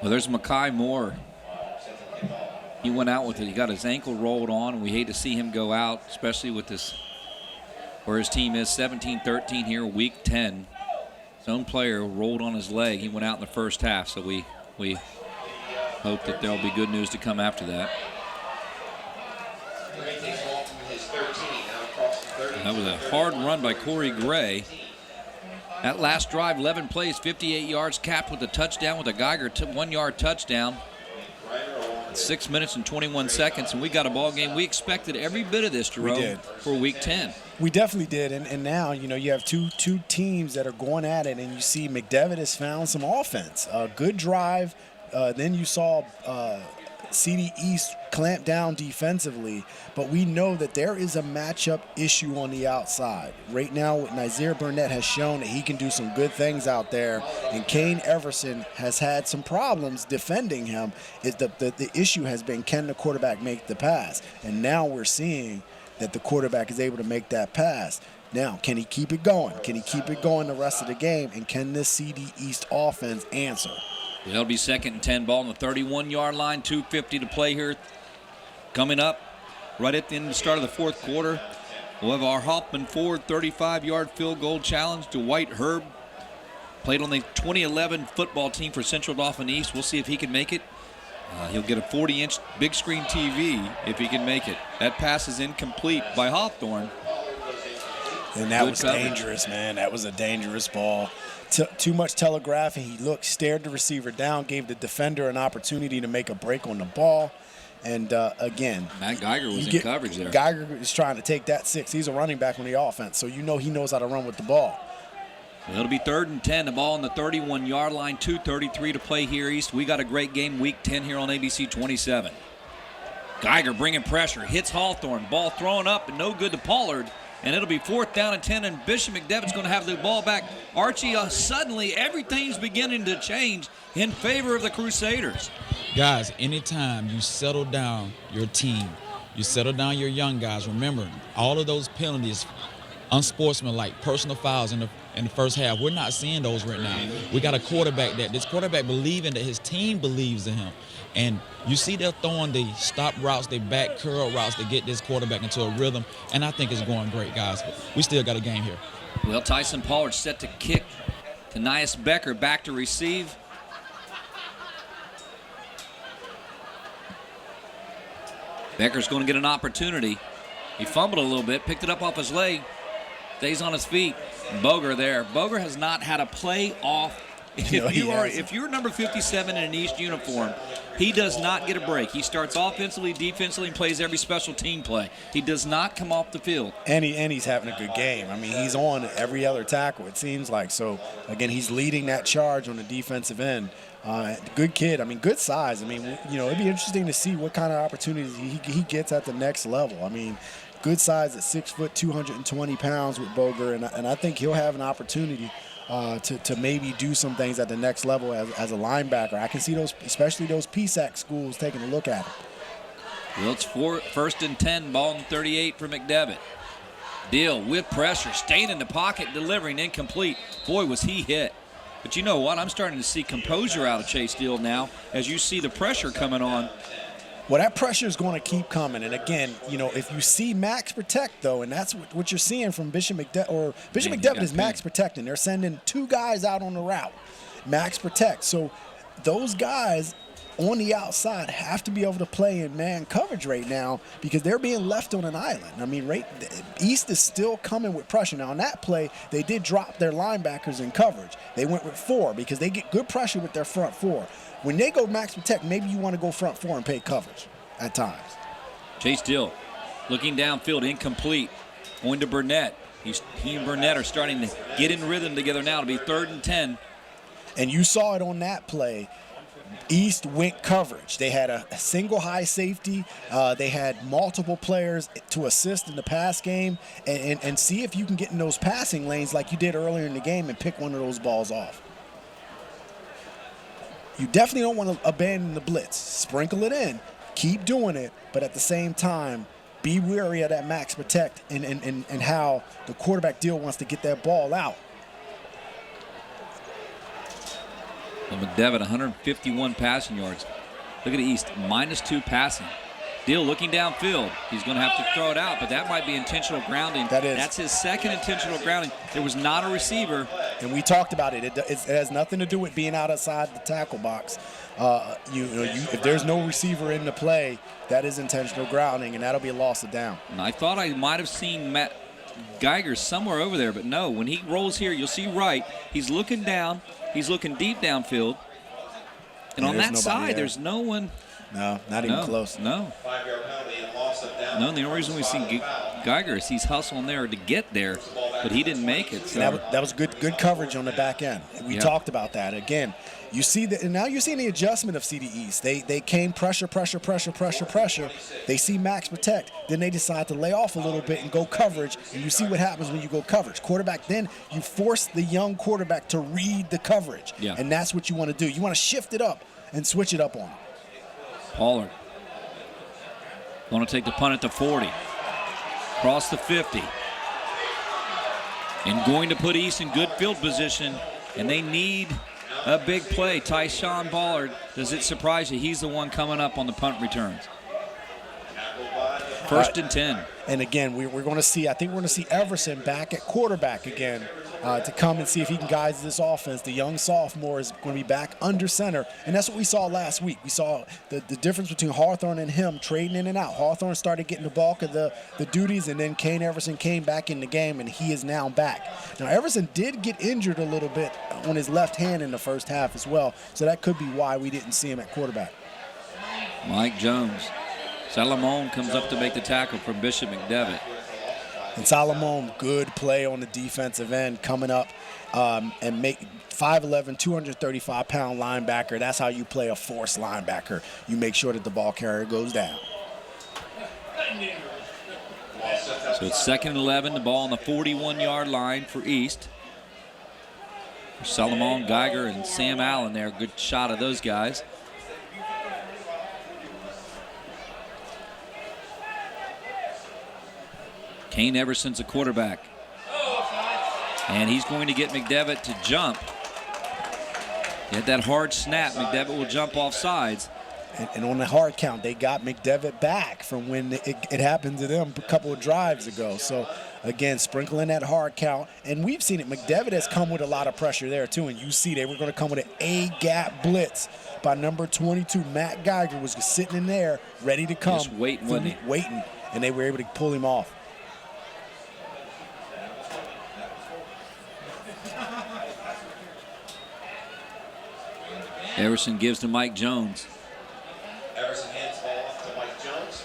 Well, there's Mekhi Moore. He went out with it. He got his ankle rolled on, and we hate to see him go out, especially with this, where his team is 17-13 here, week 10. His own player rolled on his leg. He went out in the first half, so we hope that there'll be good news to come after that. That was a hard run by Corey Gray. That last drive, 11 plays, 58 yards, capped with a touchdown with a Geiger 1-yard touchdown. 6 minutes and 21 seconds, and we got a ball game. We expected every bit of this, Jerome, for week 10. We definitely did, and now, you know, you have two teams that are going at it, and you see McDevitt has found some offense. A good drive. Then you saw CD East clamp down defensively, but we know that there is a matchup issue on the outside. Right now, Nazir Burnett has shown that he can do some good things out there, and Kane Everson has had some problems defending him. The issue has been, can the quarterback make the pass? And now we're seeing that the quarterback is able to make that pass. Now, can he keep it going? Can he keep it going the rest of the game? And can this CD East offense answer? It'll be 2nd and 10, ball on the 31-yard line, 2:50 to play here. Coming up right at the end of the start of the fourth quarter, we'll have our Hoffman Ford 35-yard field goal challenge. Dwight Herb played on the 2011 football team for Central Dauphin East. We'll see if he can make it. He'll get a 40-inch big screen TV if he can make it. That pass is incomplete by Hawthorne. And that was dangerous, man. That was a dangerous ball. Too much telegraphing. He looked, stared the receiver down, gave the defender an opportunity to make a break on the ball. And again, Matt Geiger was in coverage there. Geiger is trying to take that 6. He's a running back on the offense, so you know he knows how to run with the ball. Well, it'll be 3rd and 10, the ball on the 31-yard line, 2:33 to play here east. We got a great game, week 10 here on ABC 27. Geiger bringing pressure, hits Hawthorne, ball thrown up and no good to Pollard. And it'll be 4th down and 10, and Bishop McDevitt's going to have the ball back. Archie, suddenly everything's beginning to change in favor of the Crusaders. Guys, anytime you settle down your team, you settle down your young guys, remember, all of those penalties, unsportsmanlike, personal fouls in the first half, we're not seeing those right now. We got a quarterback this quarterback believing that his team believes in him. And you see they're throwing the stop routes, the back curl routes to get this quarterback into a rhythm. And I think it's going great, guys. But we still got a game here. Well, Tyson Pollard set to kick. Tanias Becker back to receive. Becker's going to get an opportunity. He fumbled a little bit, picked it up off his leg, stays on his feet. Boger there. Boger has not had a play off. If you're number 57 in an East uniform, he does not get a break. He starts offensively, defensively, and plays every special team play. He does not come off the field. And he's having a good game. I mean, he's on every other tackle, it seems like. So, again, he's leading that charge on the defensive end. Good kid. I mean, good size. I mean, you know, it'd be interesting to see what kind of opportunities he gets at the next level. I mean, good size at 6 foot, 220 pounds with Boger, and I think he'll have an opportunity to maybe do some things at the next level as a linebacker. I can see those, especially those PSAC schools, taking a look at him. Well, it's 1st and 10, ball on 38 for McDevitt. Deal with pressure, staying in the pocket, delivering incomplete. Boy, was he hit. But you know what? I'm starting to see composure out of Chase Deal now as you see the pressure coming on. Well, that pressure is going to keep coming. And again, you know, if you see max protect, though, and that's what you're seeing from Bishop McDevitt, or Bishop McDevitt is max protecting. They're sending 2 guys out on the route, max protect. So those guys, on the outside have to be able to play in man coverage right now because they're being left on an island. I mean, East is still coming with pressure. Now, on that play, they did drop their linebackers in coverage. They went with 4 because they get good pressure with their front 4. When they go max protect, maybe you want to go front 4 and pay coverage at times. Chase Dill looking downfield, incomplete. Going to Burnett. He and Burnett are starting to get in rhythm together now to be 3rd and 10. And you saw it on that play. East went coverage. They had a single high safety. They had multiple players to assist in the pass game and see if you can get in those passing lanes like you did earlier in the game and pick one of those balls off. You definitely don't want to abandon the blitz. Sprinkle it in. Keep doing it, but at the same time, be wary of that max protect and how the quarterback deal wants to get that ball out. Well, McDevitt, 151 passing yards. Look at the East, -2 passing. Dill looking downfield. He's going to have to throw it out, but that might be intentional grounding. That is. That's his second intentional grounding. There was not a receiver. And we talked about it. It has nothing to do with being outside the tackle box. If there's no receiver in the play, that is intentional grounding, and that'll be a loss of down. And I thought I might have seen Matt Geiger somewhere over there, but no. When he rolls here, you'll see right. He's looking down. He's looking deep downfield. And on that side, there's no one. No, not even close. No. No, the only reason we see Geiger is he's hustling there to get there, but he didn't make it. So. That was good coverage on the back end. We talked about that. Again, you see that, and now you're seeing the adjustment of CD East. They came pressure. They see max protect. Then they decide to lay off a little bit and go coverage, and you see what happens when you go coverage. Quarterback, then you force the young quarterback to read the coverage, and that's what you want to do. You want to shift it up and switch it up on him. Pollard going to take the punt at the 40. Across the 50. And going to put East in good field position. And they need a big play. Tyshawn Pollard, does it surprise you? He's the one coming up on the punt returns. 1st and 10. And again, we're going to see, I think we're going to see Everson back at quarterback again to come and see if he can guide this offense. The young sophomore is going to be back under center, and that's what we saw last week. We saw the difference between Hawthorne and him trading in and out. Hawthorne started getting the bulk of the duties, and then Kane Everson came back in the game, and he is now back. Now, Everson did get injured a little bit on his left hand in the first half as well, so that could be why we didn't see him at quarterback. Mike Jones. Salomon comes up to make the tackle from Bishop McDevitt. And Salomon, good play on the defensive end, coming up and make 5'11", 235-pound linebacker. That's how you play a force linebacker. You make sure that the ball carrier goes down. So it's 2nd and 11, the ball on the 41-yard line for East. Salomon, Geiger, and Sam Allen there. Good shot of those guys. Kane Everson's a quarterback. And he's going to get McDevitt to jump. Get that hard snap. McDevitt will jump off sides. And on the hard count, they got McDevitt back from when it happened to them a couple of drives ago. So, again, sprinkling that hard count. And we've seen it. McDevitt has come with a lot of pressure there, too. And you see they were going to come with an A-gap blitz by number 22. Matt Geiger was just sitting in there, ready to come. Just waiting, wasn't he? Waiting. And they were able to pull him off. Everson gives to Mike Jones. Everson hands the ball off to Mike Jones.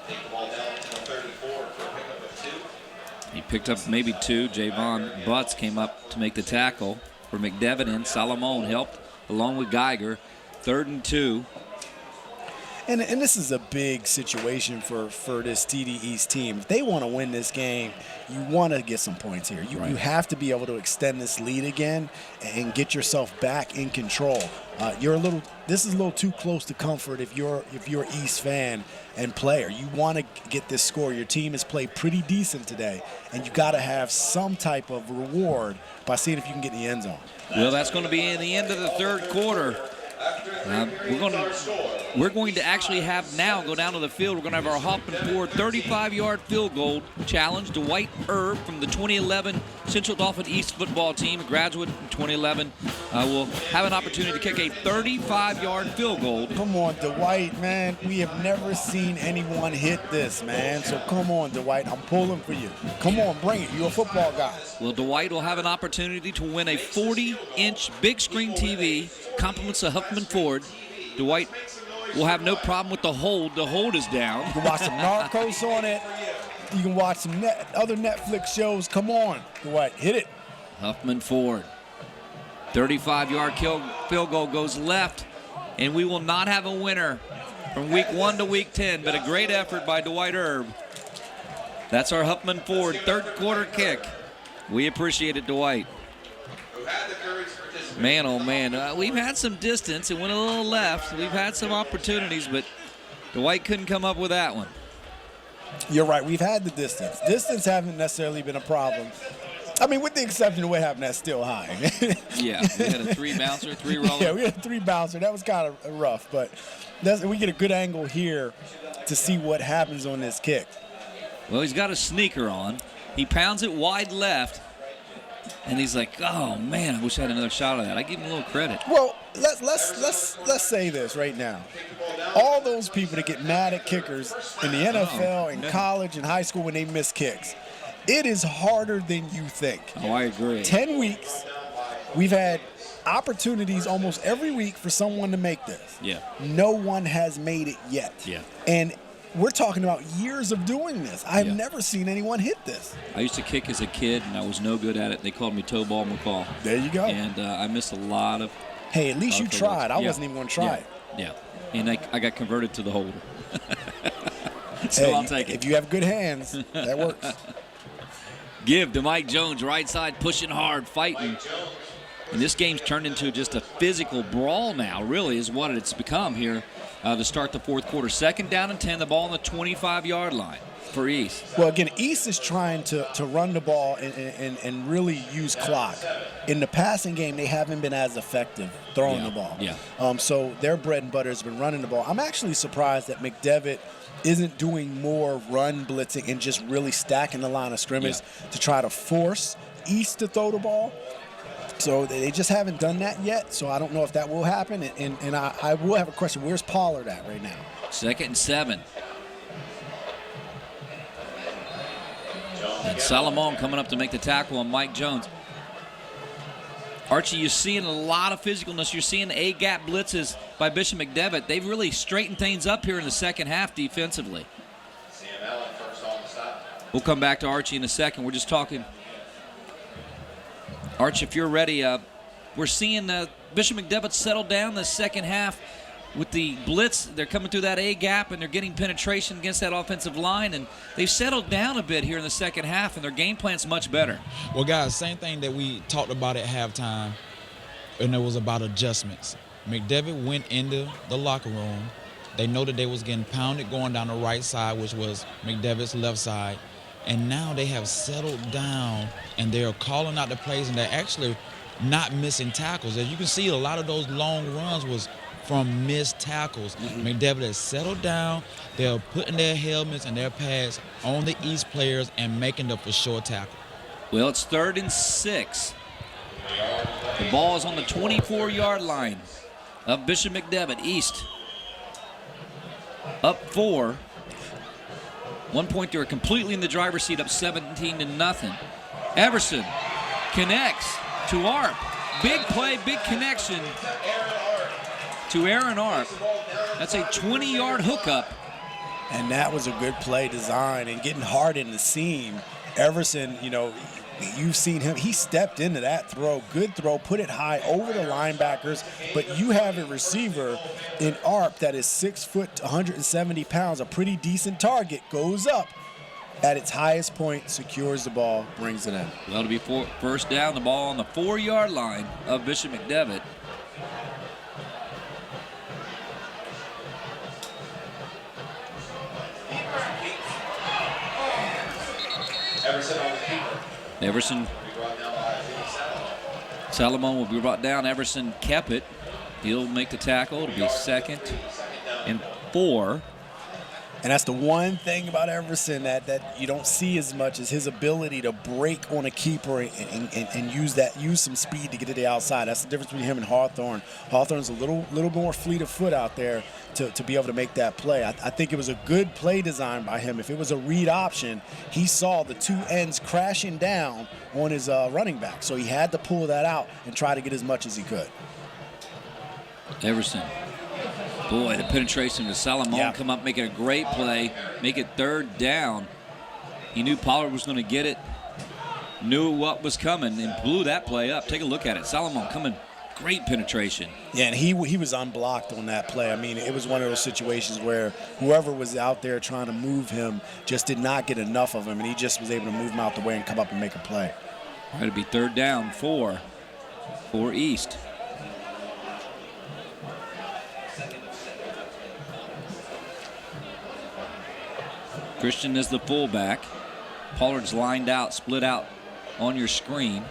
Take the ball down to the 34 for a pickup of 2. He picked up maybe 2. Javon Butts came up to make the tackle for McDevitt, and Salomon helped along with Geiger. 3rd and 2. And this is a big situation for this TD East team. If they want to win this game, you want to get some points here. You have to be able to extend this lead again and get yourself back in control. This is a little too close to comfort if you're an East fan and player. You want to get this score. Your team has played pretty decent today, and you got to have some type of reward by seeing if you can get in the end zone. Well, that's going to be in the end of the 3rd quarter. We're going to actually have now go down to the field. We're going to have our Hoffman Ford 35-yard field goal challenge. Dwight Erb from the 2011 Central Dauphin East football team, a graduate in 2011, will have an opportunity to kick a 35-yard field goal. Come on, Dwight, man. We have never seen anyone hit this, man. So come on, Dwight. I'm pulling for you. Come on, bring it. You're a football guy. Well, Dwight will have an opportunity to win a 40-inch big screen TV, compliments of Huffman Ford. Dwight will have no problem with the hold. The hold is down. You can watch some Narcos on it. You can watch some other Netflix shows. Come on, Dwight, hit it. Huffman Ford. 35-yard field goal goes left, and we will not have a winner from week 1 to week 10, but a great effort by Dwight Erb. That's our Huffman Ford third quarter kick. We appreciate it, Dwight. Man, oh man, we've had some distance. It went a little left. We've had some opportunities, but Dwight couldn't come up with that one. You're right. We've had the distance. Distance haven't necessarily been a problem. I mean, with the exception of what happened at Still High. Yeah, we had a 3-bouncer, 3-roller. Yeah, we had a 3-bouncer. That was kind of rough, but we get a good angle here to see what happens on this kick. Well, he's got a sneaker on. He pounds it wide left, and he's like, "Oh man, I wish I had another shot of that." I give him a little credit. Well, let's say this right now. All those people that get mad at kickers in the NFL, in college, and high school when they miss kicks, it is harder than you think. Oh, I agree. 10 weeks, we've had opportunities almost every week for someone to make this. Yeah. No one has made it yet. Yeah. And we're talking about years of doing this. I've never seen anyone hit this. I used to kick as a kid, and I was no good at it. They called me Toe Ball McCall. There you go. And I missed a lot of. Hey, at least you tried. I wasn't even going to try it. Yeah. And I got converted to the holder. So I'll take it. If you have good hands, that works. Give to Mike Jones, right side, pushing hard, fighting. And this game's turned into just a physical brawl now, really, is what it's become here to start the fourth quarter. 2nd down and 10, the ball on the 25-yard line for East. Well, again, East is trying to run the ball and really use clock. In the passing game, they haven't been as effective throwing the ball. Yeah. So their bread and butter has been running the ball. I'm actually surprised that McDevitt isn't doing more run blitzing and just really stacking the line of scrimmage to try to force East to throw the ball. So they just haven't done that yet, so I don't know if that will happen. And I will have a question. Where's Pollard at right now? 2nd and 7. And Salomon coming up to make the tackle on Mike Jones. Archie, you're seeing a lot of physicalness. You're seeing A-gap blitzes by Bishop McDevitt. They've really straightened things up here in the second half defensively. We'll come back to Archie in a second. We're just talking. Arch, if you're ready, we're seeing Bishop McDevitt settle down the second half with the blitz. They're coming through that A-gap, and they're getting penetration against that offensive line, and they've settled down a bit here in the second half, and their game plan's much better. Well, guys, same thing that we talked about at halftime, and it was about adjustments. McDevitt went into the locker room. They know that they was getting pounded going down the right side, which was McDevitt's left side. And now they have settled down, and they're calling out the plays, and they're actually not missing tackles. As you can see, a lot of those long runs was from missed tackles. McDevitt has settled down. They're putting their helmets and their pads on the East players and making the for sure tackle. Well, it's 3rd and 6. The ball is on the 24-yard line of Bishop McDevitt. East up 4. 1 point, they were completely in the driver's seat, up 17-0. Everson connects to Arp. Big play, big connection to Aaron Arp. That's a 20-yard hookup. And that was a good play design and getting hard in the seam. Everson, you've seen him. He stepped into that throw. Good throw, put it high over the linebackers. But you have a receiver in Arp that is 6 foot, 170 pounds, a pretty decent target, goes up at its highest point, secures the ball, brings it in. Well, to be first down, the ball on the 4-yard line of Bishop McDevitt. Everson. Salomon will be brought down. Everson kept it. He'll make the tackle. It'll be 2nd and 4. And that's the one thing about Everson that you don't see as much, is his ability to break on a keeper and use some speed to get to the outside. That's the difference between him and Hawthorne. Hawthorne's a little more fleet of foot out there to be able to make that play. I think it was a good play design by him. If it was a read option, he saw the two ends crashing down on his running back. So he had to pull that out and try to get as much as he could. Everson. Boy, the penetration to Salomon come up, making a great play, make it third down. He knew Pollard was going to get it, knew what was coming, and blew that play up. Take a look at it. Salomon coming, great penetration. Yeah, and he was unblocked on that play. I mean, it was one of those situations where whoever was out there trying to move him just did not get enough of him, and he just was able to move him out the way and come up and make a play. All right, it'll be third down for East. Christian is the fullback. Pollard's lined out, split out on your screen.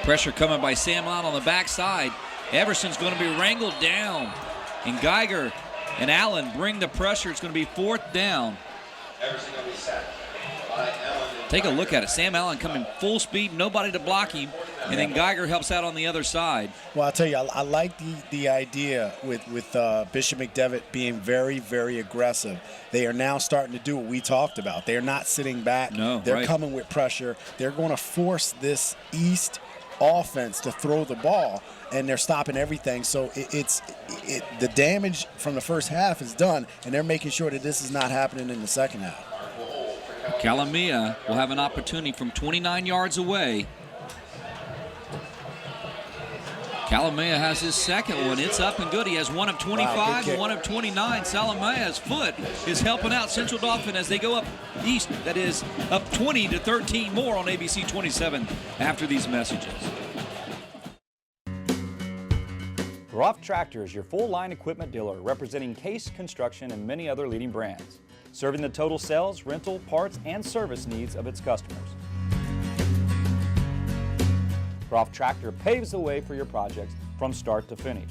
Pressure coming by Sam Allen on the backside. Everson's going to be wrangled down. And Geiger and Allen bring the pressure. It's going to be fourth down. Everson going to be sacked by Allen. Take a look at it. Sam Allen coming full speed, nobody to block him. And then Geiger helps out on the other side. Well, I'll tell you, I like the idea with Bishop McDevitt being very, very aggressive. They are now starting to do what we talked about. They're not sitting back. No, they're coming with pressure. They're going to force this East offense to throw the ball, and they're stopping everything. So the damage from the first half is done, and they're making sure that this is not happening in the second half. Calamia will have an opportunity from 29 yards away. Calamia has his second one. It's up and good. He has one of 25 and one of 29. Salamaya's foot is helping out Central Dauphin as they go up East. That is up 20-13 more on ABC 27 after these messages. Groff Tractor is your full-line equipment dealer representing Case Construction and many other leading brands, serving the total sales, rental, parts, and service needs of its customers. Groff Tractor paves the way for your projects from start to finish.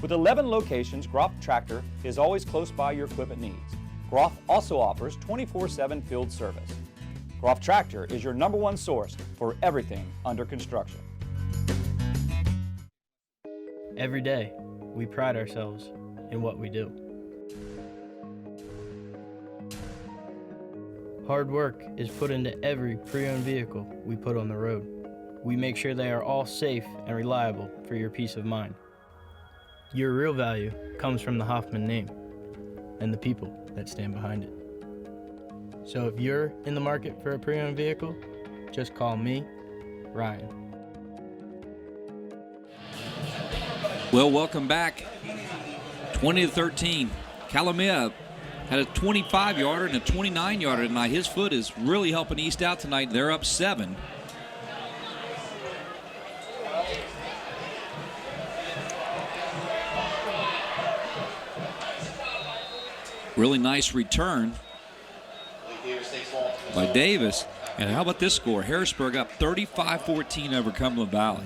With 11 locations, Groff Tractor is always close by your equipment needs. Groff also offers 24/7 field service. Groff Tractor is your #1 source for everything under construction. Every day, we pride ourselves in what we do. Hard work is put into every pre-owned vehicle we put on the road. We make sure they are all safe and reliable for your peace of mind. Your real value comes from the Hoffman name and the people that stand behind it. So if you're in the market for a pre-owned vehicle, just call me, Ryan. Well, welcome back. 20-13. Calamia had a 25-yarder and a 29-yarder tonight. His foot is really helping East out tonight. They're up 7. Really nice return by Davis. And how about this score? Harrisburg up 35-14 over Cumberland Valley.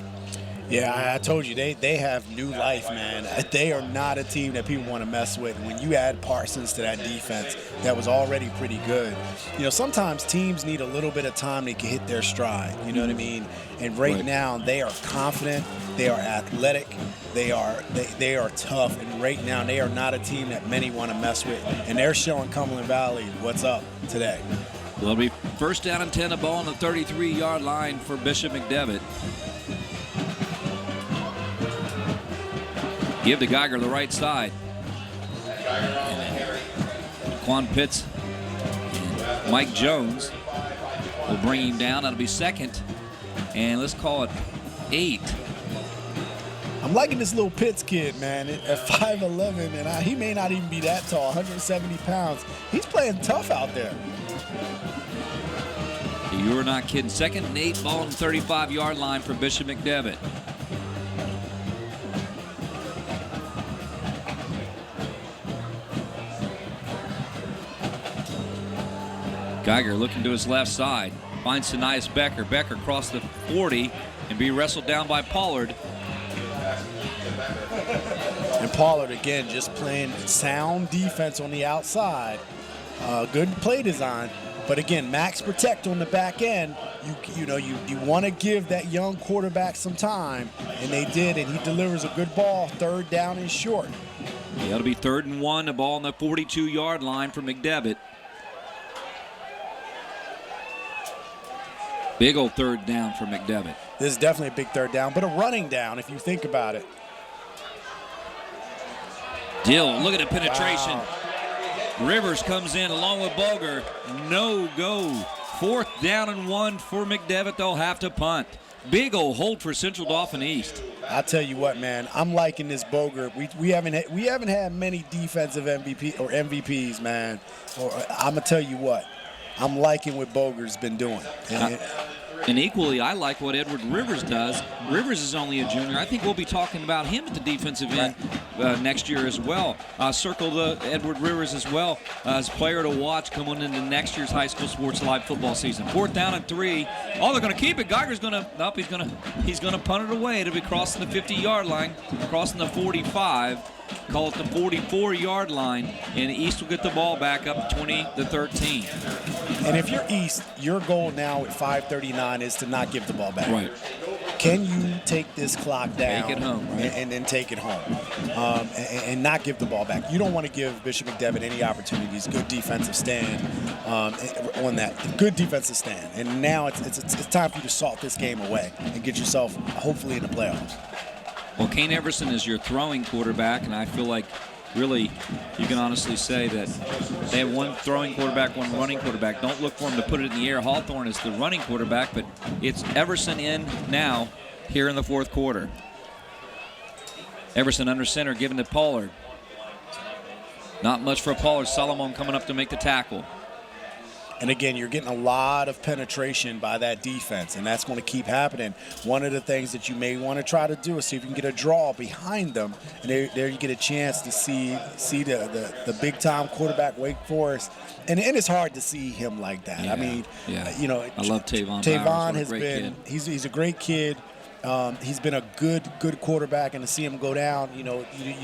Yeah, I told you, they have new life, man. They are not a team that people want to mess with. When you add Parsons to that defense that was already pretty good, you know, sometimes teams need a little bit of time to hit their stride, you know what I mean? And right now, they are confident, they are athletic, they are tough, and right now, they are not a team that many want to mess with. And they're showing Cumberland Valley what's up today. Well, it'll be first down and 10, a ball on the 33-yard line for Bishop McDevitt. Give to Geiger the right side. Quan Pitts and Mike Jones will bring him down. That'll be second. And let's call it 8. I'm liking this little Pitts kid, man. At 5'11", and he may not even be that tall, 170 pounds. He's playing tough out there. You're not kidding. Second and 8, ball on the 35-yard line for Bishop McDevitt. Geiger looking to his left side. Finds Sanias Becker. Becker across the 40 and be wrestled down by Pollard. And Pollard, again, just playing sound defense on the outside. Good play design. But again, max protect on the back end. You want to give that young quarterback some time, and they did, and he delivers a good ball, 3rd down and short. It'll be 3rd and 1, the ball on the 42-yard line for McDevitt. Big old 3rd down for McDevitt. This is definitely a big 3rd down, but a running down if you think about it. Dill, look at the penetration. Wow. Rivers comes in along with Boger. No go. 4th down and 1 for McDevitt. They'll have to punt. Big old hold for Central Dauphin East. I'll tell you what, man. I'm liking this Boger. We haven't had many defensive MVPs, man. I'm gonna tell you what. I'm liking what Boger's been doing. And equally, I like what Edward Rivers does. Rivers is only a junior. I think we'll be talking about him at the defensive end next year as well. Circle Edward Rivers as well as a player to watch coming into next year's high school sports live football season. 4th down and 3. Oh, they're going to keep it. Geiger's going to, nope, he's going to punt it away. It'll be crossing the 50-yard line, crossing the 45. Call it the 44-yard line, and East will get the ball back up 20-13. And if you're East, your goal now at 5:39 is to not give the ball back. Right. Can you take this clock down? Take it home, right? And then take it home, and not give the ball back. You don't want to give Bishop McDevitt any opportunities. Good defensive stand on that. Good defensive stand. And now it's time for you to salt this game away and get yourself hopefully in the playoffs. Well, Kane Everson is your throwing quarterback, and I feel like really you can honestly say that they have one throwing quarterback, one running quarterback. Don't look for him to put it in the air. Hawthorne is the running quarterback, but it's Everson in now here in the 4th quarter. Everson under center, giving to Pollard. Not much for Pollard. Solomon coming up to make the tackle. And again, you're getting a lot of penetration by that defense, and that's going to keep happening. One of the things that you may want to try to do is see if you can get a draw behind them, and there you get a chance to see the big-time quarterback, Wake Forest. And it's hard to see him like that. Yeah, I mean, I love Tavon. Tavon has been he's a great kid. He's been a good quarterback, and to see him go down, you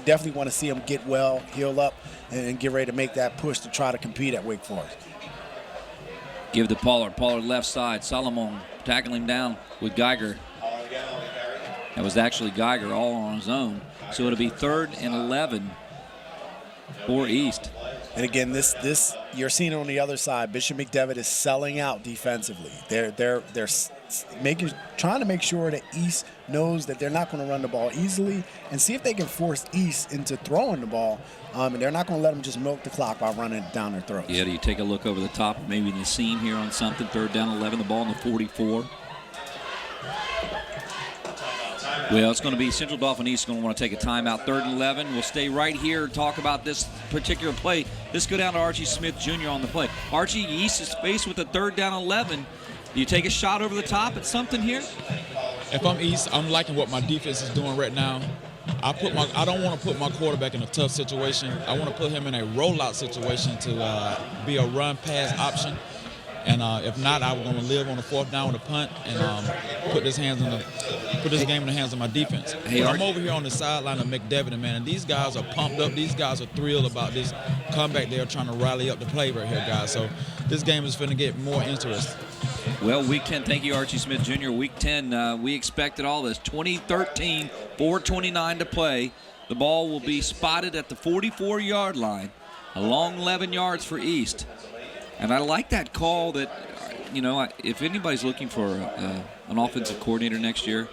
definitely want to see him get well, heal up, and get ready to make that push to try to compete at Wake Forest. Give to Pollard. Pollard left side. Solomon tackling him down with Geiger. That was actually Geiger all on his own. So it'll be 3rd and 11 for East. And again, this you're seeing it on the other side. Bishop McDevitt is selling out defensively. They're trying to make sure that East knows that they're not going to run the ball easily, and see if they can force East into throwing the ball. And they're not going to let them just milk the clock by running it down their throats. Yeah, do you take a look over the top, maybe in the seam here on something? 3rd down, 11, the ball in the 44. Well, it's going to be Central Dauphin East going to want to take a timeout. 3rd and 11. We'll stay right here and talk about this particular play. Let's go down to Archie Smith Jr. on the play. Archie, East is faced with a 3rd down 11. Do you take a shot over the top at something here? If I'm East, I'm liking what my defense is doing right now. I don't want to put my quarterback in a tough situation. I want to put him in a rollout situation to be a run-pass option. And if not, I'm going to live on the 4th down with a punt and put this game in the hands of my defense. Hey, I'm over here on the sideline of McDevitt, man, and these guys are pumped up. These guys are thrilled about this comeback. They're trying to rally up the play right here, guys. So this game is going to get more interesting. Well, Week 10, thank you, Archie Smith Jr. Week 10, we expected all this. 2013, 4:29 to play. The ball will be spotted at the 44-yard line, a long 11 yards for East. And I like that call that, if anybody's looking for an offensive coordinator next year,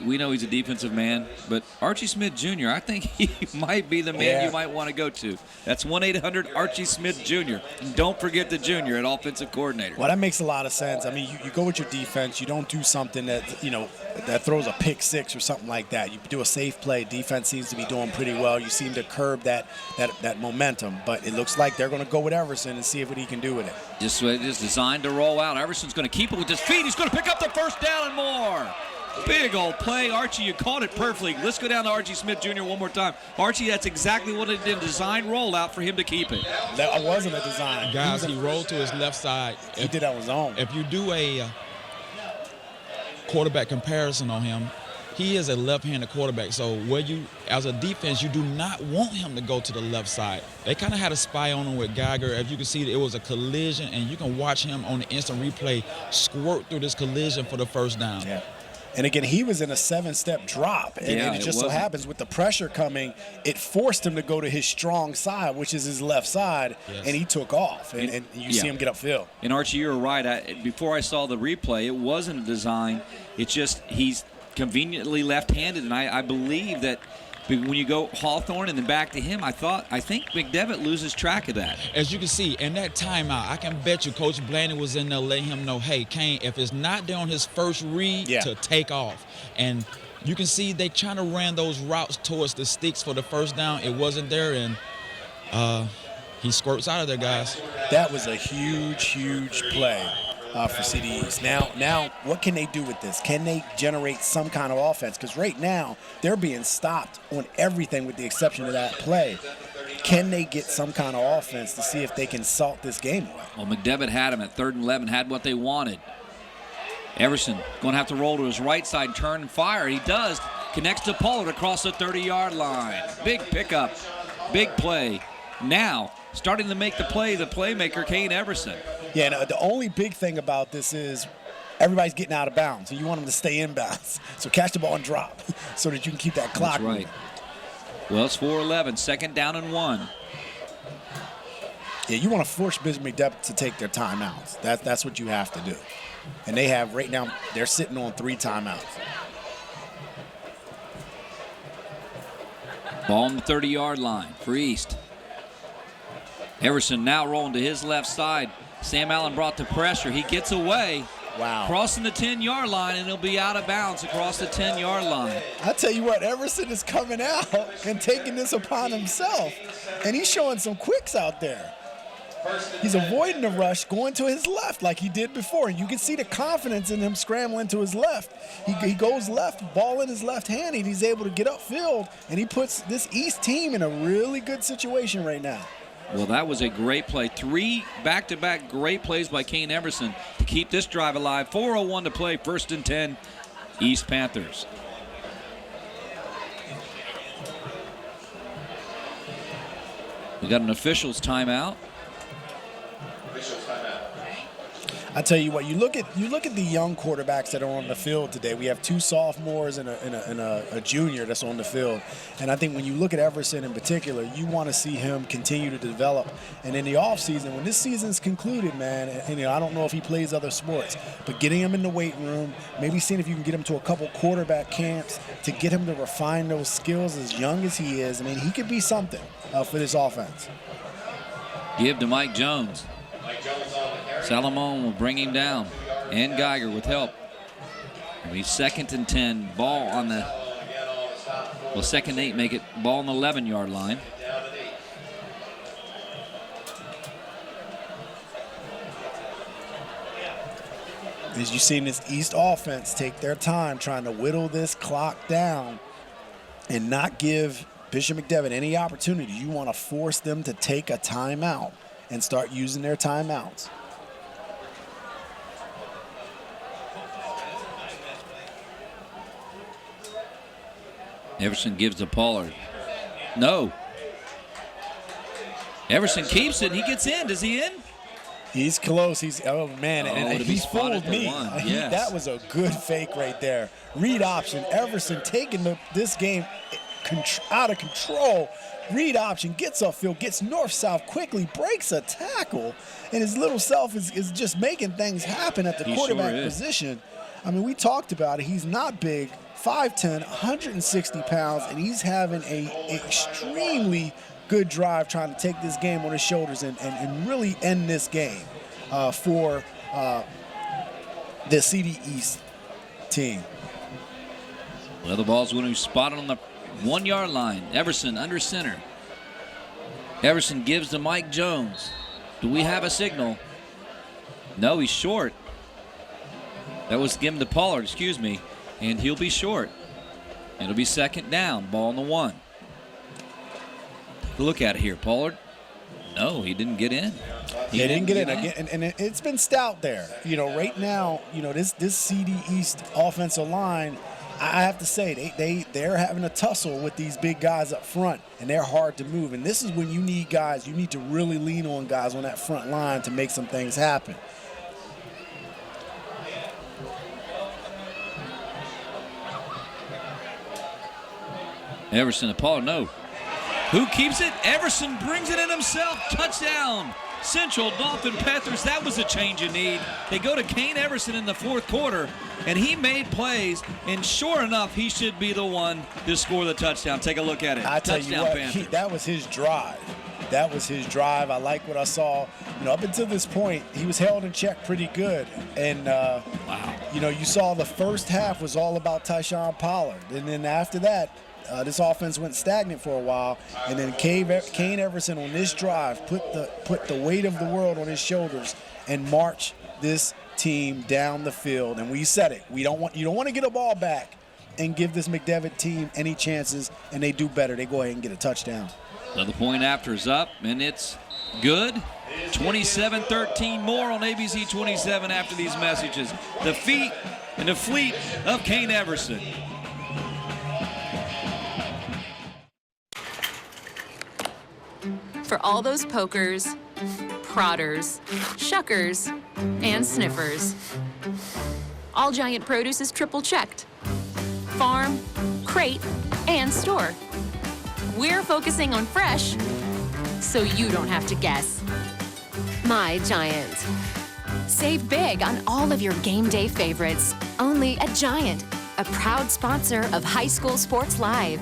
we know he's a defensive man, but Archie Smith Jr., I think he might be the man you might want to go to. That's 1-800-ARCHIE-SMITH Jr. And don't forget the junior at offensive coordinator. Well, that makes a lot of sense. I mean, you go with your defense. You don't do something that, that throws a pick six or something like that. You do a safe play. Defense seems to be doing pretty well. You seem to curb that momentum, but it looks like they're going to go with Everson and see what he can do with it. Just designed to roll out. Everson's going to keep it with his feet. He's going to pick up the 1st down and more. Big old play. Archie, you caught it perfectly. Let's go down to Archie Smith Jr. one more time. Archie, that's exactly what it did. Design rollout for him to keep it. That wasn't a design. Guys, he rolled to his left side. He did that on his own. If you do a quarterback comparison on him, he is a left-handed quarterback. So where you, as a defense, you do not want him to go to the left side. They kind of had a spy on him with Geiger. As you can see, it was a collision, and you can watch him on the instant replay squirt through this collision for the first down. Yeah. And again, he was in a 7-step drop. And it just so happens with the pressure coming, it forced him to go to his strong side, which is his left side, and he took off. And you see him get upfield. And Archie, you're right. Before I saw the replay, it wasn't a design. It's just he's conveniently left-handed, and I believe that when you go Hawthorne and then back to him, I think McDevitt loses track of that. As you can see, in that timeout, I can bet you Coach Blaney was in there letting him know, hey, Kane, if it's not there on his first read, to take off. And you can see they trying to run those routes towards the sticks for the first down. It wasn't there, and he squirts out of there, guys. That was a huge, huge play for CD East. Now, what can they do with this? Can they generate some kind of offense? Because right now, they're being stopped on everything with the exception of that play. Can they get some kind of offense to see if they can salt this game away? Well, McDevitt had him at 3rd and 11, had what they wanted. Everson going to have to roll to his right side, turn and fire. He does. Connects to Pollard across the 30-yard line. Big pickup, big play. Now, starting to make the play, the playmaker, Kane Everson. Yeah, and the only big thing about this is everybody's getting out of bounds, and you want them to stay in bounds. So catch the ball and drop so that you can keep that clock moving. Well, it's 4-11, 2nd down and 1. Yeah, you want to force Bishop McDevitt to take their timeouts. That's what you have to do. And they have right now, they're sitting on 3 timeouts. Ball on the 30-yard line for East. Everson now rolling to his left side. Sam Allen brought the pressure. He gets away. Wow. Crossing the 10-yard line, and he'll be out of bounds across the 10-yard line. I tell you what, Everson is coming out and taking this upon himself. And he's showing some quicks out there. He's avoiding the rush, going to his left like he did before. You can see the confidence in him scrambling to his left. He goes left, ball in his left hand, and he's able to get upfield. And he puts this East team in a really good situation right now. Well, that was a great play. 3 back-to-back great plays by Kane Everson to keep this drive alive. 4:01 to play, 1st and 10, East Panthers. We got an official's timeout. I tell you what, you look at the young quarterbacks that are on the field today. We have 2 sophomores and a junior that's on the field. And I think when you look at Everson in particular, you want to see him continue to develop. And in the offseason, when this season's concluded, man, and I don't know if he plays other sports, but getting him in the weight room, maybe seeing if you can get him to a couple quarterback camps to get him to refine those skills as young as he is. I mean, he could be something for this offense. Give to Mike Jones. Salomon will bring him down, and Geiger with help. It'll be 2nd and 10. Ball on the, 2nd and 8, make it ball on the 11-yard line. As you've seen this East offense take their time trying to whittle this clock down and not give Bishop McDevitt any opportunity. You want to force them to take a timeout and start using their timeouts. Everson gives to Pollard. No. Everson keeps it. He gets in. Does he in? He's close. Oh, man. And he fooled me. Yes. That was a good fake right there. Read option. Everson taking this game out of control. Read option, gets upfield, gets north-south quickly, breaks a tackle, and his little self is just making things happen at the quarterback position. I mean, we talked about it. He's not big, 5'10", 160 pounds, and he's having an extremely good drive trying to take this game on his shoulders and really end this game for the CD East team. Well, the ball's going to be spotted on the 1-yard line. Everson under center. Everson gives to Mike Jones. Do we have a signal? No, he's short. That was given to Pollard, excuse me, and he'll be short. It'll be 2nd down, ball on the 1. Look at it here, Pollard. No, he didn't get in. He didn't get in again, and it's been stout there. You know, right now, you know, this CD East offensive line I have to say, they're having a tussle with these big guys up front, and they're hard to move. And this is when you need guys, you need to really lean on guys on that front line to make some things happen. Everson and Paul, no. Who keeps it? Everson brings it in himself. Touchdown. Central Dauphin Panthers. That was a change in need. They go to Kane Everson in the fourth quarter, and he made plays, and sure enough, he should be the one to score the touchdown. Take a look at it. I tell you what, that was his drive. That was his drive. I like what I saw. Up until this point, he was held in check pretty good. And, wow. You saw the first half was all about Tyshawn Pollard. And then after that, this offense went stagnant for a while, and then Kane Everson on this drive put the weight of the world on his shoulders and marched this team down the field. And we said it. You don't want to get a ball back and give this McDevitt team any chances, and they do better. They go ahead and get a touchdown. Another point after is up, and it's good. 27-13 more on ABC 27 after these messages. The feet and the fleet of Kane Everson. For all those pokers, prodders, shuckers, and sniffers, All Giant Produce is triple checked. Farm, crate, and store. We're focusing on fresh, so you don't have to guess. My Giant. Save big on all of your game day favorites, only at Giant, a proud sponsor of High School Sports Live.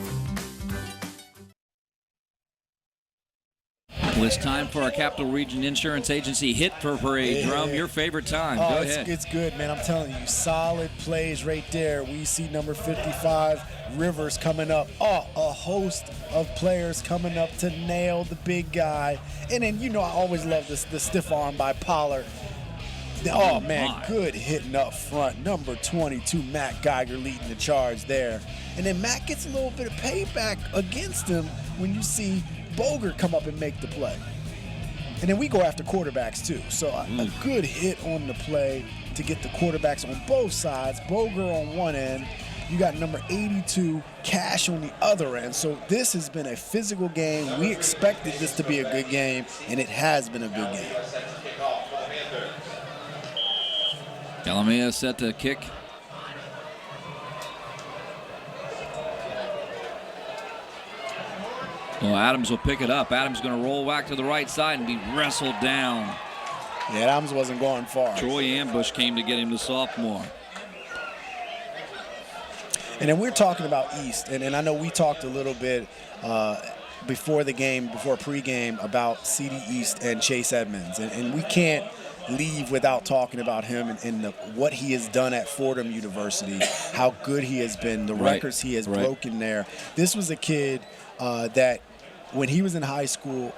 Well, it's time for our Capital Region Insurance Agency Hit for Parade. Jerome, your favorite time. Go ahead. It's good, man. I'm telling you, solid plays right there. We see number 55, Rivers, coming up. A host of players coming up to nail the big guy. And then, I always love the stiff arm by Pollard. Oh, man, good hitting up front. Number 22, Matt Geiger, leading the charge there. And then Matt gets a little bit of payback against him when you see Boger come up and make the play. And then we go after quarterbacks too. So a good hit on the play to get the quarterbacks on both sides. Boger on one end. You got number 82, Cash, on the other end. So this has been a physical game. We expected this to be a good game, and it has been a good game. Calamia set to kick. Well, Adams will pick it up. Adams going to roll back to the right side and be wrestled down. Yeah, Adams wasn't going far. Troy Ambush came to get him, the sophomore. And then we're talking about East, and I know we talked a little bit before the game, before pregame, about CD East and Chase Edmonds. And we can't leave without talking about him and what he has done at Fordham University, how good he has been, the records he has broken there. This was a kid that when he was in high school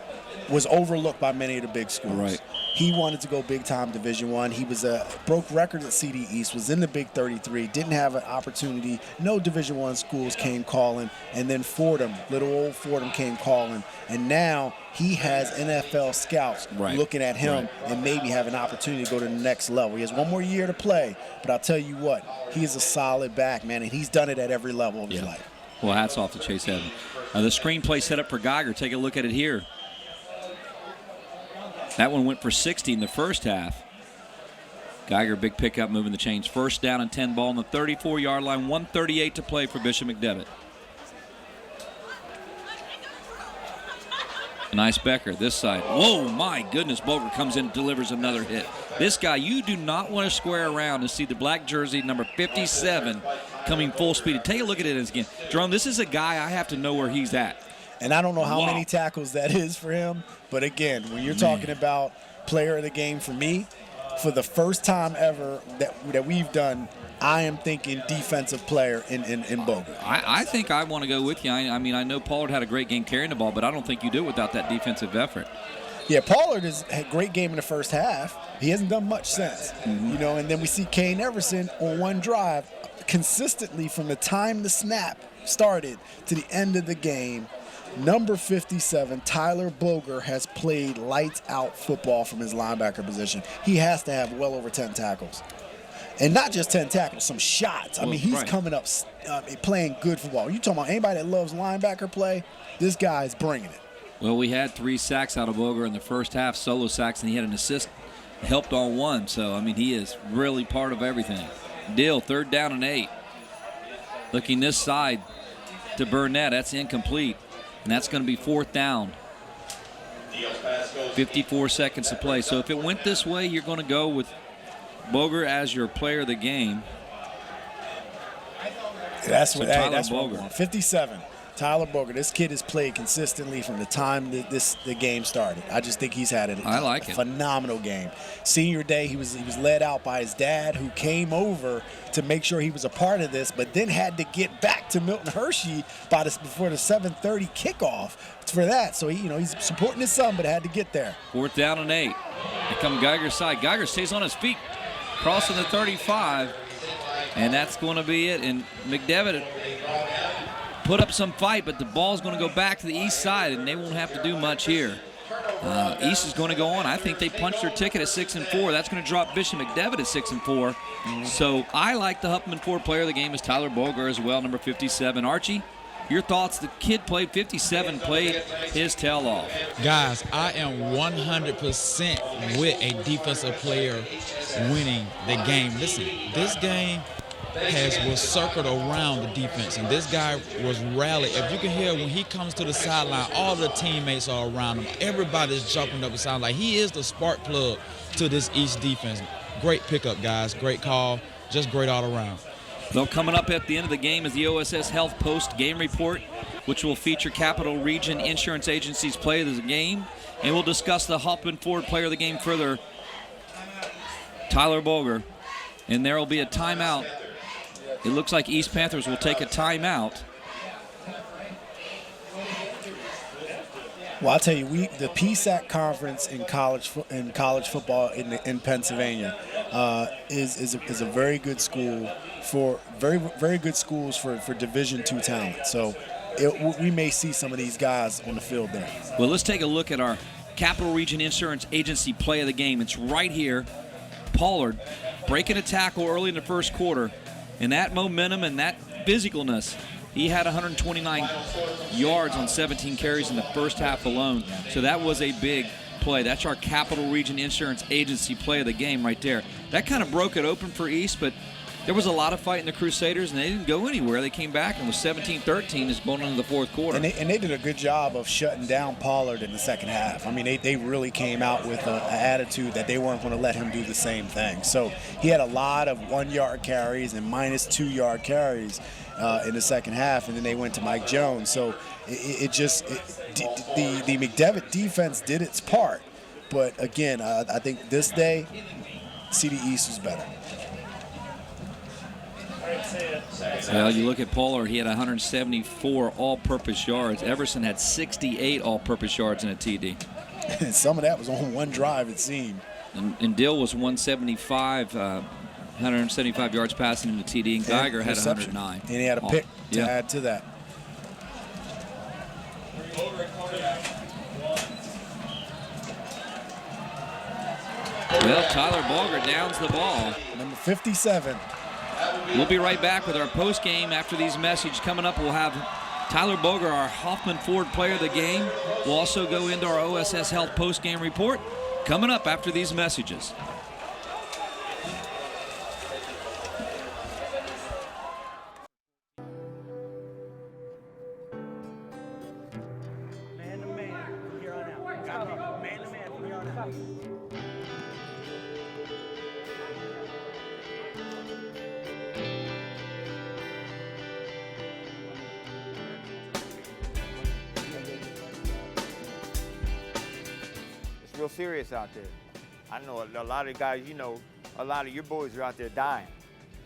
was overlooked by many of the big schools. Right. He wanted to go big-time Division I. He was broke records at CD East, was in the Big 33, didn't have an opportunity. No Division I schools came calling, and then Fordham, little old Fordham, came calling, and now he has NFL scouts looking at him and maybe have an opportunity to go to the next level. He has one more year to play, but I'll tell you what, he is a solid back, man, and he's done it at every level of his life. Well, hats off to Chase Edmonds. The screenplay set up for Geiger. Take a look at it here. That one went for 60 in the first half. Geiger, big pickup, moving the chains. First down and 10 ball on the 34-yard line. 1:38 to play for Bishop McDevitt. Nice Becker this side. Whoa, my goodness. Boger comes in and delivers another hit. This guy, you do not want to square around and see the black jersey, number 57, coming full speed. Take a look at it again. Jerome, this is a guy I have to know where he's at. And I don't know how many tackles that is for him. But again, when you're talking about player of the game for me, for the first time ever that we've done, I am thinking defensive player in Boger. I think I want to go with you. I mean, I know Pollard had a great game carrying the ball, but I don't think you do it without that defensive effort. Yeah, Pollard has had a great game in the first half. He hasn't done much since. And then we see Kane Everson on one drive consistently from the time the snap started to the end of the game. Number 57, Tyler Boger, has played lights-out football from his linebacker position. He has to have well over 10 tackles. And not just 10 tackles, some shots. I mean, he's coming up playing good football. You talking about anybody that loves linebacker play, this guy's bringing it. Well, we had 3 sacks out of Boger in the first half, solo sacks, and he had an assist, helped on 1. So, I mean, he is really part of everything. Dill, 3rd down and 8. Looking this side to Burnett. That's incomplete. And that's going to be 4th down. 54 seconds to play. So if it went this way, you're going to go with Boger as your player of the game. That's what Tyler Boger. 57. Tyler Boger. This kid has played consistently from the time that the game started. I just think he's had a phenomenal game. Senior day, he was led out by his dad, who came over to make sure he was a part of this, but then had to get back to Milton Hershey before the 7:30 kickoff for that. So he's supporting his son, but had to get there. 4th down and 8. Here come Geiger's side. Geiger stays on his feet, crossing the 35, and that's going to be it. And McDevitt put up some fight, but the ball's going to go back to the east side, and they won't have to do much here. East is going to go on. I think they punched their ticket at 6-4. That's going to drop Bishop McDevitt at 6-4. So I like the Huffman Ford player of the game is Tyler Boger as well, number 57. Archie, your thoughts? The kid played 57, played his tail off. Guys, I am 100% with a defensive player winning the game. Listen, this game was circled around the defense, and this guy was rallied. If you can hear when he comes to the sideline, all the teammates are around him. Everybody's jumping up and sound like he is the spark plug to this East defense. Great pickup, guys. Great call. Just great all around. Well, coming up at the end of the game is the OSS Health Post Game Report, which will feature Capital Region Insurance Agency's play of the game, and we'll discuss the Huffman Ford player of the game further, Tyler Boger, and there will be a timeout. It looks like East Panthers will take a timeout. Well, I'll tell you, the PSAC conference in college football in Pennsylvania is a very good school for very good schools for Division II talent. So we may see some of these guys on the field there. Well, let's take a look at our Capital Region Insurance Agency play of the game. It's right here. Pollard breaking a tackle early in the first quarter. And that momentum and that physicalness, he had 129 yards on 17 carries in the first half alone. So that was a big play. That's our Capital Region Insurance Agency play of the game right there. That kind of broke it open for East, but there was a lot of fight in the Crusaders, and they didn't go anywhere. They came back and was 17-13 as going into the fourth quarter. And they did a good job of shutting down Pollard in the second half. I mean, they really came out with an attitude that they weren't going to let him do the same thing. So he had a lot of 1-yard carries and minus 2-yard carries in the second half, and then they went to Mike Jones. So the McDevitt defense did its part. But, again, I think this day, CD East was better. Well, you look at Pollard, he had 174 all-purpose yards. Everson had 68 all-purpose yards in a TD. And some of that was on one drive, it seemed. And Dill was 175 yards passing in the TD, and Geiger had 109. And he had a pick to add to that. Well, Tyler Boger downs the ball. Number 57. We'll be right back with our post game after these messages. Coming up, we'll have Tyler Boger, our Huffman Ford player of the game. We'll also go into our OSS Health post game report. Coming up after these messages. Man to man from here on out. Got to be man to man from here on out. Real serious out there. I know a lot of guys, a lot of your boys are out there dying.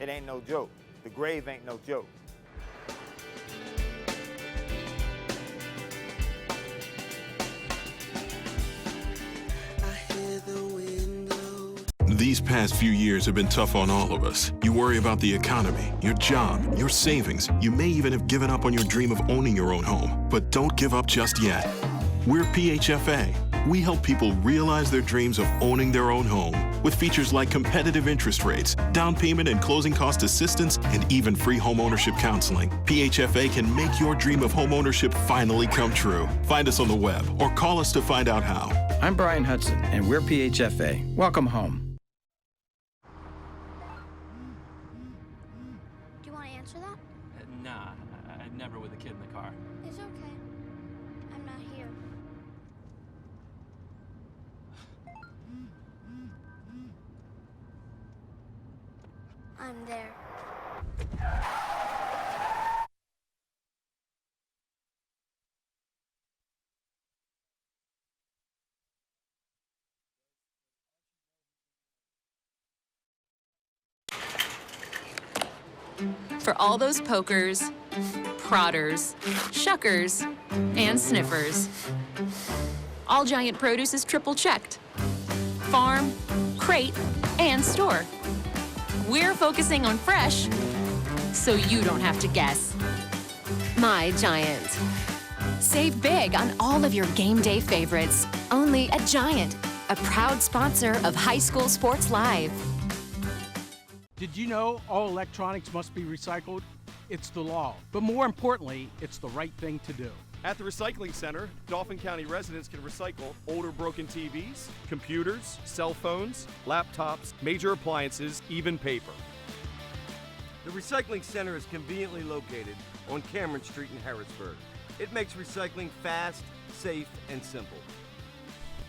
It ain't no joke. The grave ain't no joke. These past few years have been tough on all of us. You worry about the economy, your job, your savings. You may even have given up on your dream of owning your own home. But don't give up just yet. We're PHFA. We help people realize their dreams of owning their own home. with features like competitive interest rates, down payment and closing cost assistance, and even free homeownership counseling. PHFA can make your dream of homeownership finally come true. Find us on the web or call us to find out how. I'm Brian Hudson, and we're PHFA. Welcome home. Do you want to answer that? Nah, I'd never with a kid in the car. It's okay. I'm not here. I'm there. For all those pokers, prodders, shuckers, and sniffers. All Giant Produce is triple checked. Farm, crate, and store. We're focusing on fresh, so you don't have to guess. My Giant. Save big on all of your game day favorites. Only at Giant, a proud sponsor of High School Sports Live. Did you know all electronics must be recycled? It's the law. But more importantly, it's the right thing to do. At the Recycling Center, Dauphin County residents can recycle older broken TVs, computers, cell phones, laptops, major appliances, even paper. The Recycling Center is conveniently located on Cameron Street in Harrisburg. It makes recycling fast, safe, and simple.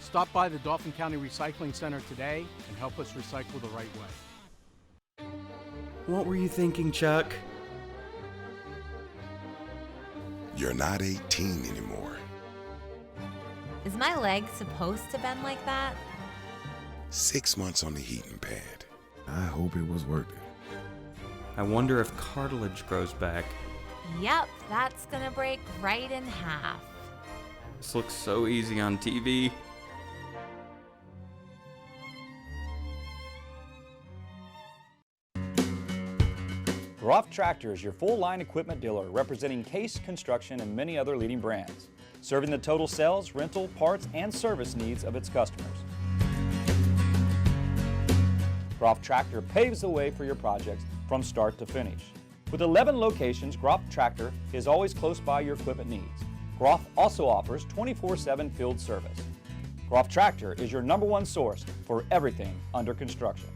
Stop by the Dauphin County Recycling Center today and help us recycle the right way. What were you thinking, Chuck? You're not 18 anymore. Is my leg supposed to bend like that? 6 months on the heating pad. I hope it was worth it. I wonder if cartilage grows back. Yep, that's gonna break right in half. This looks so easy on TV. Groff Tractor is your full-line equipment dealer representing Case Construction and many other leading brands, serving the total sales, rental, parts, and service needs of its customers. Groff Tractor paves the way for your projects from start to finish. With 11 locations, Groff Tractor is always close by your equipment needs. Groff also offers 24/7 field service. Groff Tractor is your #1 source for everything under construction.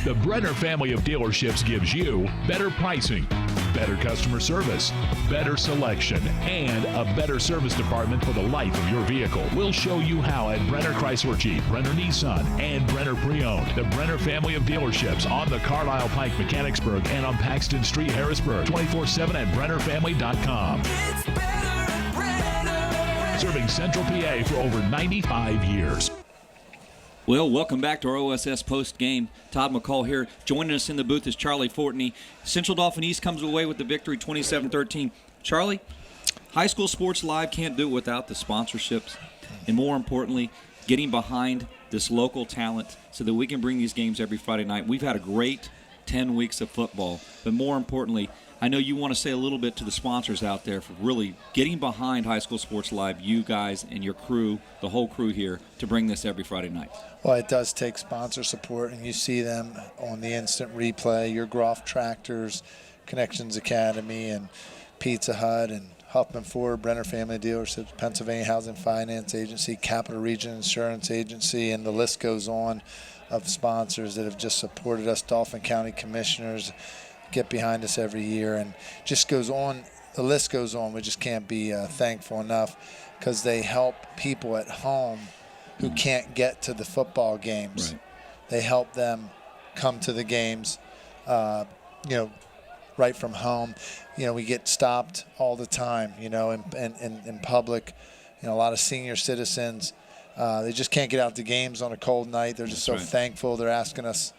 The Brenner family of dealerships gives you better pricing, better customer service, better selection, and a better service department for the life of your vehicle. We'll show you how at Brenner Chrysler Jeep, Brenner Nissan, and Brenner Pre-Owned. The Brenner family of dealerships on the Carlisle Pike, Mechanicsburg, and on Paxton Street, Harrisburg. 24/7 at BrennerFamily.com. Serving Central PA for over 95 years. Well, welcome back to our OSS post game. Todd McCall here. Joining us in the booth is Charlie Fortney. Central Dauphin East comes away with the victory 27-13. Charlie, High School Sports Live can't do it without the sponsorships, and more importantly, getting behind this local talent so that we can bring these games every Friday night. We've had a great 10 weeks of football, but more importantly, I know you want to say a little bit to the sponsors out there for really getting behind High School Sports Live, you guys and your crew, the whole crew here, to bring this every Friday night. Well, it does take sponsor support, and you see them on the instant replay. Your Groff Tractors, Connections Academy, and Pizza Hut, and Huffman Ford, Brenner Family Dealerships, Pennsylvania Housing Finance Agency, Capital Region Insurance Agency, and the list goes on of sponsors that have just supported us. Dauphin County Commissioners get behind us every year, and just goes on. The list goes on. We just can't be thankful enough, because they help people at home who can't get to the football games. Right. They help them come to the games, right from home. We get stopped all the time, in public. A lot of senior citizens, they just can't get out to games on a cold night. They're just That's so right. thankful. They're asking us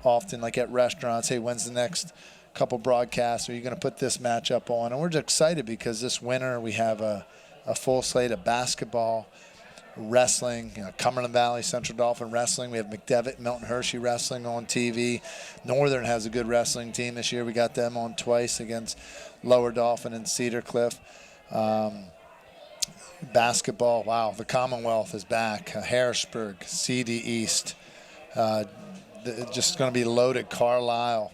often, like at restaurants, hey, when's the next couple broadcasts? Are you going to put this matchup on? And we're just excited because this winter we have a full slate of basketball, wrestling, Cumberland Valley, Central Dauphin Wrestling. We have McDevitt, Milton Hershey Wrestling on TV. Northern has a good wrestling team this year. We got them on twice against Lower Dauphin and Cedar Cliff. Basketball, wow, the Commonwealth is back. Harrisburg, CD East, just going to be loaded. Carlisle,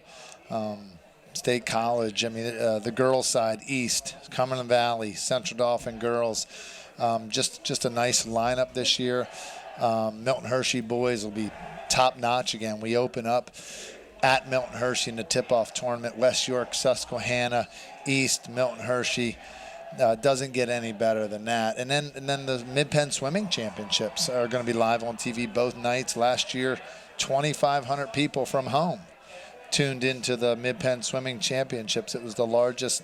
State College. I mean, the girls' side, East, Cumberland Valley, Central Dauphin girls. Just a nice lineup this year. Milton Hershey boys will be top-notch again. We open up at Milton Hershey in the tip-off tournament. West York, Susquehanna, East, Milton Hershey. Doesn't get any better than that. And then the Mid-Penn Swimming Championships are going to be live on TV both nights. Last year, 2,500 people from home tuned into the Mid-Penn Swimming Championships. It was the largest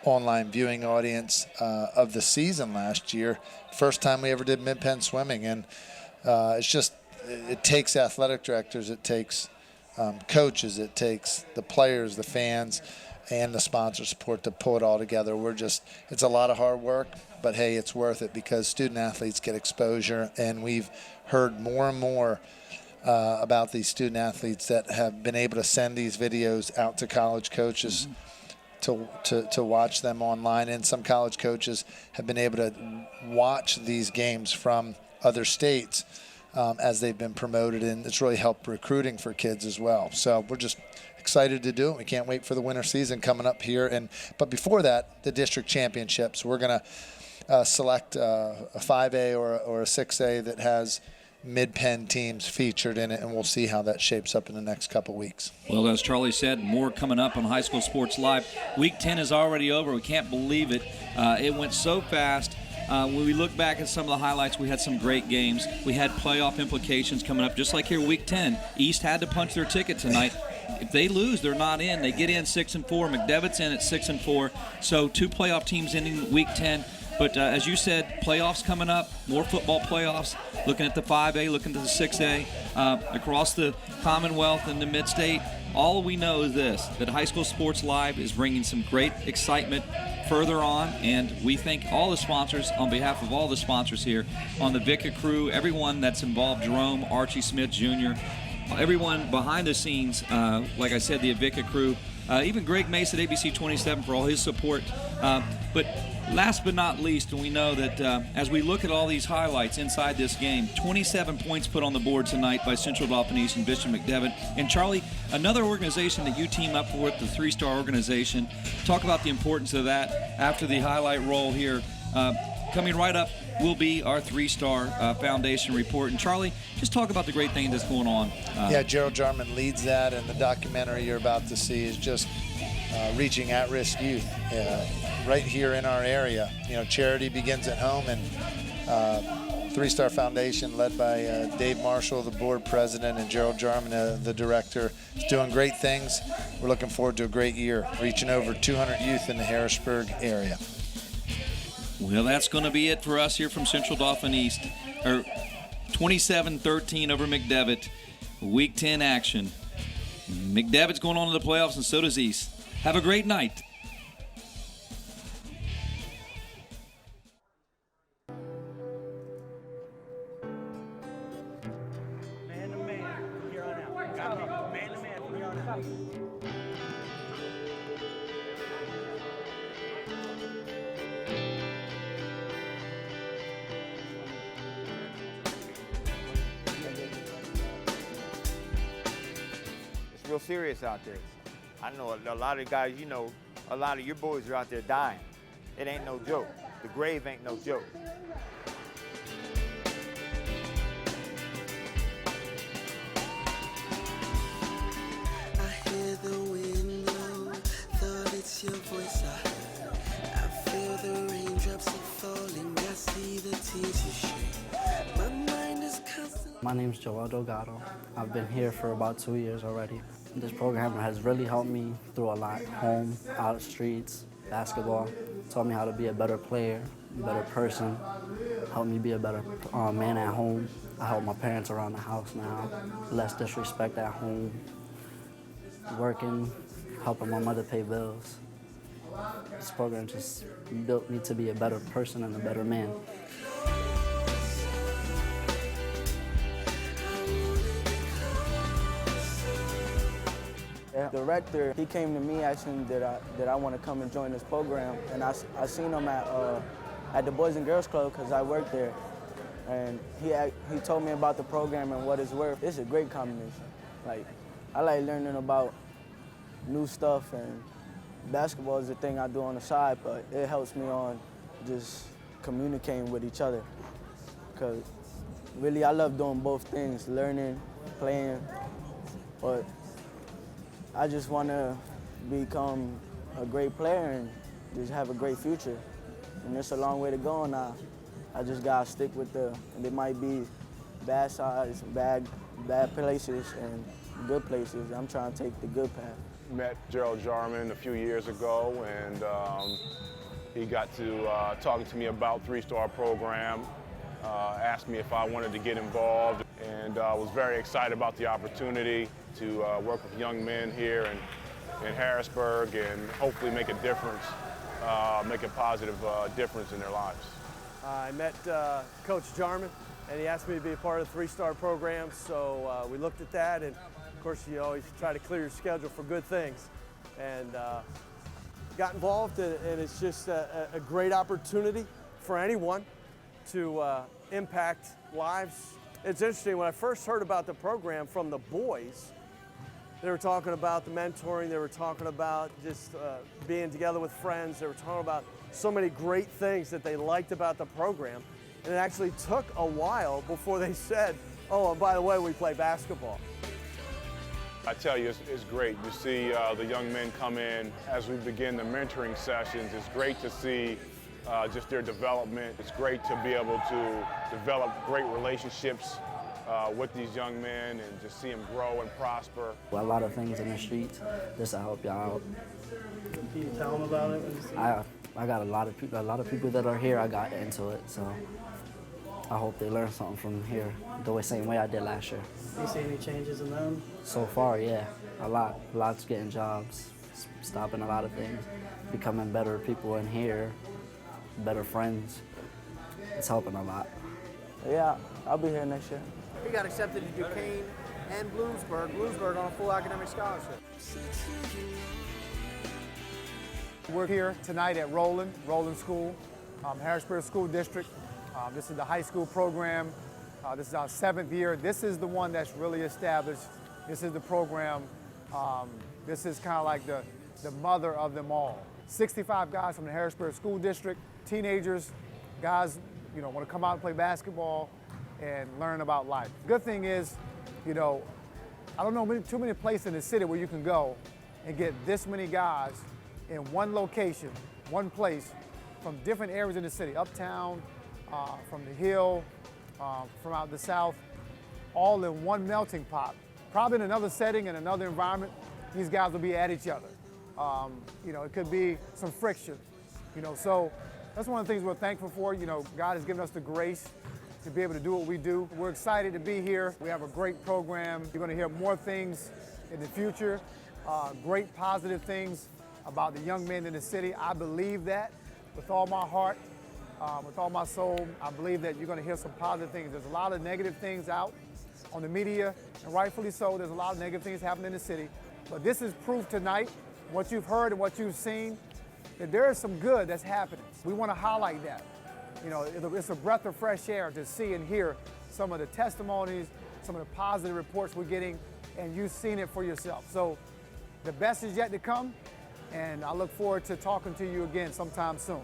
online viewing audience of the season last year. First time we ever did Mid-Penn Swimming. And it takes athletic directors, it takes coaches, it takes the players, the fans, and the sponsor support to pull it all together. It's a lot of hard work, but hey, it's worth it because student athletes get exposure, and we've heard more and more about these student athletes that have been able to send these videos out to college coaches to watch them online, and some college coaches have been able to watch these games from other states as they've been promoted, and it's really helped recruiting for kids as well. So we're just excited to do it. We can't wait for the winter season coming up here. But before that, the district championships. We're going to select a 5A or a 6A that has Mid-Penn teams featured in it, and we'll see how that shapes up in the next couple weeks. Well, as Charlie said, more coming up on High School Sports Live. Week 10 is already over. We can't believe it. It went so fast. When we look back at some of the highlights, we had some great games. We had playoff implications coming up, just like here, Week 10. East had to punch their ticket tonight. If they lose, they're not in. They get in 6-4. McDevitt's in at 6-4. So 2 playoff teams ending Week 10. But as you said, playoffs coming up, more football playoffs, looking at the 5A, looking at the 6A, across the Commonwealth and the Mid-State. All we know is this, that High School Sports Live is bringing some great excitement further on, and we thank all the sponsors, on behalf of all the sponsors here, on the VICA crew, everyone that's involved, Jerome, Archie Smith Jr., everyone behind the scenes, like I said, the VICA crew, even Greg Mace at ABC 27 for all his support. But last but not least, and we know that as we look at all these highlights inside this game, 27 points put on the board tonight by Central Dauphin East and Bishop McDevitt. And Charlie, another organization that you team up with, the 3-Star organization. Talk about the importance of that after the highlight roll here. Coming right up will be our 3-Star Foundation report. And Charlie, just talk about the great thing that's going on. Gerald Jarman leads that, and the documentary you're about to see is just reaching at-risk youth right here in our area. You know, charity begins at home, and 3-Star Foundation, led by Dave Marshall, the board president, and Gerald Jarman, the director, is doing great things. We're looking forward to a great year, reaching over 200 youth in the Harrisburg area. Well, that's going to be it for us here from Central Dauphin East. 27-13 over McDevitt. Week 10 action. McDevitt's going on to the playoffs, and so does East. Have a great night. Man to man from here on out. Got me. Man to man from here on out. It's real serious out there. I know a lot of guys, you know, a lot of your boys are out there dying. It ain't no joke. The grave ain't no joke. I hear the wind blow, thought it's your voice I heard. I feel the raindrops are falling, I see the tears you shed. My mind is constantly... My name's Joel Delgado. I've been here for about 2 years already. This program has really helped me through a lot. Home, out of streets, basketball. Taught me how to be a better player, better person. Helped me be a better man at home. I help my parents around the house now. Less disrespect at home. Working, helping my mother pay bills. This program just built me to be a better person and a better man. The director, he came to me asking that I want to come and join this program, and I seen him at at the Boys and Girls Club because I work there. And he told me about the program and what it's worth. It's a great combination. Like, I like learning about new stuff, and basketball is the thing I do on the side, but it helps me on just communicating with each other. Because really, I love doing both things, learning, playing, but I just want to become a great player and just have a great future. And it's a long way to go now. I just gotta stick with there might be bad sides, bad places, and good places. I'm trying to take the good path. Met Gerald Jarman a few years ago, and he got to talking to me about three-star program, asked me if I wanted to get involved, and was very excited about the opportunity to work with young men here in Harrisburg and hopefully make a difference, make a positive difference in their lives. I met Coach Jarman, and he asked me to be a part of the three-star program, so we looked at that, and of course you always try to clear your schedule for good things, and got involved, and it's just a great opportunity for anyone to impact lives. It's interesting, when I first heard about the program from the boys, they were talking about the mentoring, they were talking about just being together with friends, they were talking about so many great things that they liked about the program. And it actually took a while before they said, oh, and by the way, we play basketball. I tell you, it's great. You see the young men come in as we begin the mentoring sessions. It's great to see just their development. It's great to be able to develop great relationships with these young men and just see them grow and prosper. A lot of things in the streets just to help y'all out. Can you tell them about it? I got a lot of people that are here. I got into it, so I hope they learn something from here the same way I did last year. You see any changes in them? So far, yeah, a lot. Lots getting jobs, stopping a lot of things, becoming better people in here, better friends. It's helping a lot. Yeah, I'll be here next year. He got accepted to Duquesne and Bloomsburg on a full academic scholarship. We're here tonight at Roland School, Harrisburg School District. This is the high school program. This is our 7th year. This is the one that's really established. This is the program. This is kind of like the mother of them all. 65 guys from the Harrisburg School District, teenagers, guys, want to come out and play basketball and learn about life. Good thing is, I don't know too many places in the city where you can go and get this many guys in one location, one place, from different areas in the city, uptown, from the Hill, from out the south, all in one melting pot. Probably in another setting, in another environment, these guys will be at each other. It could be some friction, so that's one of the things we're thankful for. God has given us the grace to be able to do what we do. We're excited to be here. We have a great program. You're going to hear more things in the future, great positive things about the young men in the city. I believe that with all my heart, with all my soul. I believe that you're going to hear some positive things. There's a lot of negative things out on the media, and rightfully so. There's a lot of negative things happening in the city. But this is proof tonight, what you've heard and what you've seen, that there is some good that's happening. We want to highlight that. It's a breath of fresh air to see and hear some of the testimonies, some of the positive reports we're getting, and you've seen it for yourself. So the best is yet to come, and I look forward to talking to you again sometime soon.